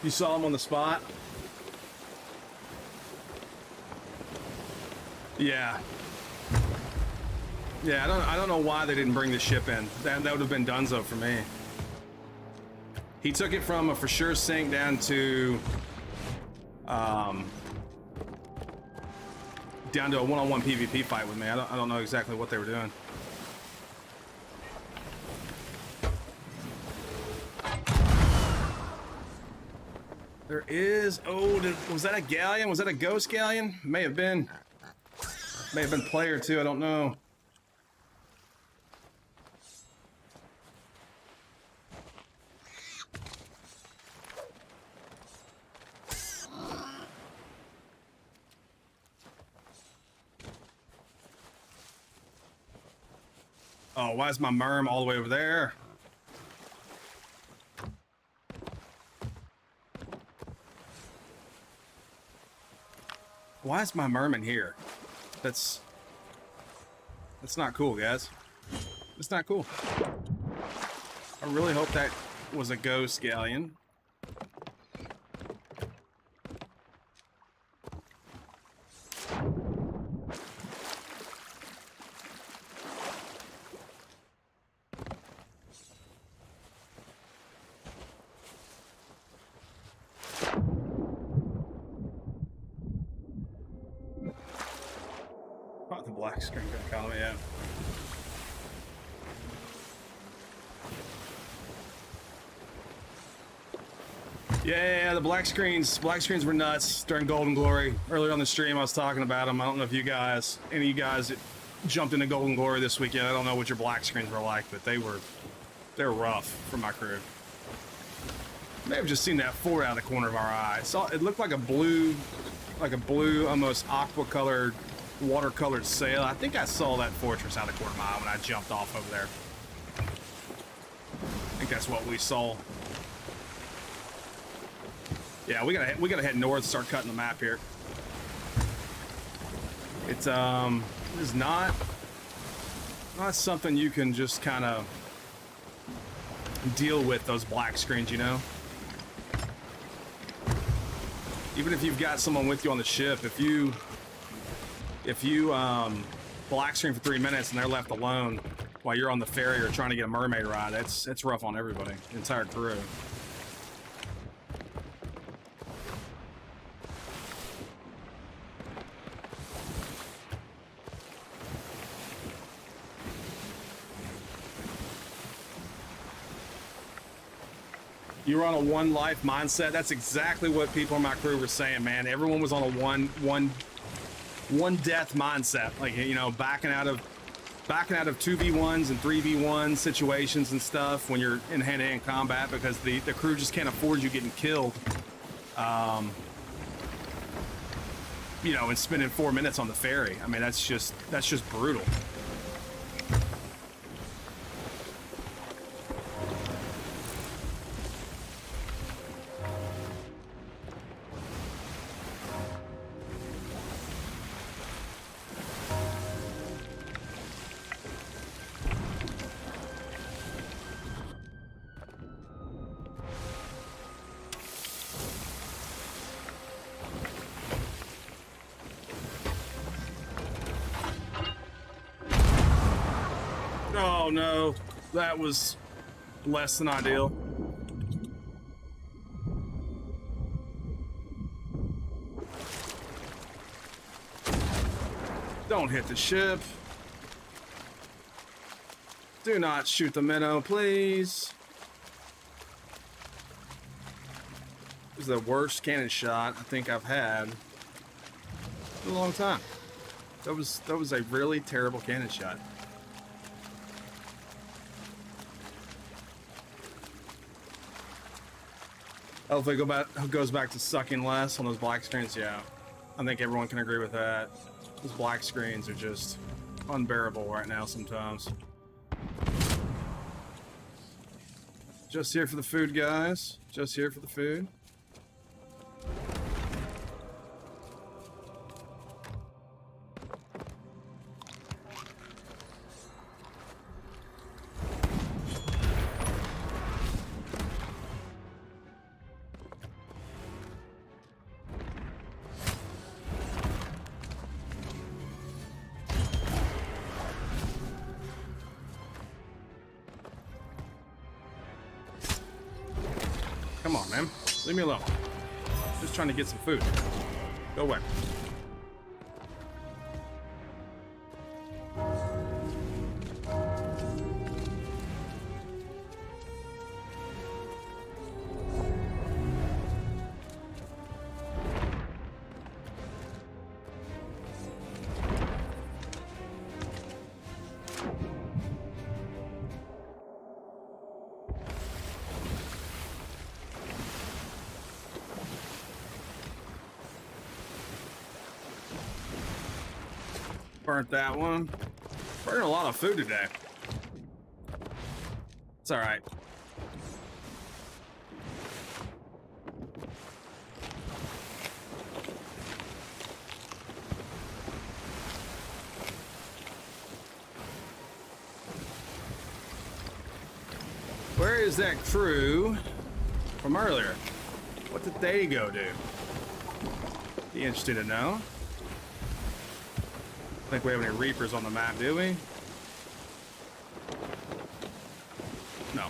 You saw him on the spot? Yeah. Yeah, I don't know why they didn't bring the ship in. That would have been donezo for me. He took it from a for sure sink down to a one-on-one PvP fight with me. I don't know exactly what they were doing. There is. Oh, was that a galleon? Was that a ghost galleon? May have been. May have been player too. I don't know. Oh, why is my merm all the way over there? Why is my merman here? That's not cool, guys. It's not cool. I really hope that was a ghost galleon. The black screen column, yeah. Yeah, the black screens were nuts during Golden Glory. Earlier on the stream, I was talking about them. I don't know if you guys, any of you guys that jumped into Golden Glory this weekend, I don't know what your black screens were like, but they were rough for my crew. May have just seen that forward out of the corner of our eye. It looked like a blue, almost aqua colored, watercolored sail. I think I saw that fortress out of the corner of my eye when I jumped off over there. I think that's what we saw. Yeah, we gotta head north, start cutting the map here. It's it's not something you can just kind of deal with, those black screens, you know. Even if you've got someone with you on the ship, if you black screen for 3 minutes and they're left alone while you're on the ferry or trying to get a mermaid ride, it's rough on everybody, the entire crew. You were on a one life mindset. That's exactly what people in my crew were saying, man. Everyone was on a one death mindset, like, you know, backing out of 2v1s and 3v1 situations and stuff when you're in hand-to-hand combat, because the crew just can't afford you getting killed, you know, and spending 4 minutes on the ferry. I mean, that's just brutal. Oh no, that was less than ideal. Don't hit the ship. Do not shoot the minnow, please. This is the worst cannon shot I think I've had in a long time. That was a really terrible cannon shot. Hopefully it goes back to sucking less on those black screens. Yeah, I think everyone can agree with that. Those black screens are just unbearable right now sometimes. Just here for the food, guys. Just here for the food. Come on, man. Leave me alone. Just trying to get some food. Go away. burnt that one. Burning a lot of food today. It's all right. Where is that crew from earlier? What did they go do? Be interested to know. I think we have any Reapers on the map, do we? No.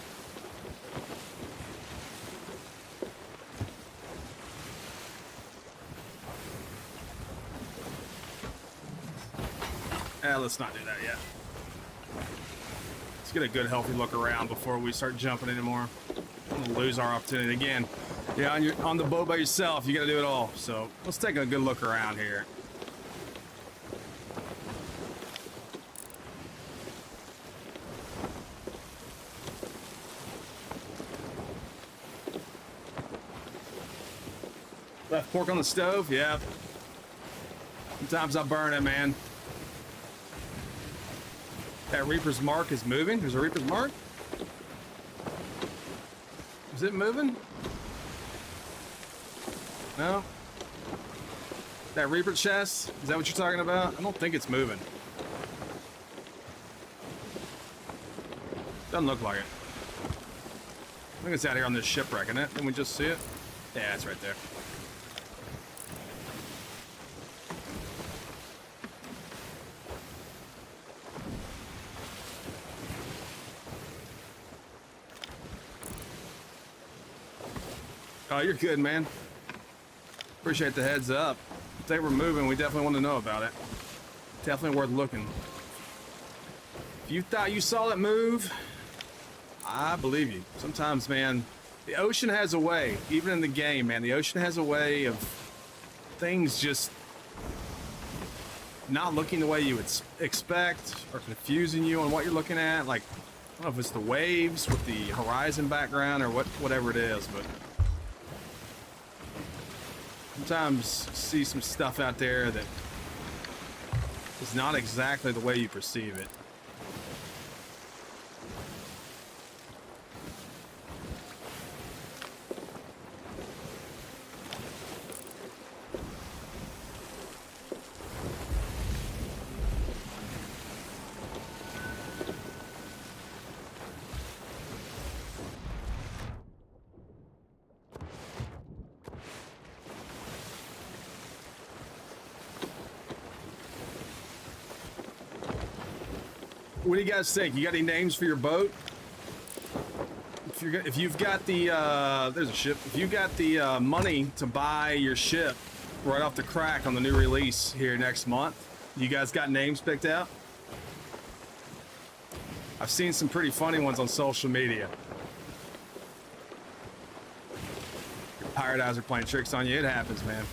Let's not do that yet. Let's get a good healthy look around before we start jumping anymore. We'll lose our opportunity again. Yeah, on the boat by yourself, you gotta do it all. So let's take a good look around here. Left pork on the stove? Yeah. Sometimes I burn it, man. That Reaper's mark is moving. There's a Reaper's mark. Is it moving? No. That Reaper chest? Is that what you're talking about? I don't think it's moving. Doesn't look like it. I think it's out here on this shipwreck, isn't it? Can we just see it? Yeah, it's right there. Oh, you're good, man. Appreciate the heads up. If they were moving, we definitely want to know about it. Definitely worth looking. If you thought you saw it move, I believe you. Sometimes, man, the ocean has a way, even in the game, man, the ocean has a way of things just not looking the way you would expect or confusing you on what you're looking at. Like, I don't know if it's the waves with the horizon background or whatever it is, but sometimes see some stuff out there that is not exactly the way you perceive it. What do you guys think? You got any names for your boat? If you've got the there's a ship. If you got the money to buy your ship right off the crack on the new release here next month, you guys got names picked out? I've seen some pretty funny ones on social media. Your pirate eyes are playing tricks on you. It happens, man.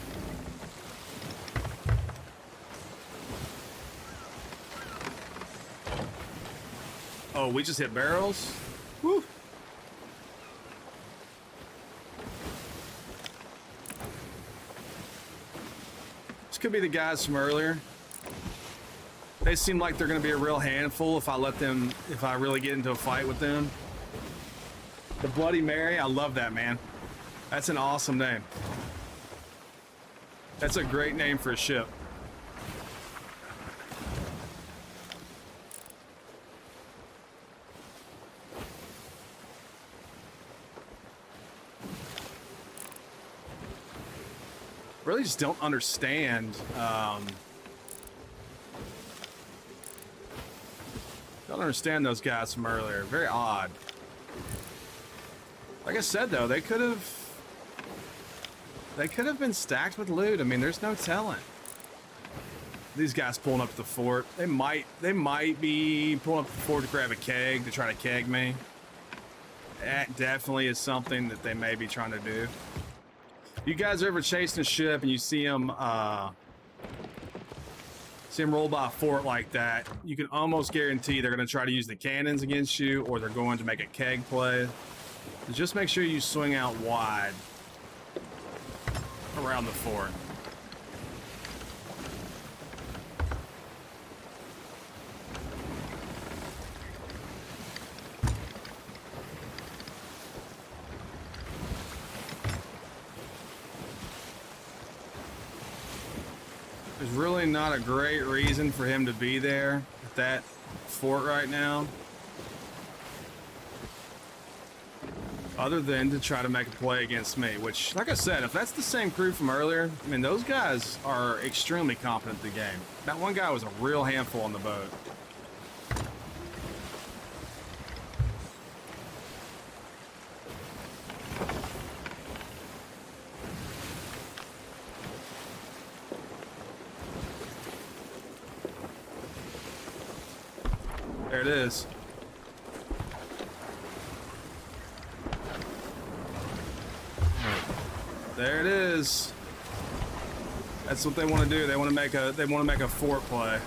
Oh, we just hit barrels? Woo! This could be the guys from earlier. They seem like they're gonna be a real handful if I really get into a fight with them. The Bloody Mary, I love that, man. That's an awesome name. That's a great name for a ship. Really just don't understand those guys from earlier. Very odd. Like I said though, they could have been stacked with loot. I mean, there's no telling. These guys pulling up to the fort. They might be pulling up to the fort to grab a keg to try to keg me. That definitely is something that they may be trying to do. You guys are ever chasing a ship and you see them roll by a fort like that, you can almost guarantee they're going to try to use the cannons against you, or they're going to make a keg play. So just make sure you swing out wide around the fort. There's really not a great reason for him to be there at that fort right now. Other than to try to make a play against me, which, like I said, if that's the same crew from earlier, I mean, those guys are extremely competent at the game. That one guy was a real handful on the boat. There it is. There it is. That's what they want to do. They want to make a fort play.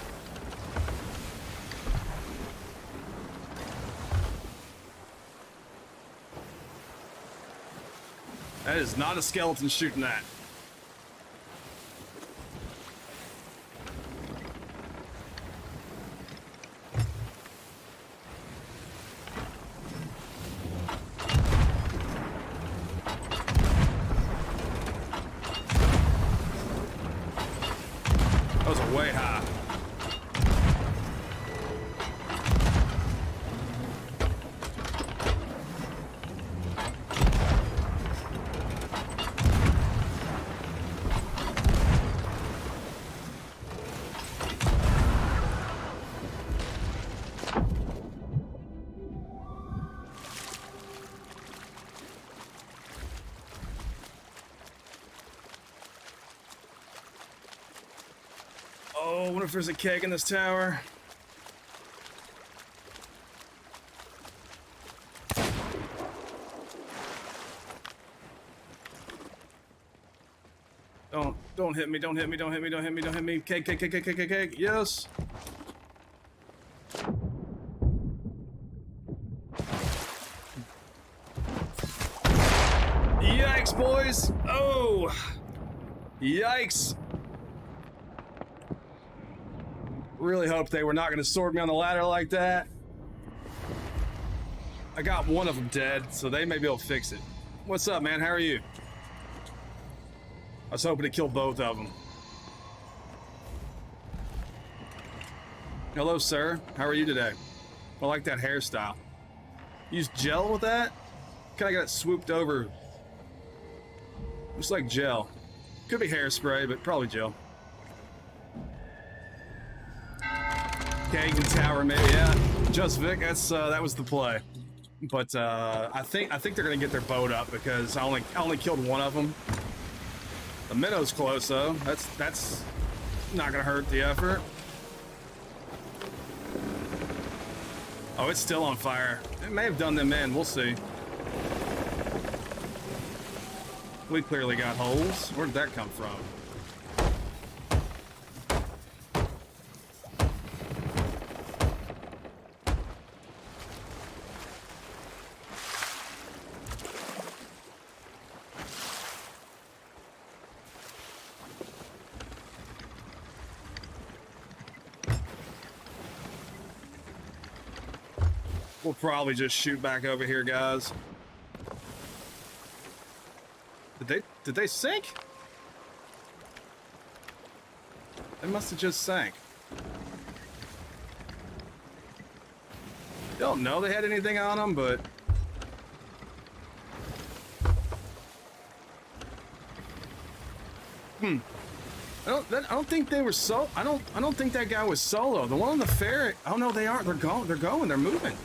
That is not a skeleton shooting that. Those are way high. Oh, I wonder if there's a keg in this tower. Don't hit me, don't hit me, don't hit me, don't hit me, don't hit me. Keg, keg, keg, keg, keg, keg, keg. Yes. Yikes, boys. Oh. Yikes. Really hoped they were not going to sword me on the ladder like that. I got one of them dead, so they may be able to fix it. What's up, man? How are you? I was hoping to kill both of them. Hello, sir. How are you today? I like that hairstyle. Use gel with that? Kind of got it swooped over. Looks like gel. Could be hairspray, but probably gel. Keg and tower, maybe, yeah. Just Vic, that was the play. But I think they're gonna get their boat up because I only killed one of them. The minnow's close though. That's not gonna hurt the effort. Oh, it's still on fire. It may have done them in. We'll see. We clearly got holes. Where did that come from? We'll probably just shoot back over here, guys. Did they sink? They must have just sank. Don't know they had anything on them, but I don't think they were I don't think that guy was solo. The one on the ferry. Oh no, they aren't. They're going. They're going. They're moving.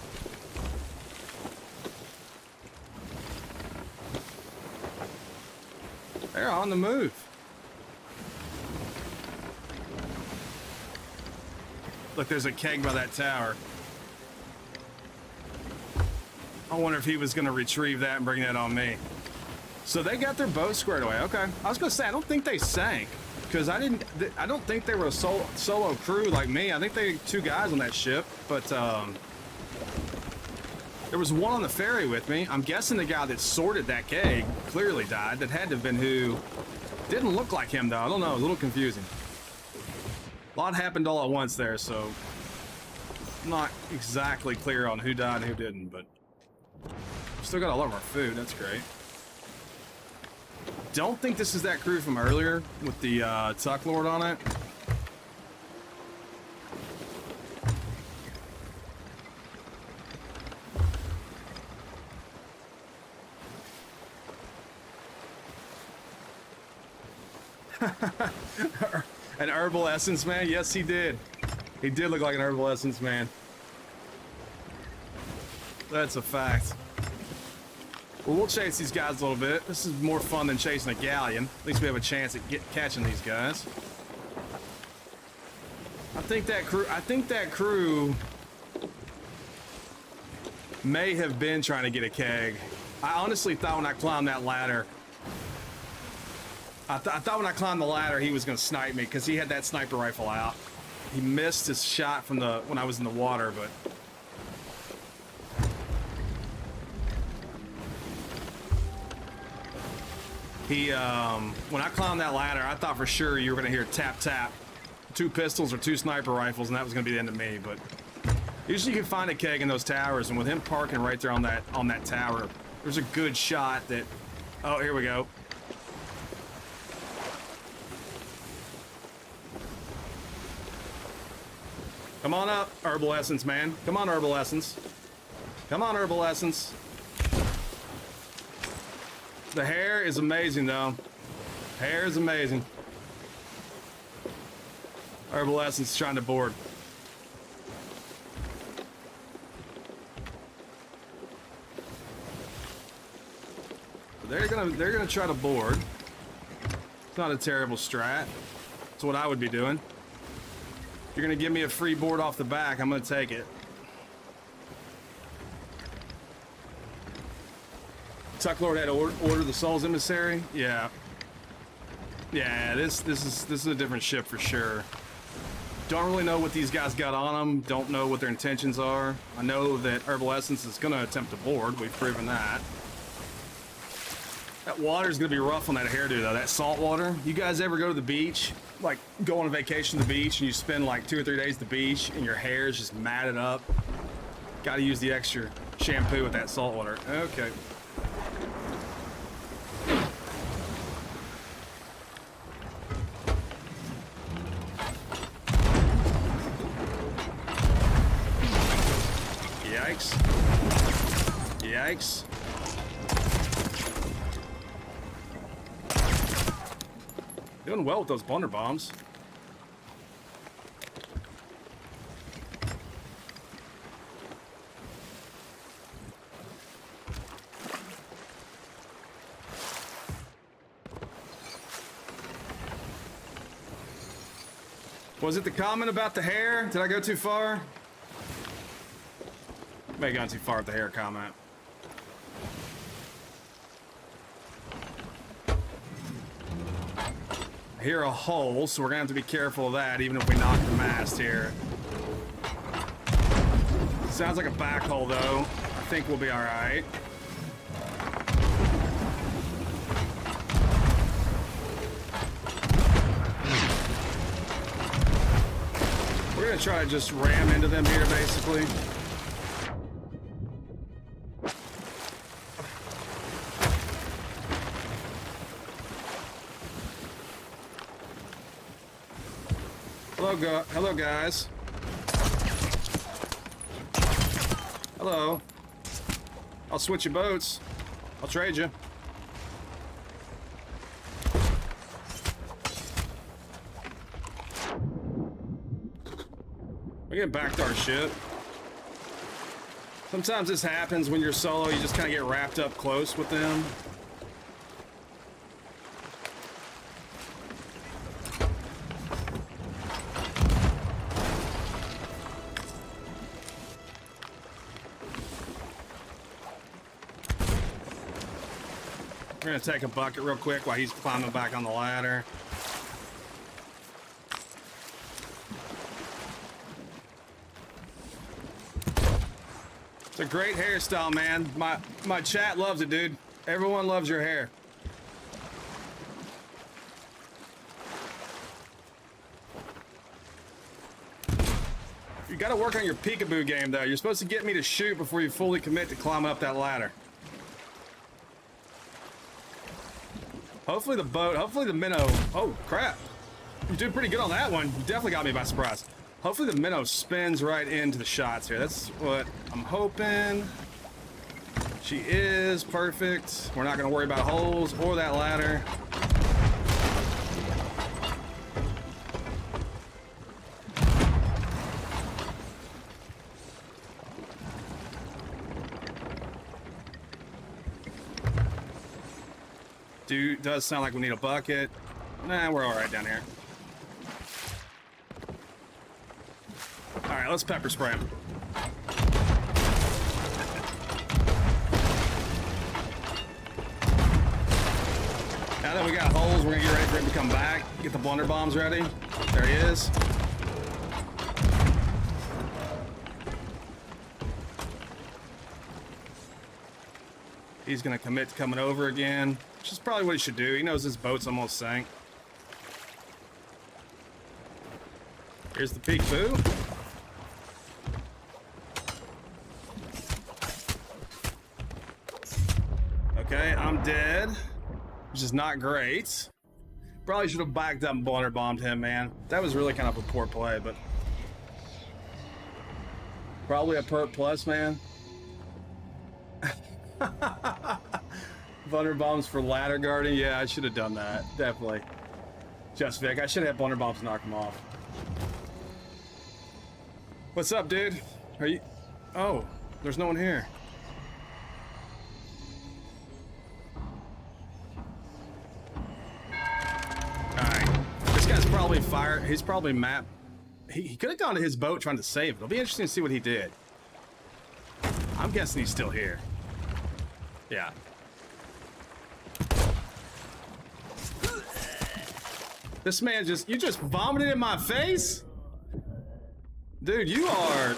They're on the move. Look, there's a keg by that tower. I wonder if he was going to retrieve that and bring that on me. So they got their boat squared away. Okay. I was going to say, I don't think they sank. Because I don't think they were a solo crew like me. I think they were two guys on that ship. But there was one on the ferry with me. I'm guessing the guy that sorted that keg clearly died. That had to have been who. Didn't look like him, though. I don't know. A little confusing. A lot happened all at once there, so I'm not exactly clear on who died and who didn't, but still got all of our food. That's great. Don't think this is that crew from earlier with the Tuck Lord on it. An herbal essence man? Yes, he did. He did look like an herbal essence man. That's a fact. Well, we'll chase these guys a little bit. This is more fun than chasing a galleon. At least we have a chance at catching these guys. I think that crew may have been trying to get a keg. I honestly thought when I climbed that ladder, I thought when I climbed the ladder he was going to snipe me because he had that sniper rifle out. He missed his shot from when I was in the water, but he when I climbed that ladder, I thought for sure you were going to hear tap tap, 2 pistols or 2 sniper rifles, and that was going to be the end of me. But usually you can find a keg in those towers, and with him parking right there on that tower, there's a good shot that. Oh, here we go. Come on up, herbal essence man. Come on, herbal essence. Come on, herbal essence. The hair is amazing, though. Hair is amazing. Herbal essence trying to board. They're gonna try to board. It's not a terrible strat. It's what I would be doing. You're gonna give me a free board off the back, I'm gonna take it. Tucklord had to order the Soul's Emissary? Yeah. Yeah, this is a different ship for sure. Don't really know what these guys got on them, don't know what their intentions are. I know that Herbal Essence is gonna attempt to board, we've proven that. That water's gonna be rough on that hairdo though, that salt water. You guys ever go to the beach? Like go on a vacation to the beach and you spend like 2 or 3 days at the beach and your hair is just matted up? Gotta use the extra shampoo with that salt water. Okay. Yikes. Yikes. Doing well with those blunder bombs. Was it the comment about the hair? Did I go too far? May have gone too far with the hair comment. I hear a hole, so we're gonna have to be careful of that, even if we knock the mast here. Sounds like a back hole, though. I think we'll be all right. We're gonna try to just ram into them here, basically. Hello, guys. Hello. I'll switch your boats. I'll trade you. We're getting back to our ship. Sometimes this happens when you're solo. You just kind of get wrapped up close with them. We're gonna take a bucket real quick while he's climbing back on the ladder. It's a great hairstyle, man. My chat loves it, dude. Everyone loves your hair. You gotta work on your peekaboo game, though. You're supposed to get me to shoot before you fully commit to climb up that ladder. Hopefully the minnow. Oh, crap. You did pretty good on that one. You definitely got me by surprise. Hopefully the minnow spins right into the shots here. That's what I'm hoping. She is perfect. We're not going to worry about holes or that ladder. Does sound like we need a bucket. Nah, we're all right down here. All right, let's pepper spray him. Now that we got holes, we're gonna get ready for him to come back. Get the blunder bombs ready. There he is. He's gonna commit to coming over again, which is probably what he should do. He knows his boat's almost sank. Here's the peek boo. Okay, I'm dead, which is not great. Probably should have backed up and blunder bombed him, man. That was really kind of a poor play, but probably a perk plus, man. Blunder bombs for ladder guarding. Yeah, I should have done that. Definitely. Just Vic. I should have had blunder bombs to knock him off. What's up, dude? Are you? Oh, there's no one here. Alright. This guy's probably fired. He's probably map. He could have gone to his boat trying to save it. It'll be interesting to see what he did. I'm guessing he's still here. Yeah. This man you just vomited in my face? Dude, you are...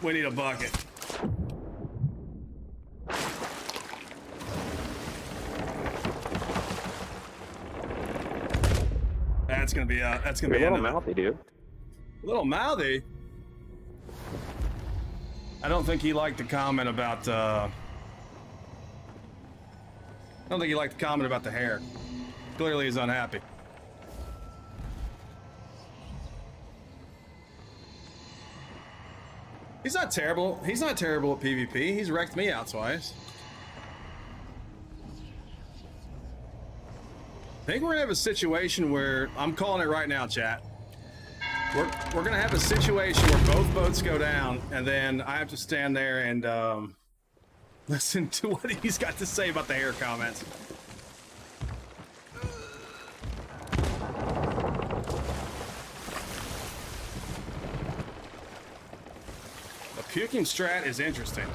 We need a bucket. That's gonna be You're a little mouthy, dude. A little mouthy. I don't think he liked the comment about. I don't think he liked the comment about the hair. Clearly, he's unhappy. He's not terrible. He's not terrible at PvP. He's wrecked me out twice. I think we're gonna have a situation where I'm calling it right now, chat. We're gonna have a situation where both boats go down, and then I have to stand there and listen to what he's got to say about the hair comments. The puking strat is interesting.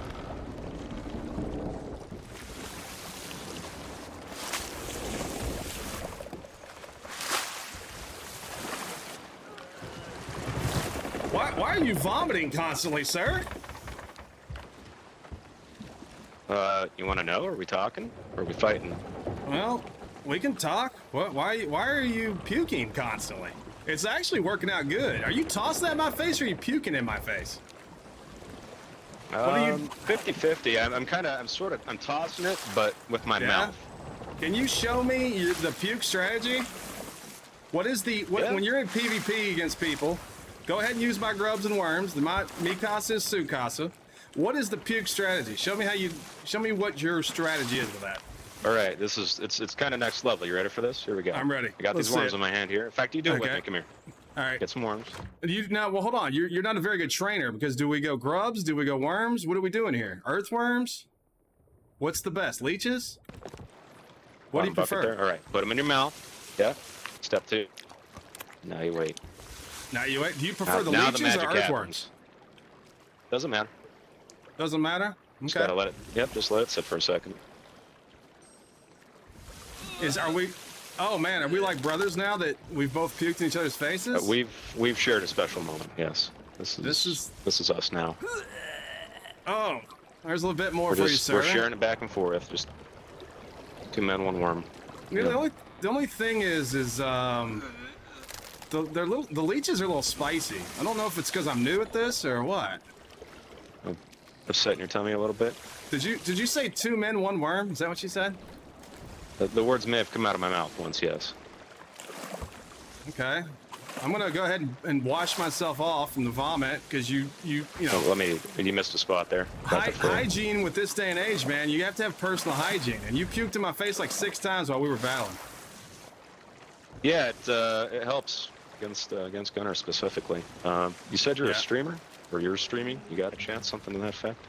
Why are you vomiting constantly, sir? You want to know? Are we talking? Or are we fighting? Well, we can talk. What? Why are you puking constantly? It's actually working out good. Are you tossing that in my face, or are you puking in my face? What are you? 50-50. I'm tossing it, but with my mouth. Can you show me the puke strategy? What is the when you're in PvP against people? Go ahead and use my grubs and worms. Mi casa is su casa. What is the puke strategy? Show me what your strategy is with that. All right, it's kind of next level. You ready for this? Here we go. I'm ready. I got these worms in my hand here. In fact, you do it with me. Come here. All right. Get some worms. Well, hold on. You're not a very good trainer, because do we go grubs? Do we go worms? What are we doing here? Earthworms? What's the best? Leeches? What do you prefer? All right, put them in your mouth. Yeah. Step 2. Now you wait. Now you wait. Do you prefer the leeches or earthworms? Happens. Doesn't matter. Doesn't matter? Okay. Just gotta let it. Yep. Just let it sit for a second. Are we? Oh man, are we like brothers now that we've both puked in each other's faces? We've shared a special moment. Yes. This is us now. Oh, there's a little bit more for you, sir. We're sharing it back and forth. Just 2 men, 1 worm. Yeah, the only thing is the leeches are a little spicy. I don't know if it's because I'm new at this or what. Upsetting your tummy a little bit. Did you say 2 men, 1 worm? Is that what you said? The words may have come out of my mouth once, yes. Okay. I'm gonna go ahead and wash myself off from the vomit because you know. Oh, you missed a spot there. Hygiene with this day and age, man. You have to have personal hygiene, and you puked in my face like 6 times while we were battling. Yeah, it helps against Gunner specifically. You said you're a streamer, or you're streaming. You got a chance, something to that effect.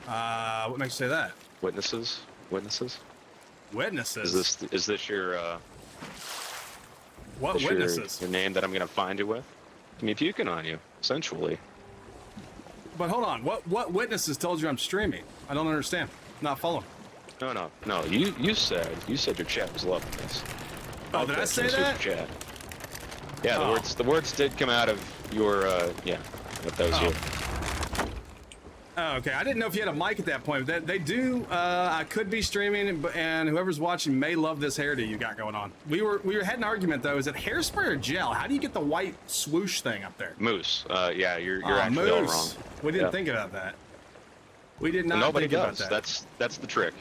What makes you say that? Witnesses. Witnesses. Is this your what witnesses? Your name that I'm gonna find you with? I mean, puking on you, essentially. But hold on, what witnesses told you I'm streaming? I don't understand. Not following. No. You said your chat was loving this. Oh, did I say that? Chat. Yeah, the words did come out of your but that was you. Oh, okay. I didn't know if you had a mic at that point. They do. I could be streaming, and whoever's watching may love this hairdo you got going on. We had an argument though. Is it hairspray or gel? How do you get the white swoosh thing up there? Mousse. Yeah, you're actually all wrong. We didn't think about that. We did not. Nobody think does. About that. That's the trick.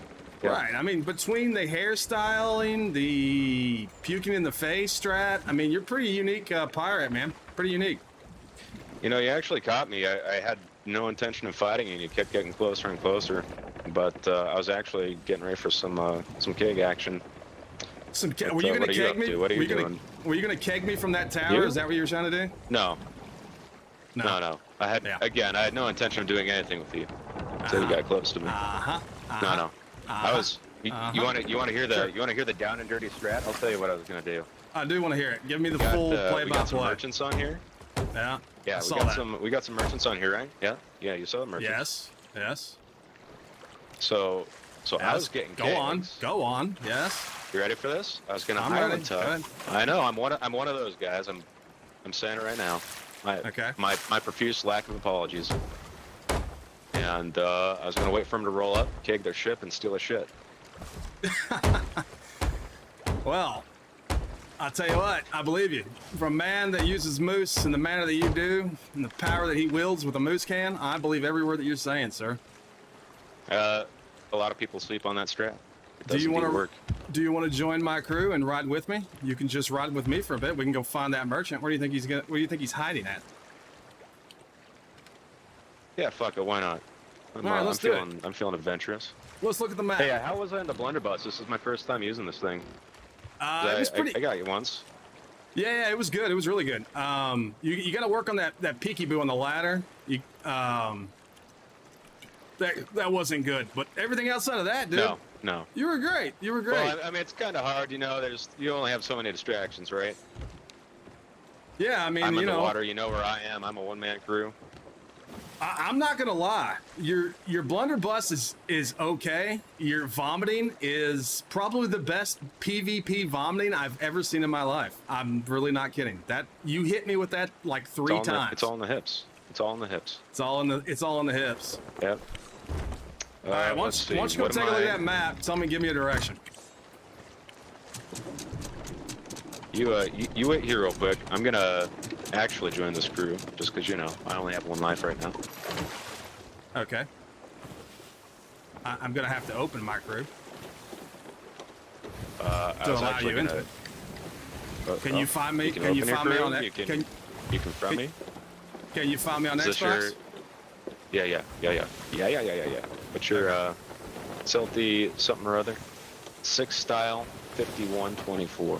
Yeah. Right. I mean, between the hairstyling, the puking in the face strat, I mean, you're pretty unique pirate, man. Pretty unique. You know, you actually caught me. I had no intention of fighting you, and you kept getting closer and closer. But I was actually getting ready for some keg action. Were you gonna keg me? What are you doing? Were you gonna keg me from that tower? Is that what you were trying to do? No. I had no intention of doing anything with you until you got close to me. No. I was. You want to hear the down and dirty strat? I'll tell you what I was gonna do. I do want to hear it. Give me the full play-by-play. We got some merchants on here. Yeah. Yeah, we got some merchants on here, right? Yeah, you saw the merchants. Yes. So I was getting Go on. Yes. You ready for this? I was gonna hire a tub. I know. I'm one of those guys. I'm saying it right now. My profuse lack of apologies. And I was gonna wait for him to roll up, keg their ship, and steal a shit. Well, I'll tell you what, I believe you. From a man that uses moose in the manner that you do, and the power that he wields with a moose can, I believe every word that you're saying, sir. A lot of people sleep on that strat. Do you want to join my crew and ride with me? You can just ride with me for a bit. We can go find that merchant. Where do you think he's hiding at? Yeah, fuck it. Why not? I'm feeling adventurous. Let's look at the map. Hey, how was I in the blunderbuss? This is my first time using this thing. It was pretty. I got you once. Yeah, it was good. It was really good. You got to work on that peekaboo on the ladder. That wasn't good. But everything outside of that, dude. No. You were great. Well, I mean, it's kind of hard, you know. You only have so many distractions, right? Yeah, I mean, I'm in the water. You know where I am. I'm a one-man crew. I'm not gonna lie. Your blunderbuss is okay. Your vomiting is probably the best PvP vomiting I've ever seen in my life. I'm really not kidding. That you hit me with that like 3 times. It's all in the hips. It's all in the hips. It's all in the hips. Yep. All right. Once you go take a look at that map, tell me, give me a direction. You wait here real quick. I'm gonna actually join this crew just because I only have 1 life right now. Okay. I'm gonna have to open my crew. I was actually gonna. Can you find me? Can you find me on that? You can find me. Can you find me on Xbox? Yeah. What's your Celti something or other? Sickstyle 5124.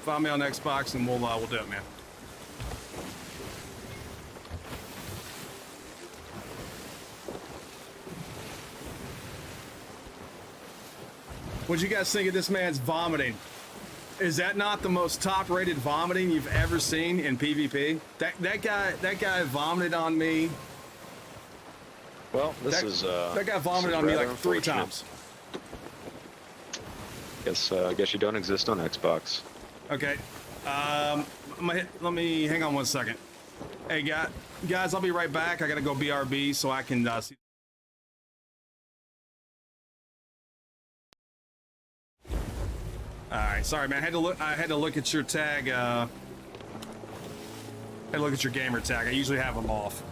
Find me on Xbox and we'll do it, man. What'd you guys think of this man's vomiting? Is that not the most top-rated vomiting you've ever seen in PvP? That guy vomited on me. Well, that guy vomited on me like 3 times. Guess you don't exist on Xbox. Okay. Let me hang on 1 second. Hey, guys, I'll be right back. I gotta go BRB so I can see. All right, sorry, man. I had to look at your tag. Had to look at your gamer tag. I usually have them off.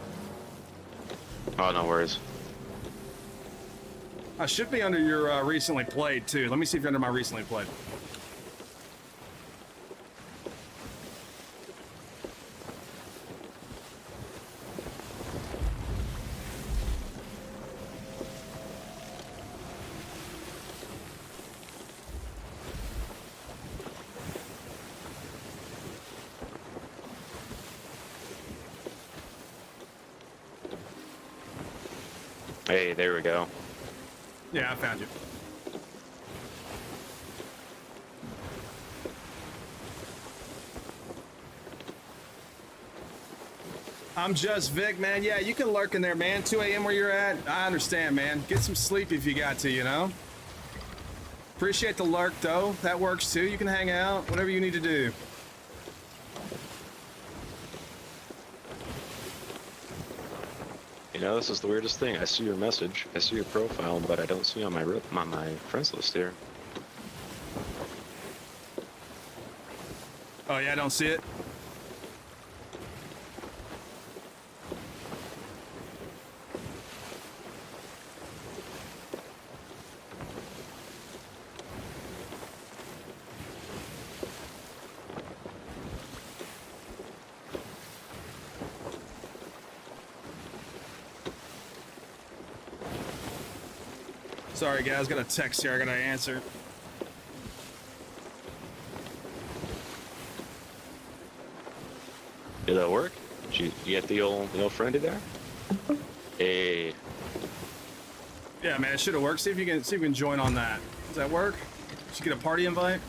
Oh, no worries. I should be under your recently played too. Let me see if you're under my recently played. Hey, there we go. Yeah, I found you. I'm just Vic, man. Yeah, you can lurk in there, man. 2 a.m. where you're at. I understand, man. Get some sleep if you got to, you know? Appreciate the lurk, though. That works, too. You can hang out, whatever you need to do. You know, this is the weirdest thing. I see your message, I see your profile, but I don't see on my friends list here. Oh, yeah, I don't see it? Sorry, guys, got a text here I gotta answer. Did that work? Did you get the old friendly there? Hey. Yeah, man, it should have worked. See if you can join on that. Does that work? Did you get a party invite?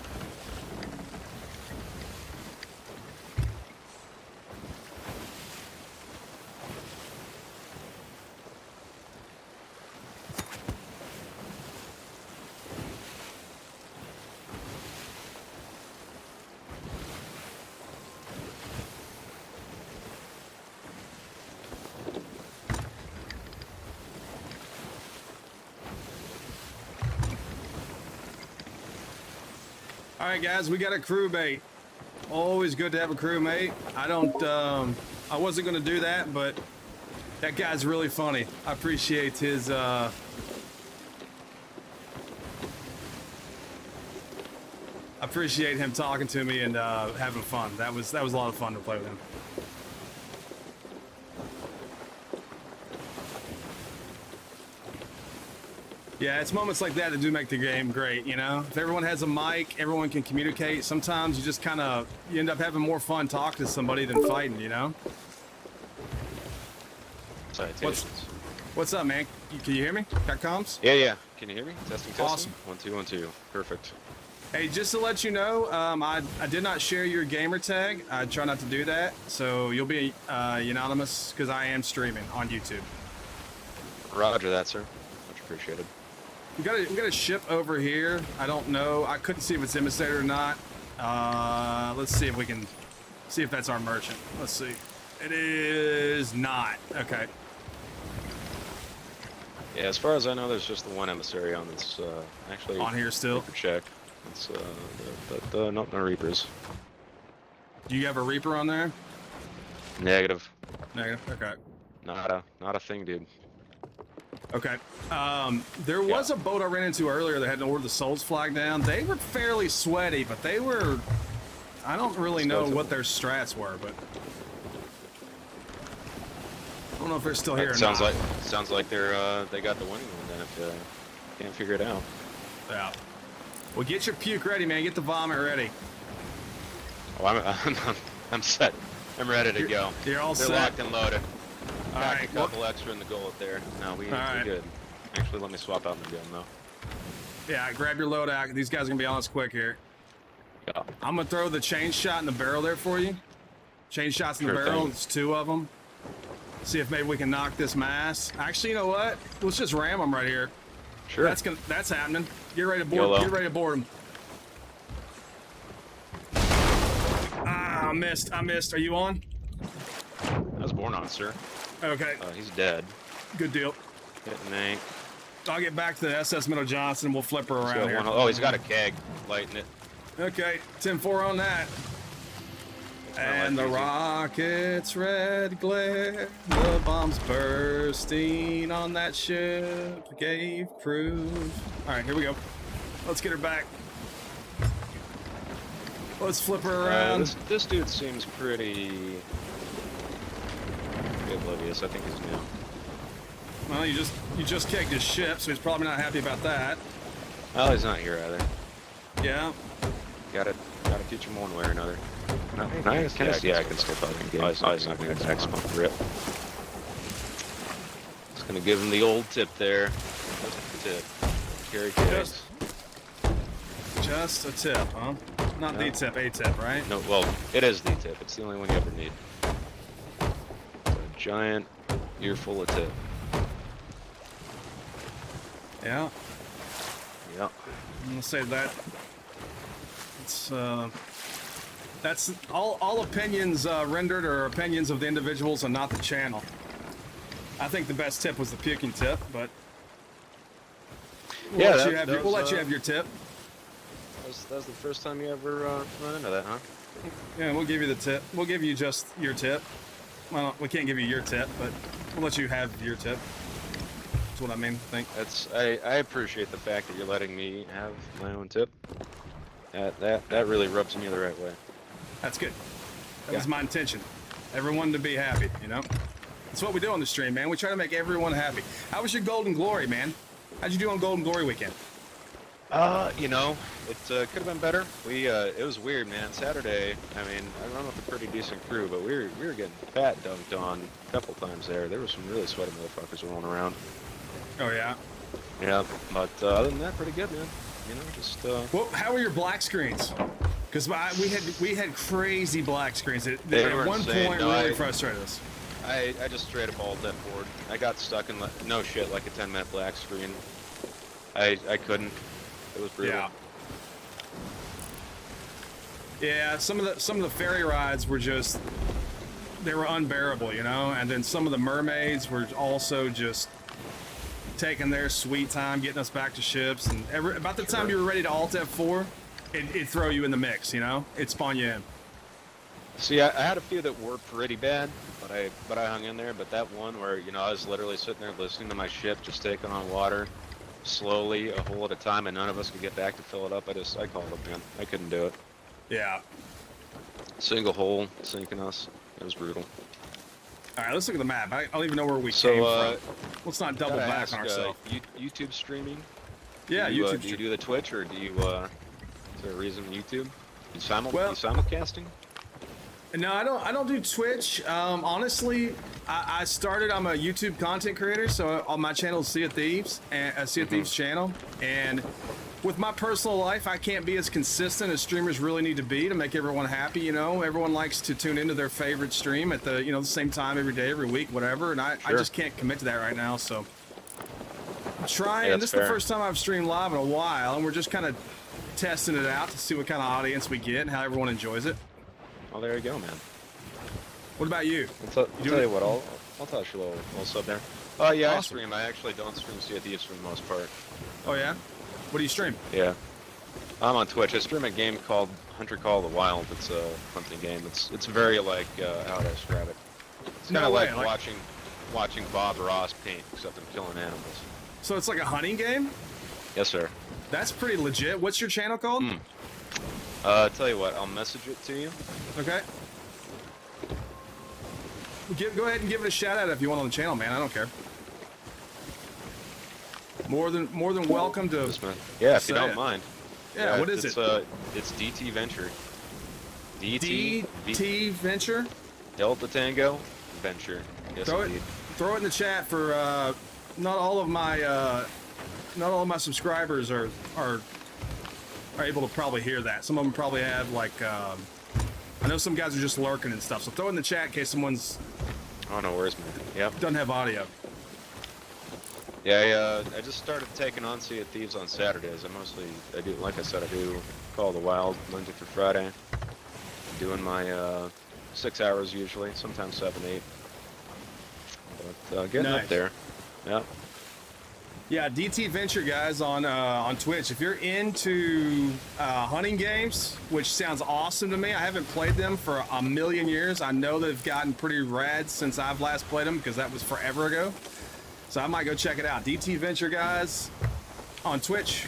All right, guys, we got a crewmate. Always good to have a crewmate. I wasn't gonna do that, but that guy's really funny. I appreciate his, I appreciate him talking to me and having fun. That was a lot of fun to play with him. Yeah, it's moments like that do make the game great, you know? If everyone has a mic, everyone can communicate. Sometimes you just you end up having more fun talking to somebody than fighting, you know? What's up, man? Can you hear me? Got comms? Yeah. Can you hear me? Testing. Awesome. 1 2 1 2. Perfect. Hey, just to let you know, I did not share your gamer tag. I try not to do that, so you'll be anonymous because I am streaming on YouTube. Roger that, sir. Much appreciated. We got a ship over here. I don't know. I couldn't see if it's emissary or not. Let's see if we can see if that's our merchant. Let's see. It is not. Okay. Yeah, as far as I know, there's just the one emissary on this. Actually on here still. Reaper check. It's not no Reapers. Do you have a Reaper on there? Negative. Negative. Okay. Not a thing, dude. Okay. There was a boat I ran into earlier that had to order the Souls flag down. They were fairly sweaty, but they were... I don't really know what their strats were, but... I don't know if they're still here or not. Sounds like they got the winning one then if you can't figure it out. Yeah. Well, get your puke ready, man. Get the vomit ready. Oh, I'm set. I'm ready to go. You're all set. They're locked and loaded. All Got right. a couple extra in the goal up there. No, we're good. Actually, let me swap out the gun though. Yeah, grab your loadout. These guys are gonna be on us quick here. Yeah. I'm gonna throw the chain shot in the barrel there for you. Chain shots in the barrel. It's 2 of them. See if maybe we can knock this mass. Actually, you know what? Let's just ram them right here. Sure. That's happening. Get ready to board. Get ready to board them. Ah, I missed. Are you on? I was born on, sir. Okay. He's dead. Good deal. Hitting Nate. I'll get back to the SS Middle Johnson. We'll flip her around here. Oh, he's got a keg. Lighting it. Okay. 10-4 on that. And the rocket's red glare, the bombs bursting on that ship gave proof. All right, here we go. Let's get her back. Let's flip her around. This dude seems pretty oblivious. I think he's new. Well, you just kegged his ship, so he's probably not happy about that. Oh, he's not here either. Yeah. Gotta teach him one way or another. I can still play the game. He's not gonna excellent rip. This Gonna give him the old tip there. Tip. Carry case. Just a tip, huh? Not the tip, a tip, right? No, well, it is the tip. It's the only one you ever need. A giant earful of tip. Yeah. Yeah. I'm gonna say that. It's that's all opinions rendered are opinions of the individuals and not the channel. I think the best tip was the puking tip, but we'll let you have your tip. That was the first time you ever run into that, huh? Yeah, we'll give you the tip. We'll give you just your tip. Well, we can't give you your tip, but we'll let you have your tip. That's what I mean. I appreciate the fact that you're letting me have my own tip. That really rubs me the right way. That's good. That was my intention. Everyone to be happy, you know? That's what we do on the stream, man. We try to make everyone happy. How was your Golden Glory, man? How'd you do on Golden Glory weekend? You know, it could have been better. It was weird, man. Saturday, I mean, I run with a pretty decent crew, but we were getting fat dunked on a couple times there. There were some really sweaty motherfuckers rolling around. Oh, yeah? Yeah, but other than that, pretty good, man. You know, just... Well, how were your black screens? Because we had crazy black screens. They at one point really frustrated us. I just straight up all that board. I got stuck in, no shit, like a 10-minute black screen. I couldn't. It was brutal. Yeah, some of the ferry rides were just, they were unbearable, you know? And then some of the mermaids were also just taking their sweet time getting us back to ships, and about the time you were ready to alt F4, it'd throw you in the mix, you know? It'd spawn you in. See, I had a few that were pretty bad, but I hung in there. But that one where, you know, I was literally sitting there listening to my ship just taking on water slowly, a hole at a time, and none of us could get back to fill it up. I called it, man. I couldn't do it. Yeah. Single hole sinking us. It was brutal. All right, let's look at the map. I don't even know where we came from. Let's not double back on ourselves. YouTube streaming? Yeah, YouTube. Do you do the Twitch, or do you? Is there a reason YouTube? You simulcasting? No, I don't do Twitch. Honestly, I'm a YouTube content creator, so on my channel is Sea of Thieves, and a Sea of Thieves channel. And with my personal life, I can't be as consistent as streamers really need to be to make everyone happy. You know, everyone likes to tune into their favorite stream at the the same time every day, every week, whatever. And I just can't commit to that right now. So I'm trying. And this is the first time I've streamed live in a while, and we're just kind of testing it out to see what kind of audience we get and how everyone enjoys it. Oh, there you go, man. What about you? I'll tell you what, I'll touch a little sub there. Oh, yeah, awesome. I stream. I actually don't stream Sea of Thieves for the most part. Oh, yeah? What do you stream? Yeah. I'm on Twitch. I stream a game called Hunter Call of the Wild. It's a hunting game. It's very like, how do I describe it? It's kind of like watching Bob Ross paint, except I'm killing animals. So it's like a hunting game? Yes, sir. That's pretty legit. What's your channel called? Tell you what, I'll message it to you. Okay. Go ahead and give it a shout out if you want on the channel, man. I don't care. More than welcome to. Yeah, if you don't mind. Yeah, what is it? It's DT Venture. DT Venture. Delta Tango Venture. Yes, throw it in the chat for not all of my subscribers are able to probably hear that. Some of them probably have like I know some guys are just lurking and stuff. So throw it in the chat in case someone's. Oh no worries, man. Yep. Doesn't have audio. Yeah, I just started taking on Sea of Thieves on Saturdays. I do, like I said, I do Call of the Wild Monday through Friday. I'm doing my 6 hours usually, sometimes 7, 8. But getting up there. Yeah. Yeah, DT Venture guys on Twitch. If you're into hunting games, which sounds awesome to me, I haven't played them for a million years. I know they've gotten pretty rad since I've last played them because that was forever ago. So I might go check it out. DT Venture guys on Twitch.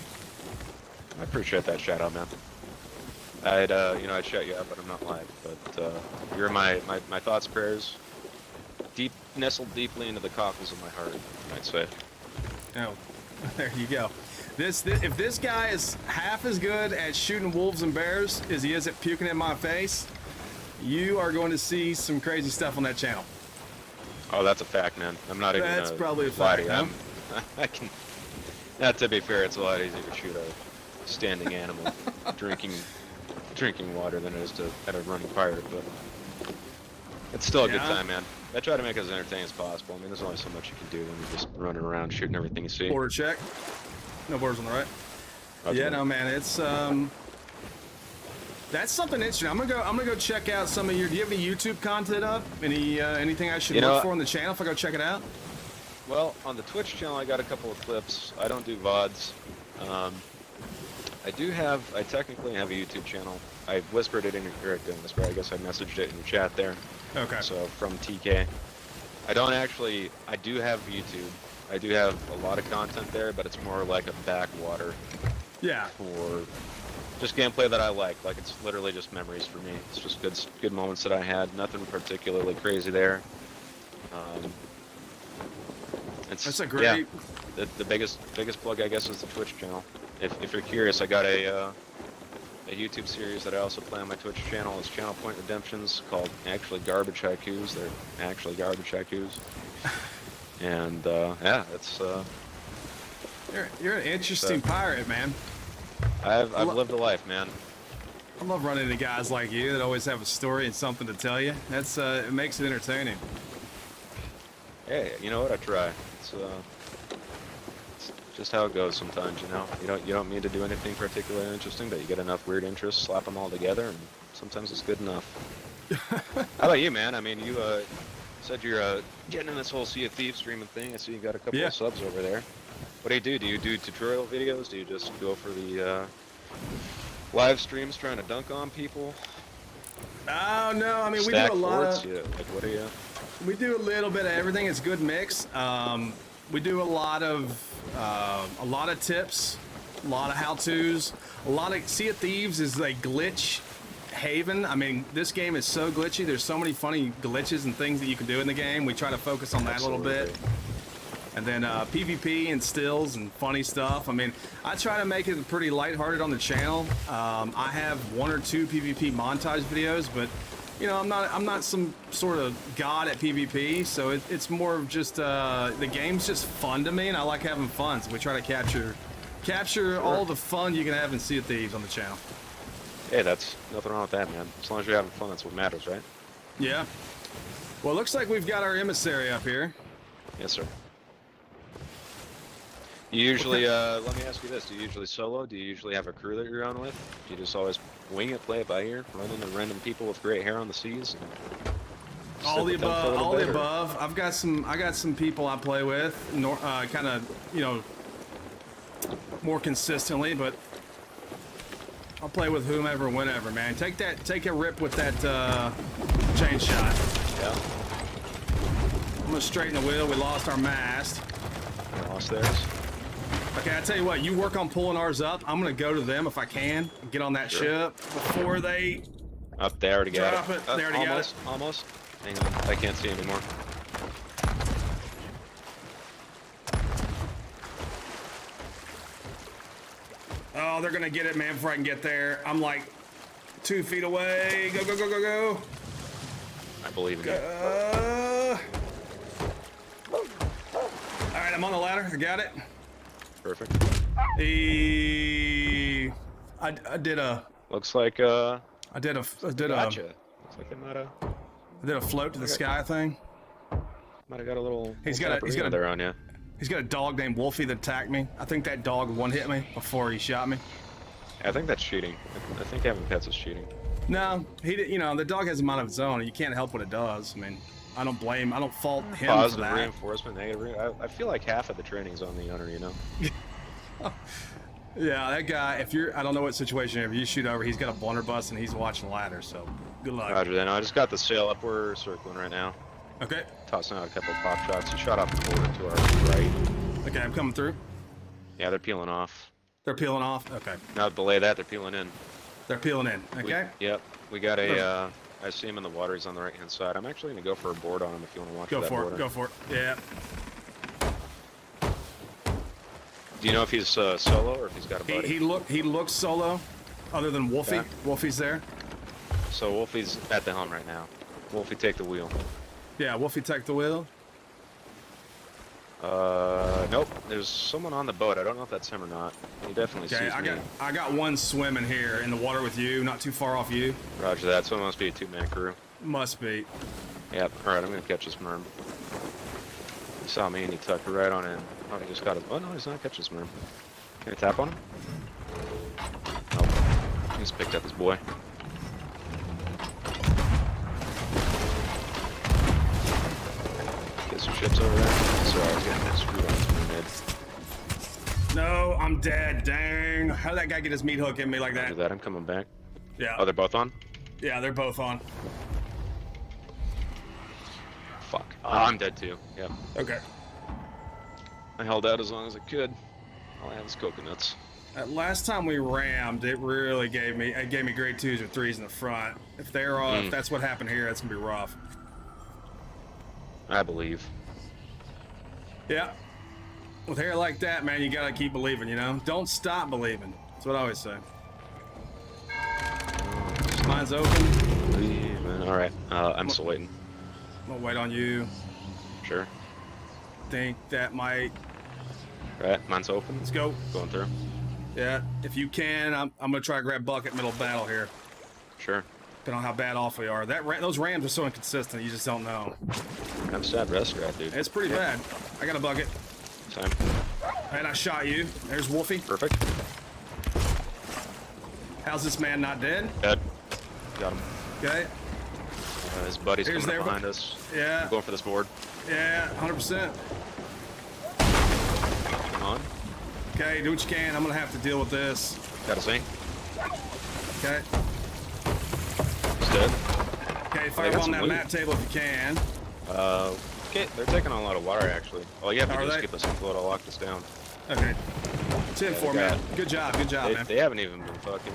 I appreciate that shout out, man. I'd shout you out, but I'm not live. But you're my thoughts, prayers, nestled deeply into the cockles of my heart, you might say. Oh, there you go. If this guy is half as good at shooting wolves and bears as he is at puking in my face, you are going to see some crazy stuff on that channel. Oh, that's a fact, man. I'm not even. That's probably a lie fact. to you. I can. Not to be fair, it's a lot easier to shoot a standing animal drinking water than it is to at a running pirate, but it's still a good time, man. I try to make it as entertaining as possible. I mean, there's only so much you can do when you're just running around shooting everything you see. Border check. No borders on the right. Yeah, no, man, it's that's something interesting. I'm gonna go check out some of your. Do you have any YouTube content up? Anything I should look for on the channel if I go check it out? Well, on the Twitch channel, I got a couple of clips. I don't do VODs. I technically have a YouTube channel. I whispered it in your, I guess I messaged it in your chat there. Okay. So from TK. I do have YouTube. I do have a lot of content there, but it's more like a backwater. Yeah. For just gameplay that I like. Like, it's literally just memories for me. It's just good moments that I had. Nothing particularly crazy there. That's a great. Yeah, the biggest plug, I guess, is the Twitch channel. If you're curious, I got a YouTube series that I also play on my Twitch channel. It's Channel Point Redemptions, called actually Garbage Haikus. They're actually garbage haikus. And yeah, it's. You're an interesting pirate, man. I've lived a life, man. I love running into guys like you that always have a story and something to tell you. That's it makes it entertaining. Hey, you know what? I try. It's just how it goes sometimes, you know. You don't mean to do anything particularly interesting, but you get enough weird interests, slap them all together, and sometimes it's good enough. How about you, man? I mean, you said you're getting in this whole Sea of Thieves streaming thing. I see you got a couple of subs over there. What do you do? Do you do tutorial videos? Do you just go for the live streams trying to dunk on people? Oh no, I mean we do a lot of. Yeah, like what do you? We do a little bit of everything. It's a good mix. We do a lot of tips, a lot of how-tos, a lot of. Sea of Thieves is a glitch haven. I mean, this game is so glitchy. There's so many funny glitches and things that you can do in the game. We try to focus on that a little bit. And then PvP and stills and funny stuff. I mean, I try to make it pretty lighthearted on the channel. I have 1 or 2 PvP montage videos, but you know, I'm not some sort of god at PvP, so it's more of just the game's just fun to me, and I like having fun. So we try to capture all the fun you can have in Sea of Thieves on the channel. Hey, that's nothing wrong with that, man. As long as you're having fun, that's what matters, right? Yeah. Well, it looks like we've got our emissary up here. Yes, sir. You usually, let me ask you this, do you usually solo? Do you usually have a crew that you're on with? Do you just always wing it, play it by ear, run into random people with great hair on the seas? All the above, I got some people I play with, kind of, you know, more consistently, but I'll play with whomever, whenever, man. Take a rip with that chain shot. Yeah. I'm gonna straighten the wheel. We lost our mast. Lost theirs. Okay, I tell you what, you work on pulling ours up. I'm gonna go to them if I can, get on that ship before they up there to get drop it. They already got it. Almost. Hang on, I can't see anymore. Oh, they're gonna get it, man, before I can get there. I'm like 2 feet away. Go, go, go, go, go. I believe in you. All right, I'm on the ladder. I got it. Perfect. I did a. Looks like I did a. Gotcha. Looks like I did a float to the sky thing. Might have got a little. He's got a there on you. He's got a dog named Wolfie that attacked me. I think that dog one hit me before he shot me. I think that's cheating. I think having pets is cheating. No, you know, the dog has a mind of its own, and you can't help what it does. I mean, I don't fault him Positive for that. reinforcement, negative I feel like half of the training's on the owner, you know? Yeah, that guy, I don't know what situation, if you shoot over, he's got a blunderbuss and he's watching the ladder, so good luck. Roger, then. I just got the sail up. We're circling right now. Okay. Tossing out a couple of pop shots. He shot off the border to our right. Okay, I'm coming through. Yeah, they're peeling off. They're peeling off? Okay. Now, belay that, they're peeling in. They're peeling in, okay? Yep. We got I see him in the water. He's on the right-hand side. I'm actually going to go for a board on him if you want to watch that border. Go for it. Yeah. Do you know if he's solo or if he's got a buddy? He looks solo, other than Wolfie. Yeah. Wolfie's there. So Wolfie's at the helm right now. Wolfie, take the wheel. Yeah, Wolfie, take the wheel. Nope. There's someone on the boat. I don't know if that's him or not. He definitely sees me. I got one swimming here in the water with you, not too far off you. Roger that. So it must be a 2-man crew. Must be. Yep. All right, I'm gonna catch this merm. He saw me and he tucked right on in. Oh, he just got his. Oh no, he's not catching this merm. Can I tap on him? Nope. He just picked up his boy. Get some ships over there. Sorry, I was getting screwed on some mid. No, I'm dead. Dang. How did that guy get his meat hook in me like that? After that, I'm coming back. Yeah. Oh, they're both on? Yeah, they're both on. Fuck. Oh, I'm dead too. Yep. Okay. I held out as long as I could. All I have is coconuts. Last time we rammed, it really gave me grade 2s or 3s in the front. If they're if that's what happened here, that's gonna be rough. I believe. Yeah. With hair like that, man, you gotta keep believing, you know? Don't stop believing. That's what I always say. Mine's open. Alright, I'm still waiting. I'm gonna wait on you. Sure. Think that might... Alright, mine's open. Let's go. Going through. Yeah, if you can, I'm gonna try to grab bucket middle battle here. Sure. Depending on how bad off we are. Those rams are so inconsistent, you just don't know. I'm sad rest grab, dude. It's pretty bad. I got a bucket. Same. And I shot you. There's Wolfie. Perfect. How's this man not dead? Dead. Got him. Okay. His buddy's coming up behind us. Yeah. I'm going for this board. Yeah, 100%. Come on. Okay, do what you can. I'm gonna have to deal with this. Got a zinc. Okay. He's dead. Okay, fire on that map table if you can. Okay, they're taking on a lot of water actually. All you have to do is keep us afloat. I'll lock this down. Okay. 10-4, man. Good job, man. They haven't even been fucking.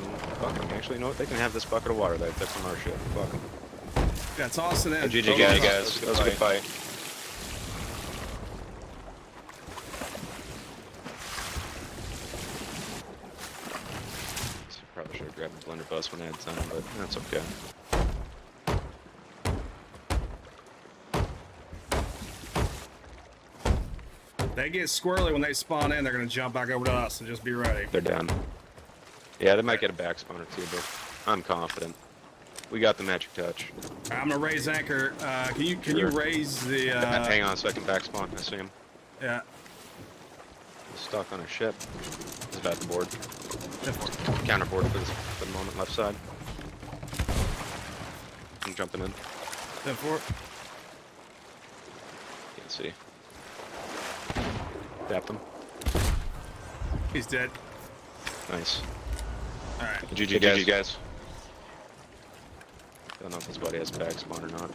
Actually, you know what? They can have this bucket of water that I took from our ship. Fuck them. That's awesome. Then. Hey, GG guys. That was a good fight. Probably should have grabbed the blunderbuss when I had time, but that's okay. They get squirrely when they spawn in. They're gonna jump back over to us, so just be ready. They're down. Yeah, they might get a back spawn or two, but I'm confident. We got the magic touch. I'm gonna raise anchor. Can you raise the? Hang on a second. Back spawn. I see him. Yeah. He's stuck on a ship. He's about to board. Counterboard for the moment. Left side. I'm jumping in. 10-4. Can't see. Tapped him. He's dead. Nice. All right. GG guys. Don't know if this buddy has back spawn or not.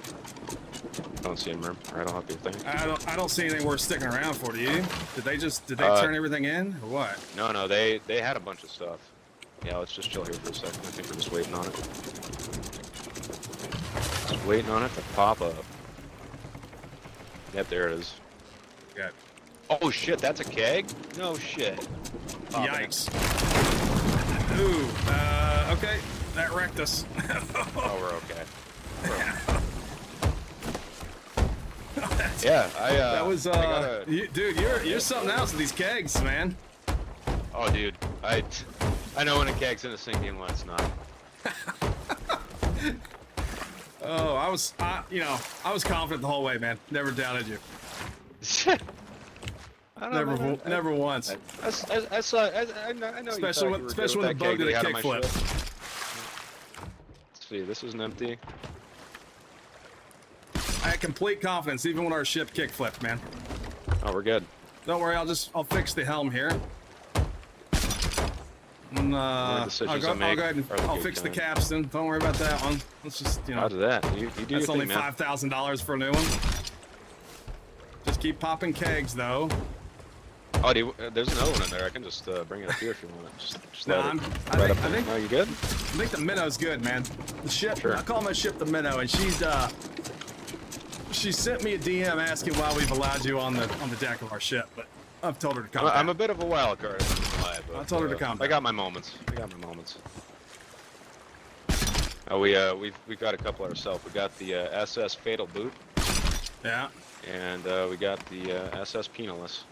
Don't see him. Alright, I'll help you with thing. I don't see anything worth sticking around for. Do you? Did they turn everything in or what? No, they had a bunch of stuff. Yeah, let's just chill here for a second. I think we're just waiting on it. Just waiting on it to pop up. Yep, there it is. Got. Oh shit, that's a keg? No shit. Yikes. Ooh, okay. That wrecked us. Oh, we're okay. Yeah, that was, dude, you're something else with these kegs, man. Oh, dude, I know when a keg's in a sink and when it's not. Oh, I was confident the whole way, man. Never doubted you. Never once. I know. Especially when the boat did a kickflip. Let's see, this isn't empty. I had complete confidence, even when our ship kickflipped, man. Oh, we're good. Don't worry, I'll fix the helm here. And, I'll go ahead and I'll fix the capstan. Don't worry about that one. Let's just, How's that? You do that's only thing, man. $5,000 for a new one. Just keep popping kegs, though. Oh, there's another one in there. I can just bring it up here if you want it. Just no, let it right up there. Oh, you good? I think the minnow's good, man. The ship. Sure. I call my ship the minnow, and she sent me a DM asking why we've allowed you on the deck of our ship, but I've told her to come back. I'm a bit of a wild card. I told her to come back. I got my moments. Oh, we got a couple ourselves. We got the SS Fatal Boot. Yeah. And we got the SS Penalist.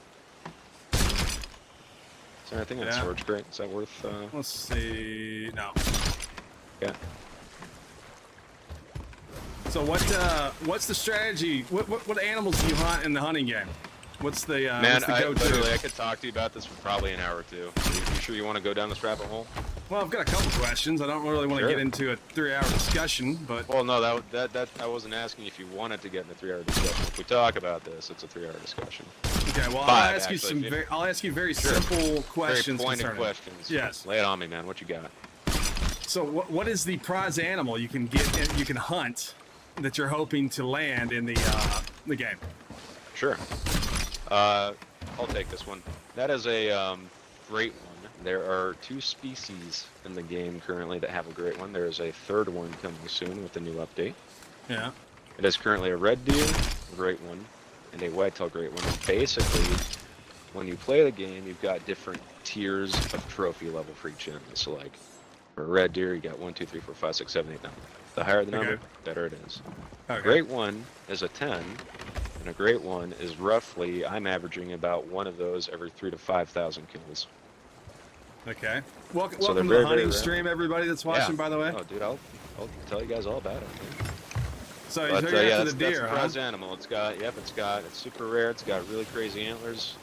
Is there anything in storage crate? Is that worth? Let's see. No. Yeah. So what's the strategy? What animals do you hunt in the hunting game? What's the man? go-to? Literally, I could talk to you about this for probably an hour or two. You sure you want to go down this rabbit hole? Well, I've got a couple questions. I don't really want to get into a 3-hour discussion, but. Well, no, that I wasn't asking if you wanted to get in a 3-hour discussion. If we talk about this, it's a 3-hour discussion. Okay, well, I'll ask you very simple questions. Very pointed questions. Yes. Lay it on me, man. What you got? So, what is the prize animal you can get? You can hunt that you're hoping to land in the game? Sure. I'll take this one. That is a great one. There are 2 species in the game currently that have a great one. There is a 3rd one coming soon with a new update. Yeah. It is currently a red deer, a great one, and a whitetail great one. Basically, when you play the game, you've got different tiers of trophy level for each enemy. So like, for a red deer, you got 1, 2, 3, 4, 5, 6, 7, 8, 9. The higher the number, better it is. Okay. A great one is a 10, and a great one is roughly, I'm averaging about one of those every 3,000 to 5,000 kills. Okay. Welcome So to the hunting stream, everybody that's watching, by the way. Oh, dude, I'll tell you guys all about it. Man. So But, you're yeah, after the deer, that's a prize animal. It's super rare. It's got really crazy antlers,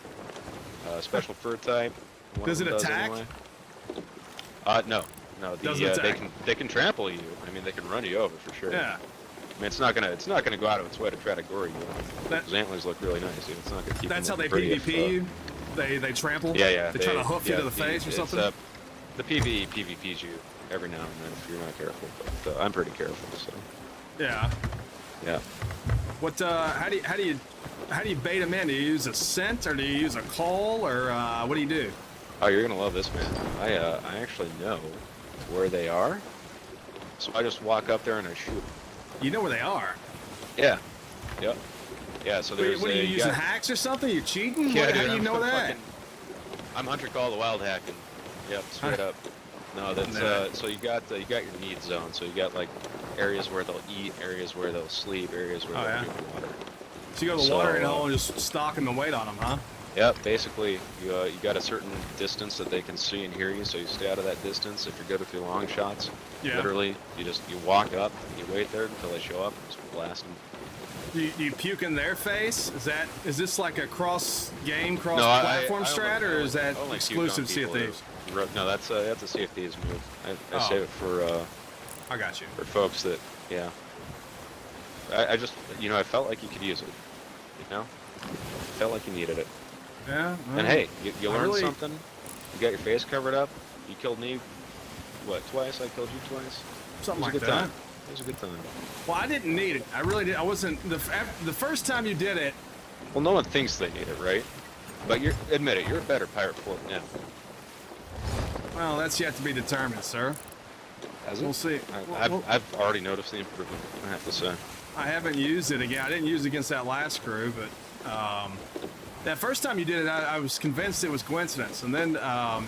special fur type. Does it attack? Anyway. No. They can trample you. I mean, they can run you over for sure. Yeah. I mean, it's not gonna go out of its way to try to gore you. Those antlers look really nice, dude. It's not gonna keep. That's how they pretty PvP you. They trample. Yeah. They try to hoof you to the face or something. The PvE PvPs you every now and then if you're not careful. But I'm pretty careful, so. Yeah. Yeah. What? How do you bait them in? Do you use a scent or do you use a call or what do you do? Oh, you're gonna love this, man. I actually know where they are, so I just walk up there and I shoot them. You know where they are? Yeah. Yep. Yeah. So there's. What are you using hacks or something? You're cheating? Yeah, How do you know that? I'm Hunter Call the Wild hacking. Yep, straight up. No, that's so you got your need zone. So you got like areas where they'll eat, areas where they'll sleep, areas where they'll drink water. So you go to the watering hole and just stocking the weight on them, huh? Yep, basically you got a certain distance that they can see and hear you, so you stay out of that distance. If you're good with your long shots, literally you walk up, you wait there until they show up, and just blast them. You puke in their face? Is this like a cross-game, cross-platform strat, or is that exclusive to Sea of Thieves? No, that's a Sea of Thieves move. I save it for. I got you. For folks that, yeah. I just, I felt like you could use it. Felt like you needed it. Yeah. Well, and hey, you learned something. You got your face covered up. You killed me, what, twice? I killed you twice. Something like that. Time. It was a good time. Well, I didn't need it. I really did. I wasn't the first time you did it. Well, no one thinks they need it, right? But admit it. You're a better pirate float now. Well, that's yet to be determined, sir. We'll see. I've already noticed the improvement, I have to say. I haven't used it again. I didn't use it against that last crew, but that first time you did it, I was convinced it was coincidence. And then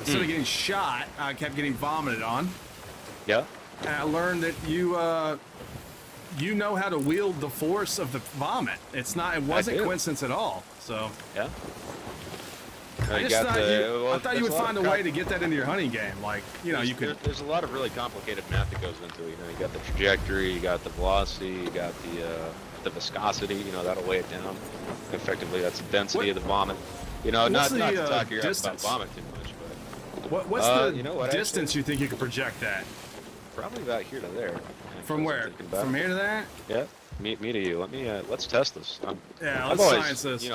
instead of getting shot, I kept getting vomited on. Yeah. And I learned that you know how to wield the force of the vomit. It wasn't coincidence at all. So yeah. I thought you would find a way to get that into your hunting game. Like, you could. There's a lot of really complicated math that goes into it. You got the trajectory, you got the velocity, you got the viscosity. That'll weigh it down. Effectively, that's the density of the vomit. Not to talk your ass about vomit too much, but what's the distance you think you could project that? Probably about here to there. From where? From here to there? Yeah. Me to you. Let's test this. Let's science this.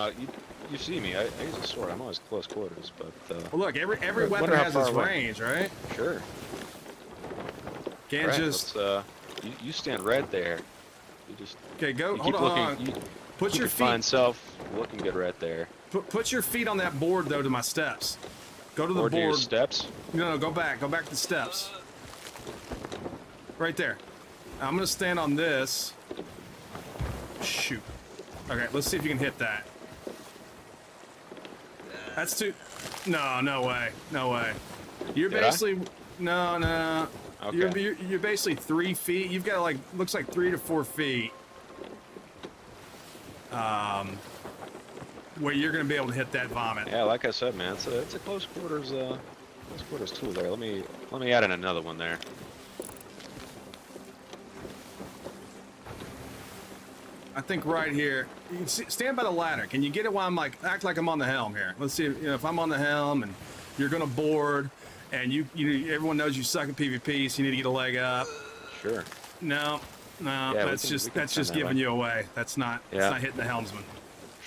You see me. I use a sword. I'm always close quarters, but. Well, look. Every weapon has its range, right? Sure. Can't just. You stand right there. You just. Okay, go. Hold on. Put your feet. Fine self looking good right there. Put your feet on that board though to my steps. Go to the board. To your steps. No, go back. Go back to the steps. Right there. I'm gonna stand on this. Shoot. Okay, let's see if you can hit that. That's too. No way. No way. You're basically. No. Okay. You're basically 3 feet. You've got looks like 3 to 4 feet. where you're going to be able to hit that vomit. Yeah, like I said, man, it's a close quarters tool there. Let me add in another one there. I think right here, you can stand by the ladder. Can you get it while I'm like, act like I'm on the helm here? Let's see if I'm on the helm and you're going to board and everyone knows you suck at PvP, so you need to get a leg up. Sure. No, yeah, that's just giving you away. That's not hitting the helmsman.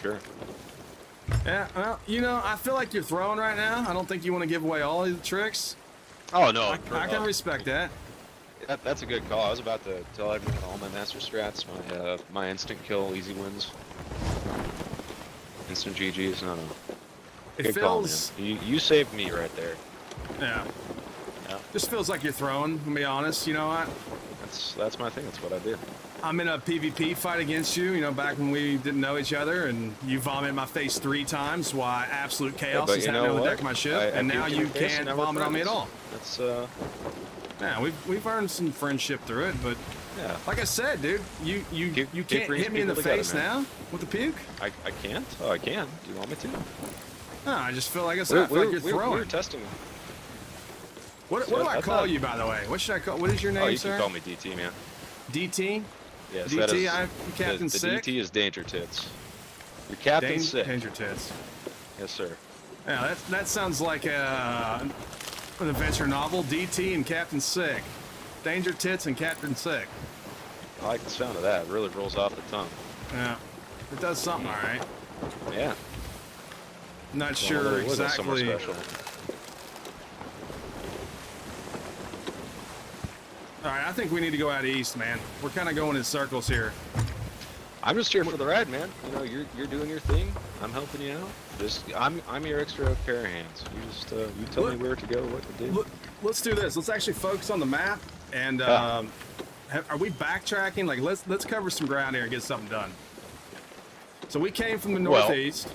Sure. Yeah, well, I feel like you're throwing right now. I don't think you want to give away all of the tricks. Oh, no. I can respect that. That's a good call. I was about to tell everyone all my master strats, my instant kill, easy wins, instant GGs. No. Good call, man. You saved me right there. Yeah. Just feels like you're throwing, to be honest. You know what? That's my thing. That's what I do. I'm in a PvP fight against you, back when we didn't know each other, and you vomited in my face 3 times while absolute chaos is happening on the deck of my ship, and now you can't vomit on me at all. That's Yeah, we've earned some friendship through it, but yeah, like I said, dude, you can't hit me in the face now with the puke. I can't. Oh, I can. Do you want me to? No, I just feel like I feel like you're throwing. We're testing. What do I call you, by the way? What should I call? What is your name, sir? Oh, you can can call me DT, man. DT? Yes, DT, I'm Captain Sick. The DT is Danger Tits. You're Captain Sick. Danger Tits. Yes, sir. Yeah, that sounds like an adventure novel. DT and Captain Sick. Danger Tits and Captain Sick. I like the sound of that. It really rolls off the tongue. Yeah, it does something, all right. Yeah. Not sure exactly. All right, I think we need to go out east, man. We're kind of going in circles here. I'm just here for the ride, man. You're doing your thing. I'm helping you out. I'm your extra pair of hands. You tell me where to go, what to do. Let's do this. Let's actually focus on the map. And are we backtracking? Like, let's cover some ground here and get something done. So we came from the northeast.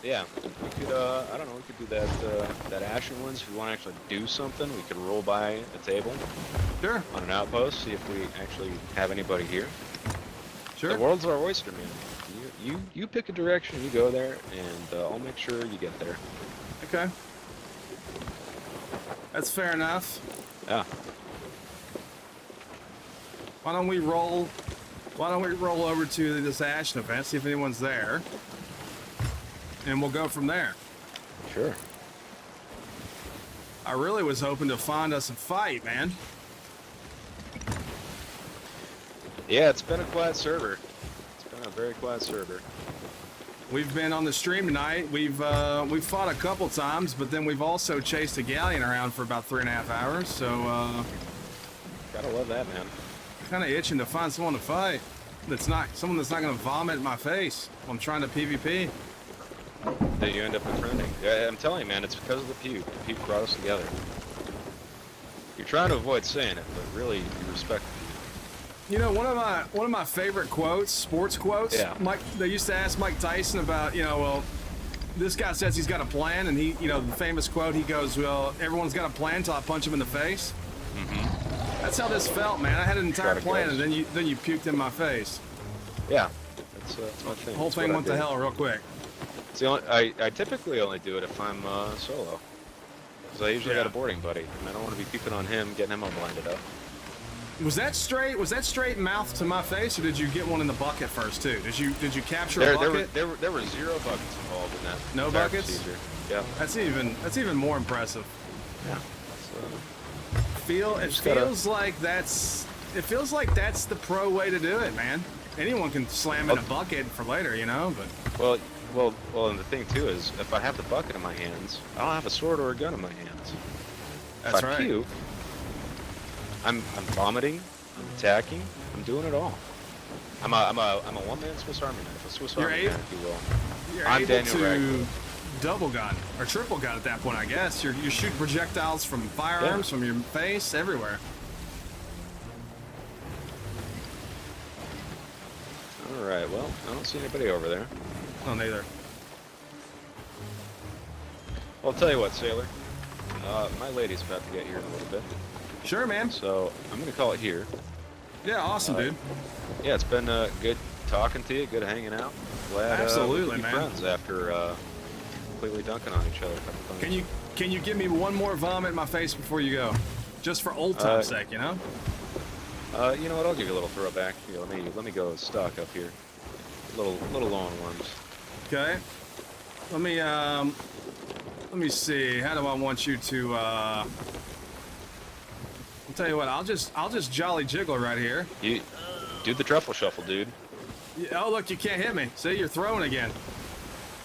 Yeah, we could. I don't know. We could do that Ashen ones. If we want to actually do something, we could roll by a table. Sure. On an outpost, see if we actually have anybody here. Sure. The world's our oyster, man. You pick a direction, you go there, and I'll make sure you get there. Okay. That's fair enough. Yeah. Why don't we roll over to this Ashen event, see if anyone's there, and we'll go from there. Sure. I really was hoping to find us a fight, man. Yeah, it's been a quiet server. It's been a very quiet server. We've been on the stream tonight. We've fought a couple times, but then we've also chased a galleon around for about 3.5 hours. So gotta love that, man. Kind of itching to find someone to fight. Someone that's not gonna vomit in my face while I'm trying to PvP. That you end up befriending. Yeah, I'm telling you, man, it's because of the puke. The puke brought us together. You're trying to avoid saying it, but really, you respect. One of my favorite quotes, sports quotes. Yeah. They used to ask Mike Tyson about, well, this guy says he's got a plan, and he, the famous quote, he goes, well, everyone's got a plan until I punch him in the face. Mm-hmm. That's how this felt, man. I had an entire plan, and then you puked in my face. Yeah, that's my thing. The whole thing went to hell real quick. I typically only do it if I'm solo, because I usually got a boarding buddy, and I don't want to be puking on him, getting him all blinded up. Was that straight mouth to my face, or did you get one in the bucket first too? Did you capture a bucket? There were 0 buckets involved in that. No buckets? Procedure. Yeah. That's even more impressive. Yeah. It feels like that's the pro way to do it, man. Anyone can slam in a bucket for later, but well, and the thing too is, if I have the bucket in my hands, I don't have a sword or a gun in my hands. That's if I right. Puke, I'm vomiting, I'm attacking, I'm doing it all. I'm a one-man Swiss Army knife, a Swiss Army man, if you will. I'm Daniel Radcliffe. Double gun or triple gun at that point, I guess. You're shooting projectiles from firearms, from your face, everywhere. All right. Well, I don't see anybody over there. Oh, neither. Well, I'll tell you what, Sailor. My lady's about to get here in a little bit. Sure, man. So I'm gonna call it here. Yeah, awesome, dude. Yeah, it's been good talking to you. Good hanging out. Glad absolutely, we could be man. friends after completely dunking on each other a couple times. Can you give me one more vomit in my face before you go, just for old time's sake, you know? You know what? I'll give you a little throwback. Here, let me go stock up here. Little long ones. Okay. Let me see. How do I want you to? I'll tell you what. I'll just jolly jiggle right here. You do the truffle shuffle, dude. Oh look, you can't hit me. See, you're throwing again.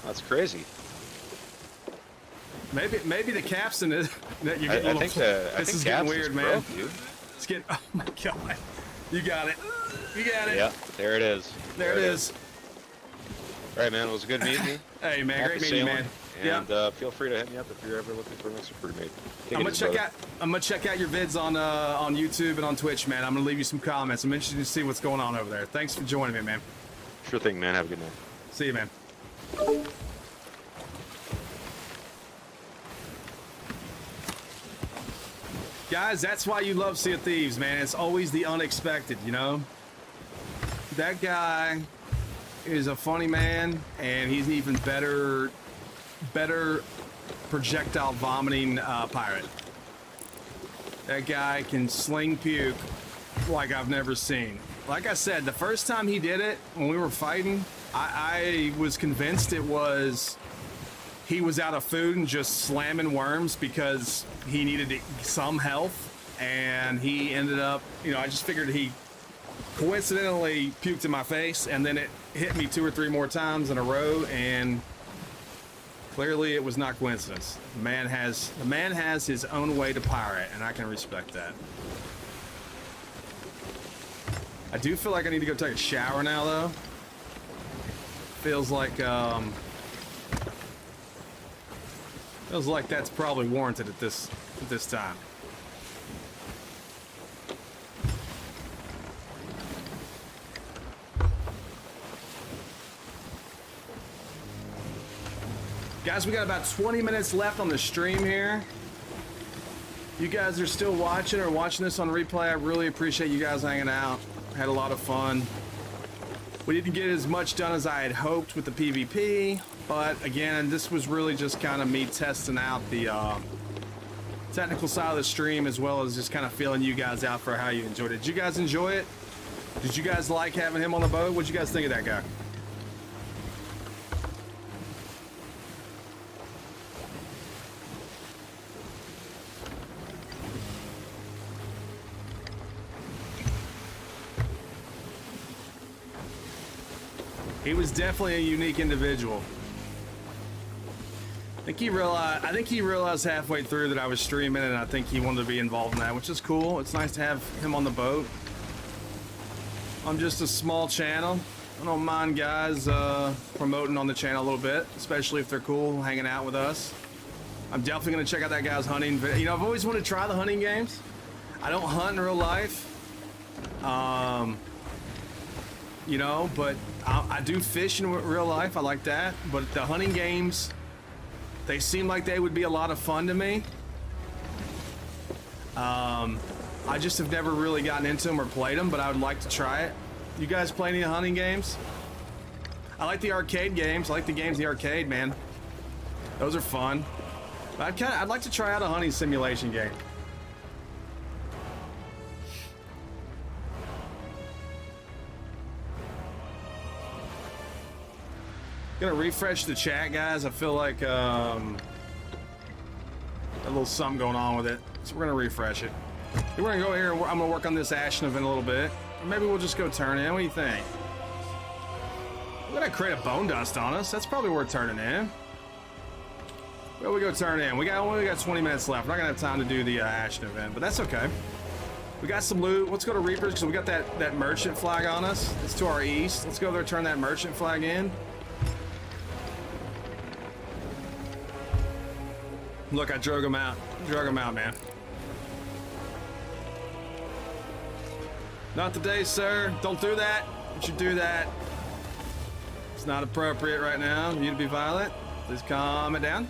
That's crazy. Maybe the capstan is that you get. I think this is getting weird, man. Broke, dude. It's getting. Oh my god. You got it. You got it. Yeah, there it is. There it is. All right, man. It was good meeting you. Hey, man. Great meeting you, man. And feel free to hit me up if you're ever looking for an extra crewmate. I'm gonna check out your vids on YouTube and on Twitch, man. I'm gonna leave you some comments. I'm interested to see what's going on over there. Thanks for joining me, man. Sure thing, man. Have a good night. See you, man. Guys, that's why you love Sea of Thieves, man. It's always the unexpected, you know? That guy is a funny man, and he's an even better projectile vomiting pirate. That guy can sling puke like I've never seen. Like I said, the first time he did it, when we were fighting, I was convinced he was out of food and just slamming worms because he needed some health, and he ended up, you know, I just figured he coincidentally puked in my face, and then it hit me 2 or 3 more times in a row, and clearly it was not coincidence. The man has his own way to pirate, and I can respect that. I do feel like I need to go take a shower now, though. Feels like that's probably warranted at this time. Guys, we got about 20 minutes left on the stream here. You guys are still watching or watching this on replay. I really appreciate you guys hanging out. Had a lot of fun. We didn't get as much done as I had hoped with the PvP, but again, this was really just kind of me testing out the technical side of the stream, as well as just kind of feeling you guys out for how you enjoyed it. Did you guys enjoy it? Did you guys like having him on the boat? What'd you guys think of that guy? He was definitely a unique individual. I think he realized halfway through that I was streaming, and I think he wanted to be involved in that, which is cool. It's nice to have him on the boat. I'm just a small channel. I don't mind guys promoting on the channel a little bit, especially if they're cool, hanging out with us. I'm definitely going to check out that guy's hunting video. You know, I've always wanted to try the hunting games. I don't hunt in real life. You know, but I do fish in real life. I like that. But the hunting games, they seem like they would be a lot of fun to me. I just have never really gotten into them or played them, but I would like to try it. You guys play any hunting games? I like the arcade games. I like the games in the arcade, man. Those are fun. But I'd like to try out a hunting simulation game. Gonna refresh the chat, guys. I feel like a little something going on with it, so we're gonna refresh it. We're gonna go here. I'm gonna work on this Ashen event a little bit, or maybe we'll just go turn in. What do you think? We're gonna create a bone dust on us. That's probably worth turning in. Where we go turn in? We only got 20 minutes left. We're not gonna have time to do the Ashen event, but that's okay. We got some loot. Let's go to Reapers because we got that merchant flag on us. It's to our east. Let's go there, turn that merchant flag in. Look, I drug him out. Drug him out, man. Not today, sir. Don't do that. Don't you do that. It's not appropriate right now for you to be violent. Please calm it down.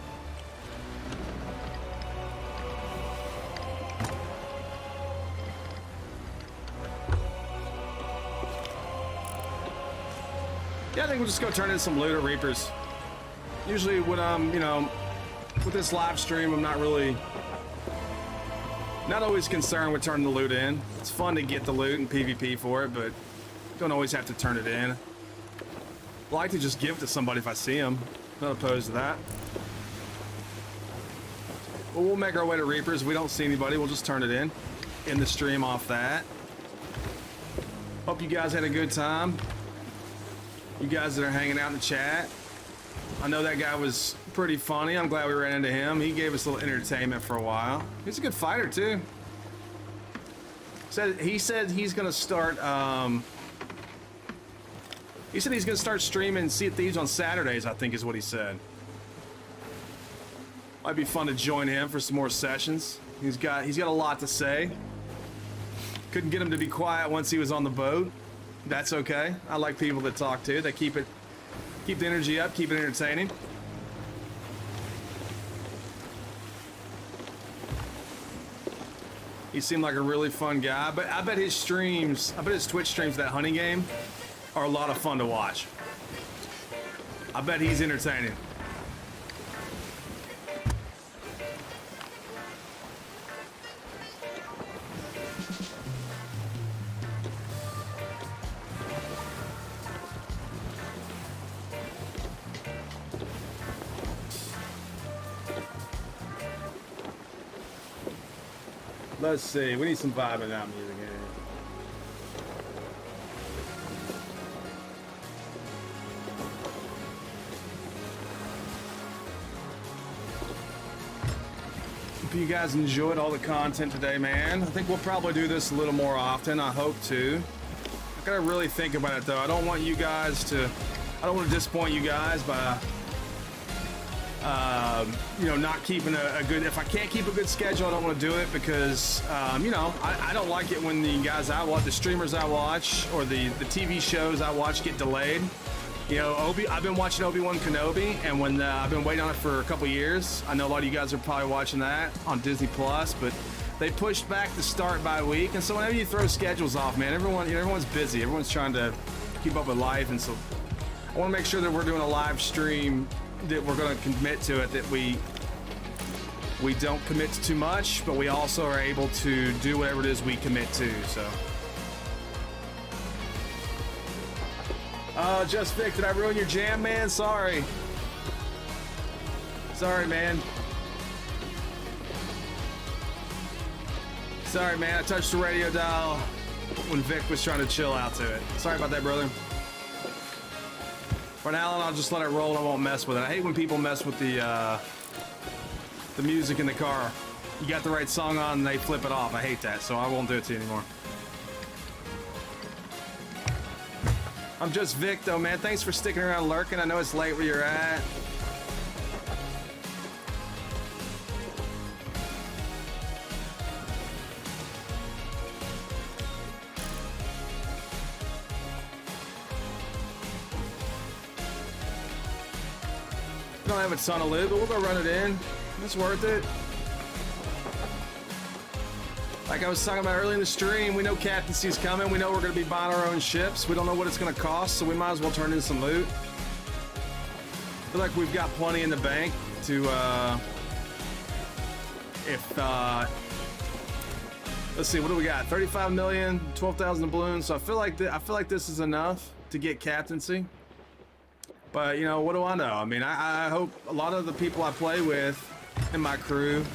Yeah, I think we'll just go turn in some loot at Reapers. Usually when you know, with this live stream, I'm not always concerned with turning the loot in. It's fun to get the loot and PvP for it, but don't always have to turn it in. I like to just give it to somebody if I see them. Not opposed to that. Well, we'll make our way to Reapers. If we don't see anybody, we'll just turn it in the stream off that. Hope you guys had a good time. You guys that are hanging out in the chat. I know that guy was pretty funny. I'm glad we ran into him. He gave us a little entertainment for a while. He's a good fighter too. He said he's gonna start. He said he's gonna start streaming Sea of Thieves on Saturdays, I think is what he said. Might be fun to join him for some more sessions. He's got a lot to say. Couldn't get him to be quiet once he was on the boat. That's okay. I like people that talk too. They keep the energy up, keep it entertaining. He seemed like a really fun guy, but I bet his streams, I bet his Twitch streams, that hunting game, are a lot of fun to watch. I bet he's entertaining. Let's see, we need some vibe in that music here. Hope you guys enjoyed all the content today, man. I think we'll probably do this a little more often. I hope to. I gotta really think about it though. I don't want to disappoint you guys by you know, not keeping a good, if I can't keep a good schedule, I don't want to do it because, you know, I don't like it when the guys I watch, the streamers I watch, or the TV shows I watch get delayed. You know, I've been watching Obi-Wan Kenobi, and when I've been waiting on it for a couple years. I know a lot of you guys are probably watching that on Disney Plus, but they pushed back the start by a week, and so whenever you throw schedules off, man, everyone's busy. Everyone's trying to keep up with life, and so I want to make sure that we're doing a live stream that we're going to commit to it, that we don't commit to too much, but we also are able to do whatever it is we commit to. So Just Vic, did I ruin your jam, man? Sorry, man. Sorry, man, I touched the radio dial when Vic was trying to chill out to it. Sorry about that, brother. For now, I'll just let it roll and I won't mess with it. I hate when people mess with the music in the car. You got the right song on and they flip it off. I hate that, so I won't do it to you anymore. I'm just Vic, though, man. Thanks for sticking around lurking. I know it's late where you're at. We don't have a ton of loot, but we'll go run it in. It's worth it. Like I was talking about early in the stream, we know captaincy's coming. We know we're going to be buying our own ships. We don't know what it's going to cost, so we might as well turn in some loot. I feel like we've got plenty in the bank to, let's see, what do we got? 35 million, 12,000 balloons. So I feel like this is enough to get captaincy. But, you know, what do I know? I mean, I hope a lot of the people I play with in my crew,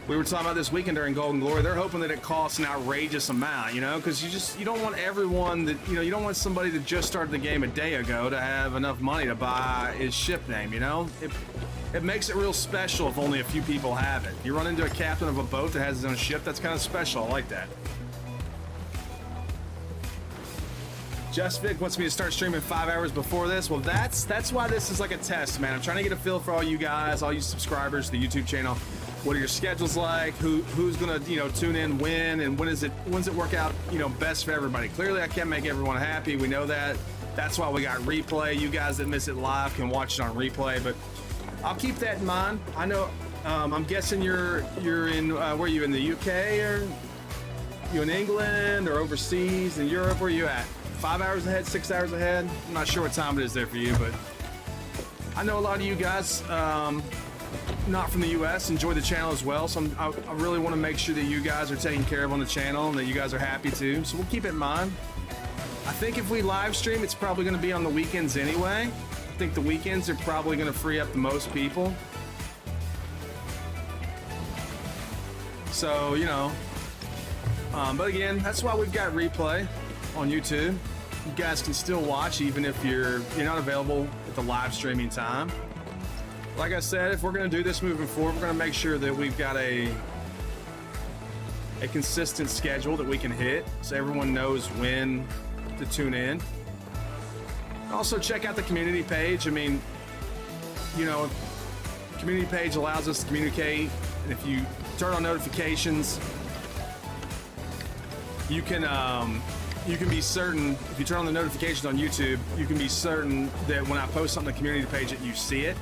we were talking about this weekend during Golden Glory, they're hoping that it costs an outrageous amount, you know, because you don't want everyone that, you know, you don't want somebody that just started the game a day ago to have enough money to buy his ship name, you know? It makes it real special if only a few people have it. You run into a captain of a boat that has his own ship, that's kind of special. I like that. Just Vic wants me to start streaming 5 hours before this. Well, that's why this is like a test, man. I'm trying to get a feel for all you guys, all you subscribers to the YouTube channel. What are your schedules like? Who's gonna, you know, tune in when, and when's it work out, you know, best for everybody? Clearly, I can't make everyone happy. We know that. That's why we got replay. You guys that miss it live can watch it on replay. But I'll keep that in mind. I know. I'm guessing you're in where are you, in the UK, or you in England or overseas in Europe? Where are you at? 5 hours ahead, 6 hours ahead. I'm not sure what time it is there for you, but I know a lot of you guys, not from the US, enjoy the channel as well. So I really want to make sure that you guys are taken care of on the channel and that you guys are happy too. So we'll keep it in mind. I think if we live stream, it's probably going to be on the weekends anyway. I think the weekends are probably going to free up the most people. So, you know, but again, that's why we've got replay on YouTube. You guys can still watch even if you're not available at the live streaming time. Like I said, if we're going to do this moving forward, we're going to make sure that we've got a consistent schedule that we can hit so everyone knows when to tune in. Also, check out the community page. I mean, you know, the community page allows us to communicate, and if you turn on notifications, you can be certain, if you turn on the notifications on YouTube, you can be certain that when I post something on the community page that you see it.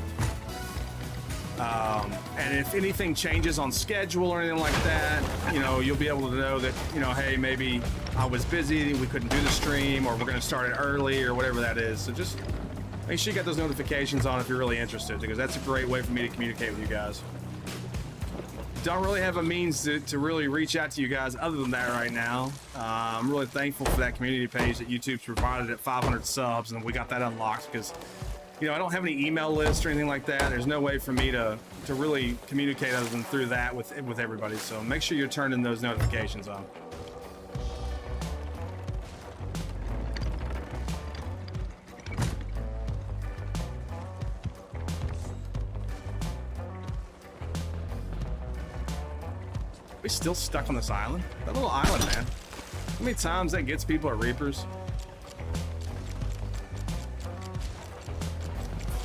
And if anything changes on schedule or anything like that, you know, you'll be able to know that, you know, hey, maybe I was busy, we couldn't do the stream, or we're going to start it early, or whatever that is. So just make sure you get those notifications on if you're really interested, because that's a great way for me to communicate with you guys. Don't really have a means to really reach out to you guys other than that right now. I'm really thankful for that community page that YouTube's provided at 500 subs, and we got that unlocked because, you know, I don't have any email lists or anything like that. There's no way for me to really communicate other than through that with everybody. So make sure you're turning those notifications on. We still stuck on this island? That little island, man. How many times that gets people at Reapers?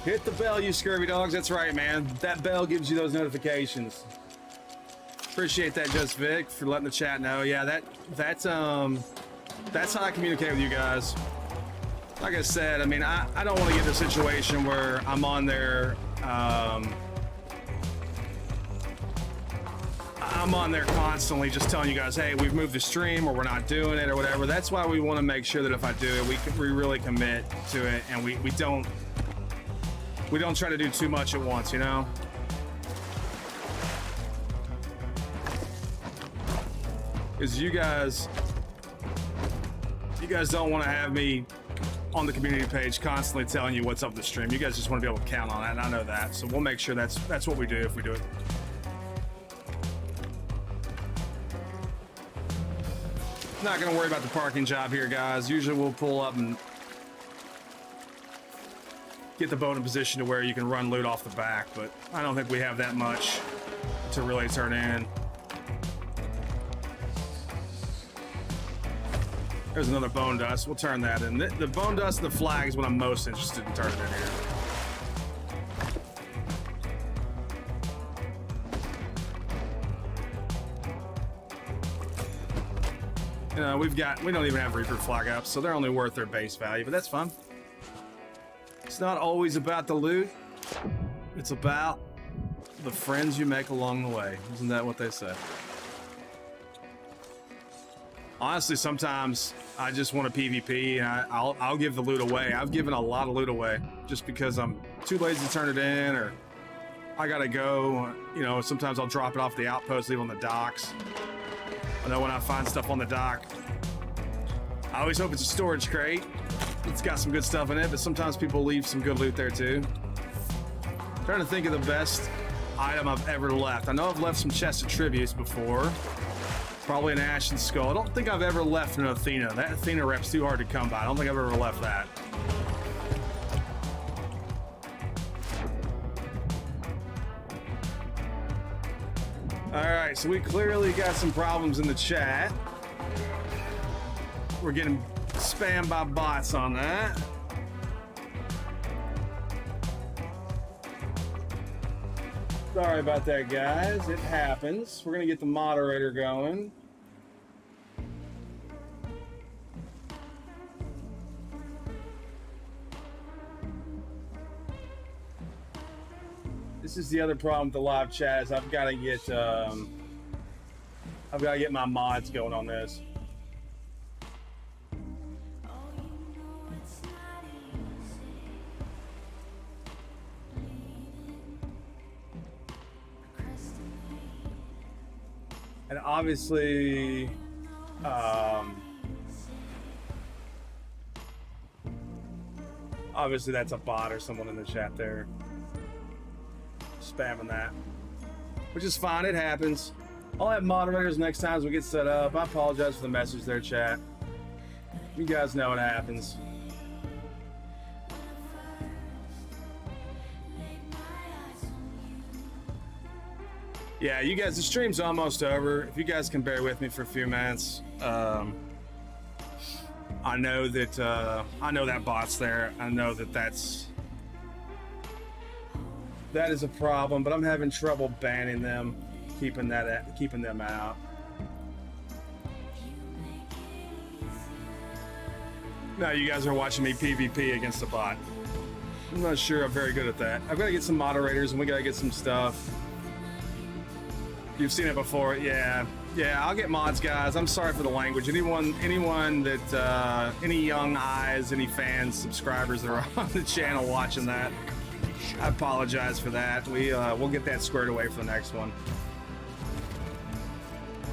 Hit the bell, you scurvy dogs. That's right, man. That bell gives you those notifications. Appreciate that, Just Vic, for letting the chat know. Yeah, that's how I communicate with you guys. Like I said, I mean, I don't want to get in a situation where I'm on there, I'm on there constantly just telling you guys, hey, we've moved the stream or we're not doing it or whatever. That's why we want to make sure that if I do it, we really commit to it, and we don't try to do too much at once, you know? Because you guys don't want to have me on the community page constantly telling you what's up the stream. You guys just want to be able to count on that, and I know that. So we'll make sure that's what we do if we do it. Not gonna worry about the parking job here, guys. Usually we'll pull up and get the boat in position to where you can run loot off the back, but I don't think we have that much to really turn in. There's another bone dust. We'll turn that in. The bone dust and the flag is what I'm most interested in turning in here. You know, we don't even have Reaper flag ups, so they're only worth their base value, but that's fun. It's not always about the loot. It's about the friends you make along the way. Isn't that what they say? Honestly, sometimes I just want a PvP, and I'll give the loot away. I've given a lot of loot away just because I'm too lazy to turn it in, or I gotta go. You know, sometimes I'll drop it off the outpost, leave it on the docks. I know when I find stuff on the dock, I always hope it's a storage crate. It's got some good stuff in it, but sometimes people leave some good loot there too. I'm trying to think of the best item I've ever left. I know I've left some chests of tributes before. Probably an Ashen Skull. I don't think I've ever left an Athena. That Athena rep's too hard to come by. I don't think I've ever left that. Alright, so we clearly got some problems in the chat. We're getting spammed by bots on that. Sorry about that, guys. It happens. We're gonna get the moderator going. This is the other problem with the live chat is I've got to get my mods going on this. And obviously, obviously that's a bot or someone in the chat there spamming that, which is fine. It happens. I'll have moderators next time as we get set up. I apologize for the message there, chat. You guys know what happens. Yeah, you guys, the stream's almost over. If you guys can bear with me for a few minutes. I know that bot's there. I know that is a problem, but I'm having trouble banning them, keeping them out. Now you guys are watching me PvP against a bot. I'm not sure I'm very good at that. I've got to get some moderators and we got to get some stuff. You've seen it before, yeah. Yeah, I'll get mods, guys. I'm sorry for the language. Anyone that, any young eyes, any fans, subscribers that are on the channel watching that, I apologize for that. We'll get that squared away for the next one.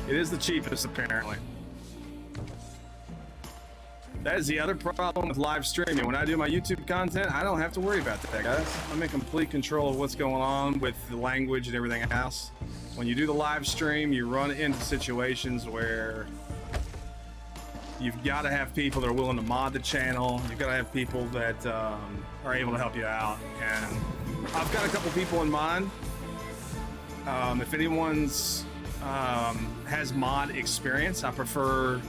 It is the cheapest, apparently. That is the other problem with live streaming. When I do my YouTube content, I don't have to worry about that, guys. I'm in complete control of what's going on with the language and everything else. When you do the live stream, you run into situations where you've got to have people that are willing to mod the channel. You've got to have people that are able to help you out. And I've got a couple people in mind. If anyone's has mod experience, I prefer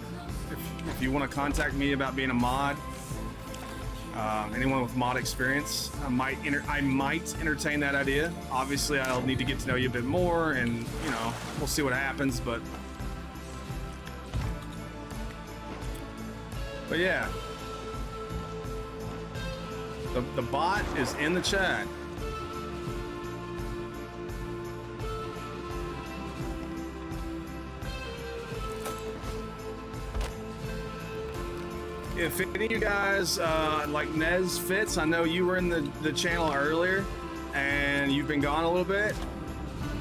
if you want to contact me about being a mod. Anyone with mod experience, I might entertain that idea. Obviously, I'll need to get to know you a bit more, and you know, we'll see what happens. But yeah, the bot is in the chat. If any of you guys, like Nez Fitz, I know you were in the channel earlier, and you've been gone a little bit.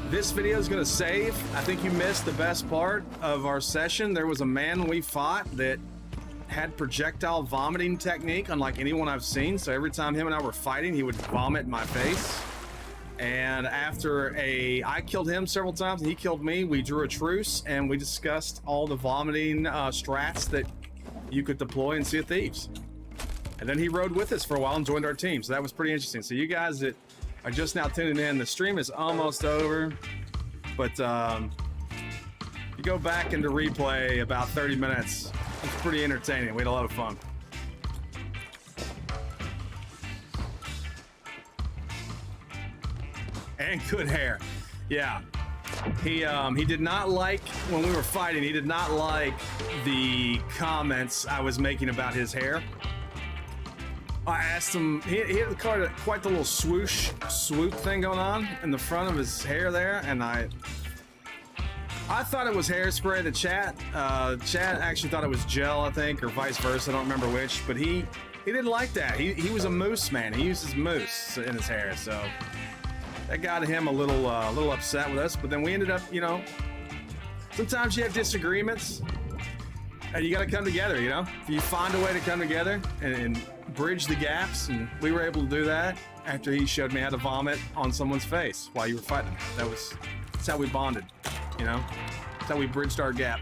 This video is going to save. I think you missed the best part of our session. There was a man we fought that had projectile vomiting technique unlike anyone I've seen. So every time him and I were fighting, he would vomit in my face. And after I killed him several times and he killed me, we drew a truce and we discussed all the vomiting strats that you could deploy in Sea of Thieves. And then he rode with us for a while and joined our team. So that was pretty interesting. So you guys that are just now tuning in, the stream is almost over. But you go back into replay about 30 minutes. It's pretty entertaining. We had a lot of fun. And good hair. Yeah. He did not like, when we were fighting, he did not like the comments I was making about his hair. I asked him, he had quite the little swoop thing going on in the front of his hair there, and I thought it was hairspray. The chat actually thought it was gel, I think, or vice versa. I don't remember which, but he didn't like that. He was a moose man. He uses moose in his hair, so that got him a little upset with us. But then we ended up, you know, sometimes you have disagreements, and you got to come together. You know, if you find a way to come together and bridge the gaps, and we were able to do that after he showed me how to vomit on someone's face while you were fighting. That's how we bonded. You know, that's how we bridged our gap.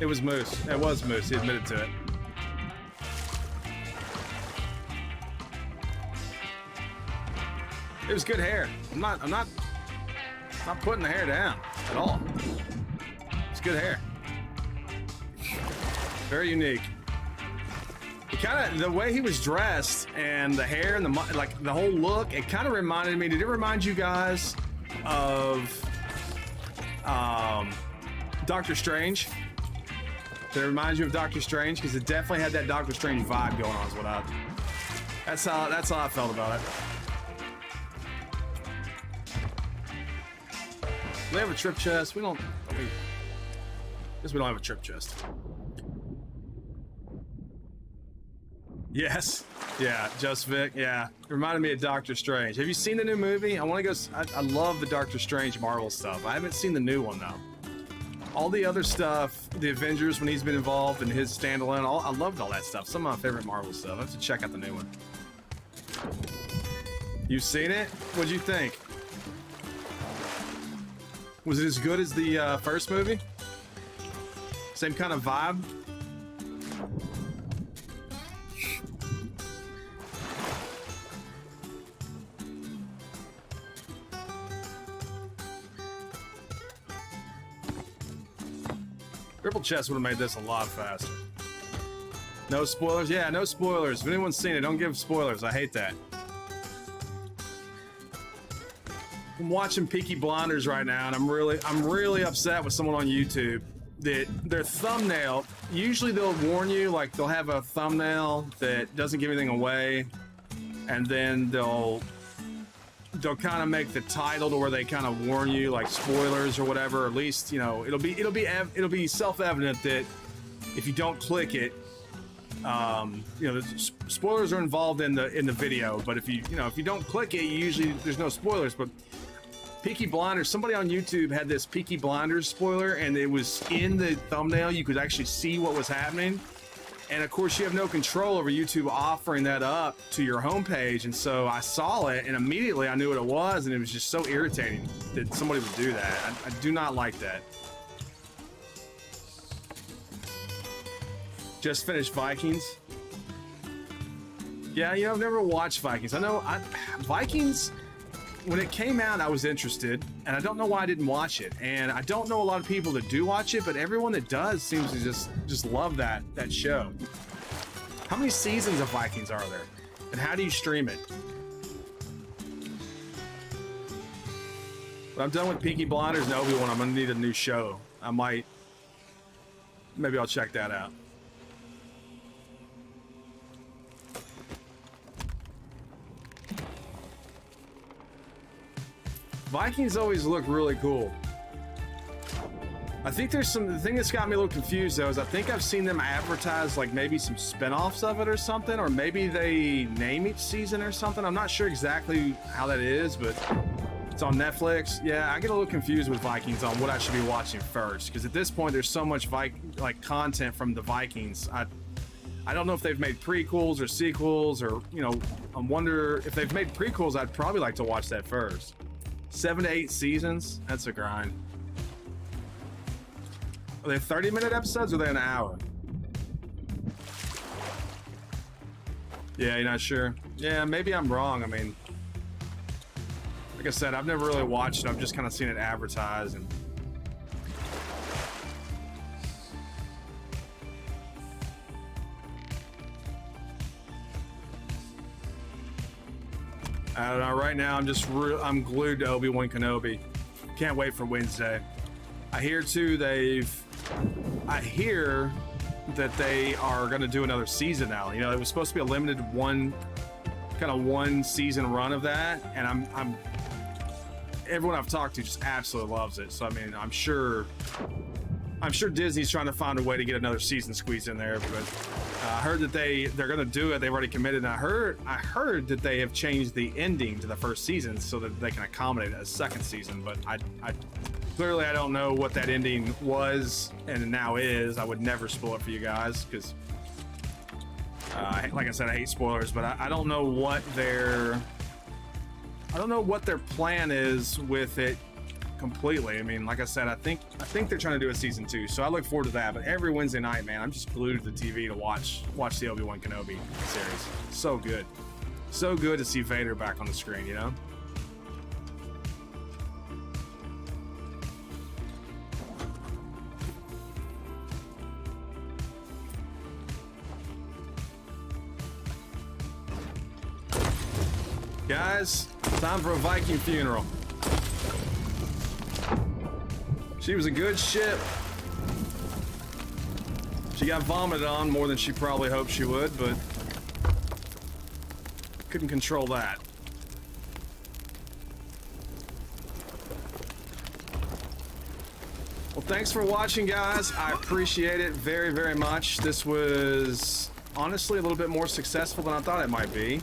It was moose. It was moose. He admitted to it. It was good hair. I'm not putting the hair down at all. It's good hair. Very unique. It kind of, the way he was dressed and the hair and the whole look, it kind of reminded me. Did it remind you guys of Doctor Strange? Did it remind you of Doctor Strange? Because it definitely had that Doctor Strange vibe going on. Is what that's how I felt about it. Do we have a trip chest? We don't. Guess we don't have a trip chest. Yes. Yeah, Just Vic. Yeah, it reminded me of Doctor Strange. Have you seen the new movie? I want to go. I love the Doctor Strange Marvel stuff. I haven't seen the new one though. All the other stuff, the Avengers when he's been involved in his standalone, I loved all that stuff. Some of my favorite Marvel stuff. I have to check out the new one. You've seen it? What'd you think? Was it as good as the first movie? Same kind of vibe? Triple chest would have made this a lot faster. No spoilers? Yeah, no spoilers. If anyone's seen it, don't give spoilers. I hate that. I'm watching Peaky Blinders right now, and I'm really upset with someone on YouTube that their thumbnail, usually they'll warn you, like they'll have a thumbnail that doesn't give anything away, and then they'll kind of make the title to where they kind of warn you, like spoilers or whatever. Or at least, you know, it'll be self-evident that if you don't click it, you know, the spoilers are involved in the video. But if you don't click it, usually there's no spoilers. But Peaky Blinders, somebody on YouTube had this Peaky Blinders spoiler, and it was in the thumbnail. You could actually see what was happening. And of course, you have no control over YouTube offering that up to your homepage. And so I saw it, and immediately I knew what it was, and it was just so irritating that somebody would do that. I do not like that. Just finished Vikings. Yeah, you know, I've never watched Vikings. I know Vikings, when it came out, I was interested, and I don't know why I didn't watch it. And I don't know a lot of people that do watch it, but everyone that does seems to just love that show. How many seasons of Vikings are there? And how do you stream it? When I'm done with Peaky Blinders and Obi-Wan, I'm gonna need a new show. Maybe I'll check that out. Vikings always look really cool. I think the thing that's got me a little confused though is I think I've seen them advertise like maybe some spin-offs of it or something, or maybe they name each season or something. I'm not sure exactly how that is, but it's on Netflix. Yeah, I get a little confused with Vikings on what I should be watching first, because at this point there's so much like content from the Vikings. I don't know if they've made prequels or sequels, or, you know, I wonder if they've made prequels. I'd probably like to watch that first. 7 to 8 seasons? That's a grind. Are they 30-minute episodes or are they an hour? Yeah, you're not sure? Yeah, maybe I'm wrong. I mean, like I said, I've never really watched it. I've just kind of seen it advertised. And I don't know. Right now, I'm glued to Obi-Wan Kenobi. Can't wait for Wednesday. I hear too I hear that they are going to do another season now. You know, it was supposed to be a limited one season run of that, and everyone I've talked to just absolutely loves it. So I mean, I'm sure Disney's trying to find a way to get another season squeezed in there. But I heard that they're going to do it. They've already committed. And I heard that they have changed the ending to the first season so that they can accommodate a second season. But I clearly I don't know what that ending was and now is. I would never spoil it for you guys because, like I said, I hate spoilers. But I don't know what their plan is with it completely. I mean, like I said, I think they're trying to do a season 2, so I look forward to that. But every Wednesday night, man, I'm just glued to the TV to watch the Obi-Wan Kenobi series. So good to see Vader back on the screen, you know. Guys, time for a Viking funeral. She was a good ship. She got vomited on more than she probably hoped she would, but couldn't control that. Well, thanks for watching, guys. I appreciate it very, very much. This was honestly a little bit more successful than I thought it might be.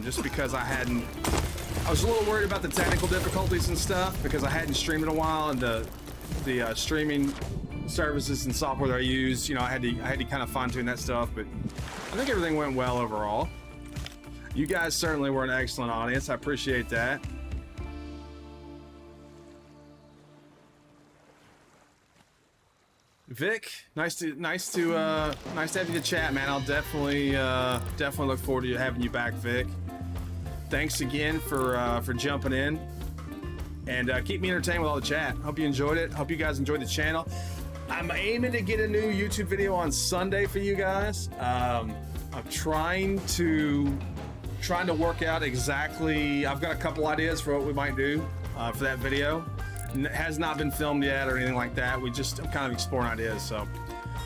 Just because I was a little worried about the technical difficulties and stuff because I hadn't streamed in a while, and the streaming services and software that I use, you know, I had to kind of fine tune that stuff, but I think everything went well overall. You guys certainly were an excellent audience. I appreciate that. Vic, nice to have you to chat, man. I'll definitely look forward to having you back, Vic. Thanks again for jumping in, and keep me entertained with all the chat. Hope you enjoyed it. Hope you guys enjoyed the channel. I'm aiming to get a new YouTube video on Sunday for you guys. I'm trying to work out exactly. I've got a couple ideas for what we might do for that video. It has not been filmed yet or anything like that. I'm kind of exploring ideas, so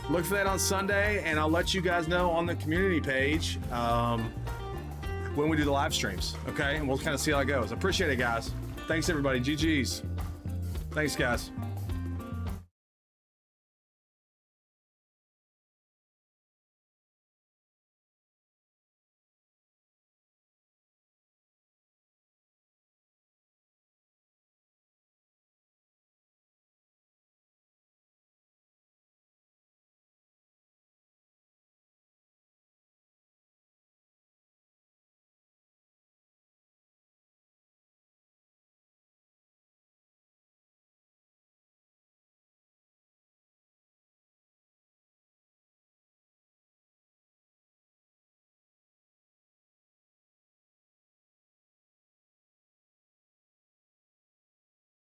look for that on Sunday, and I'll let you guys know on the community page when we do the live streams, okay? And we'll kind of see how it goes. I appreciate it, guys. Thanks, everybody. GG's. Thanks, guys.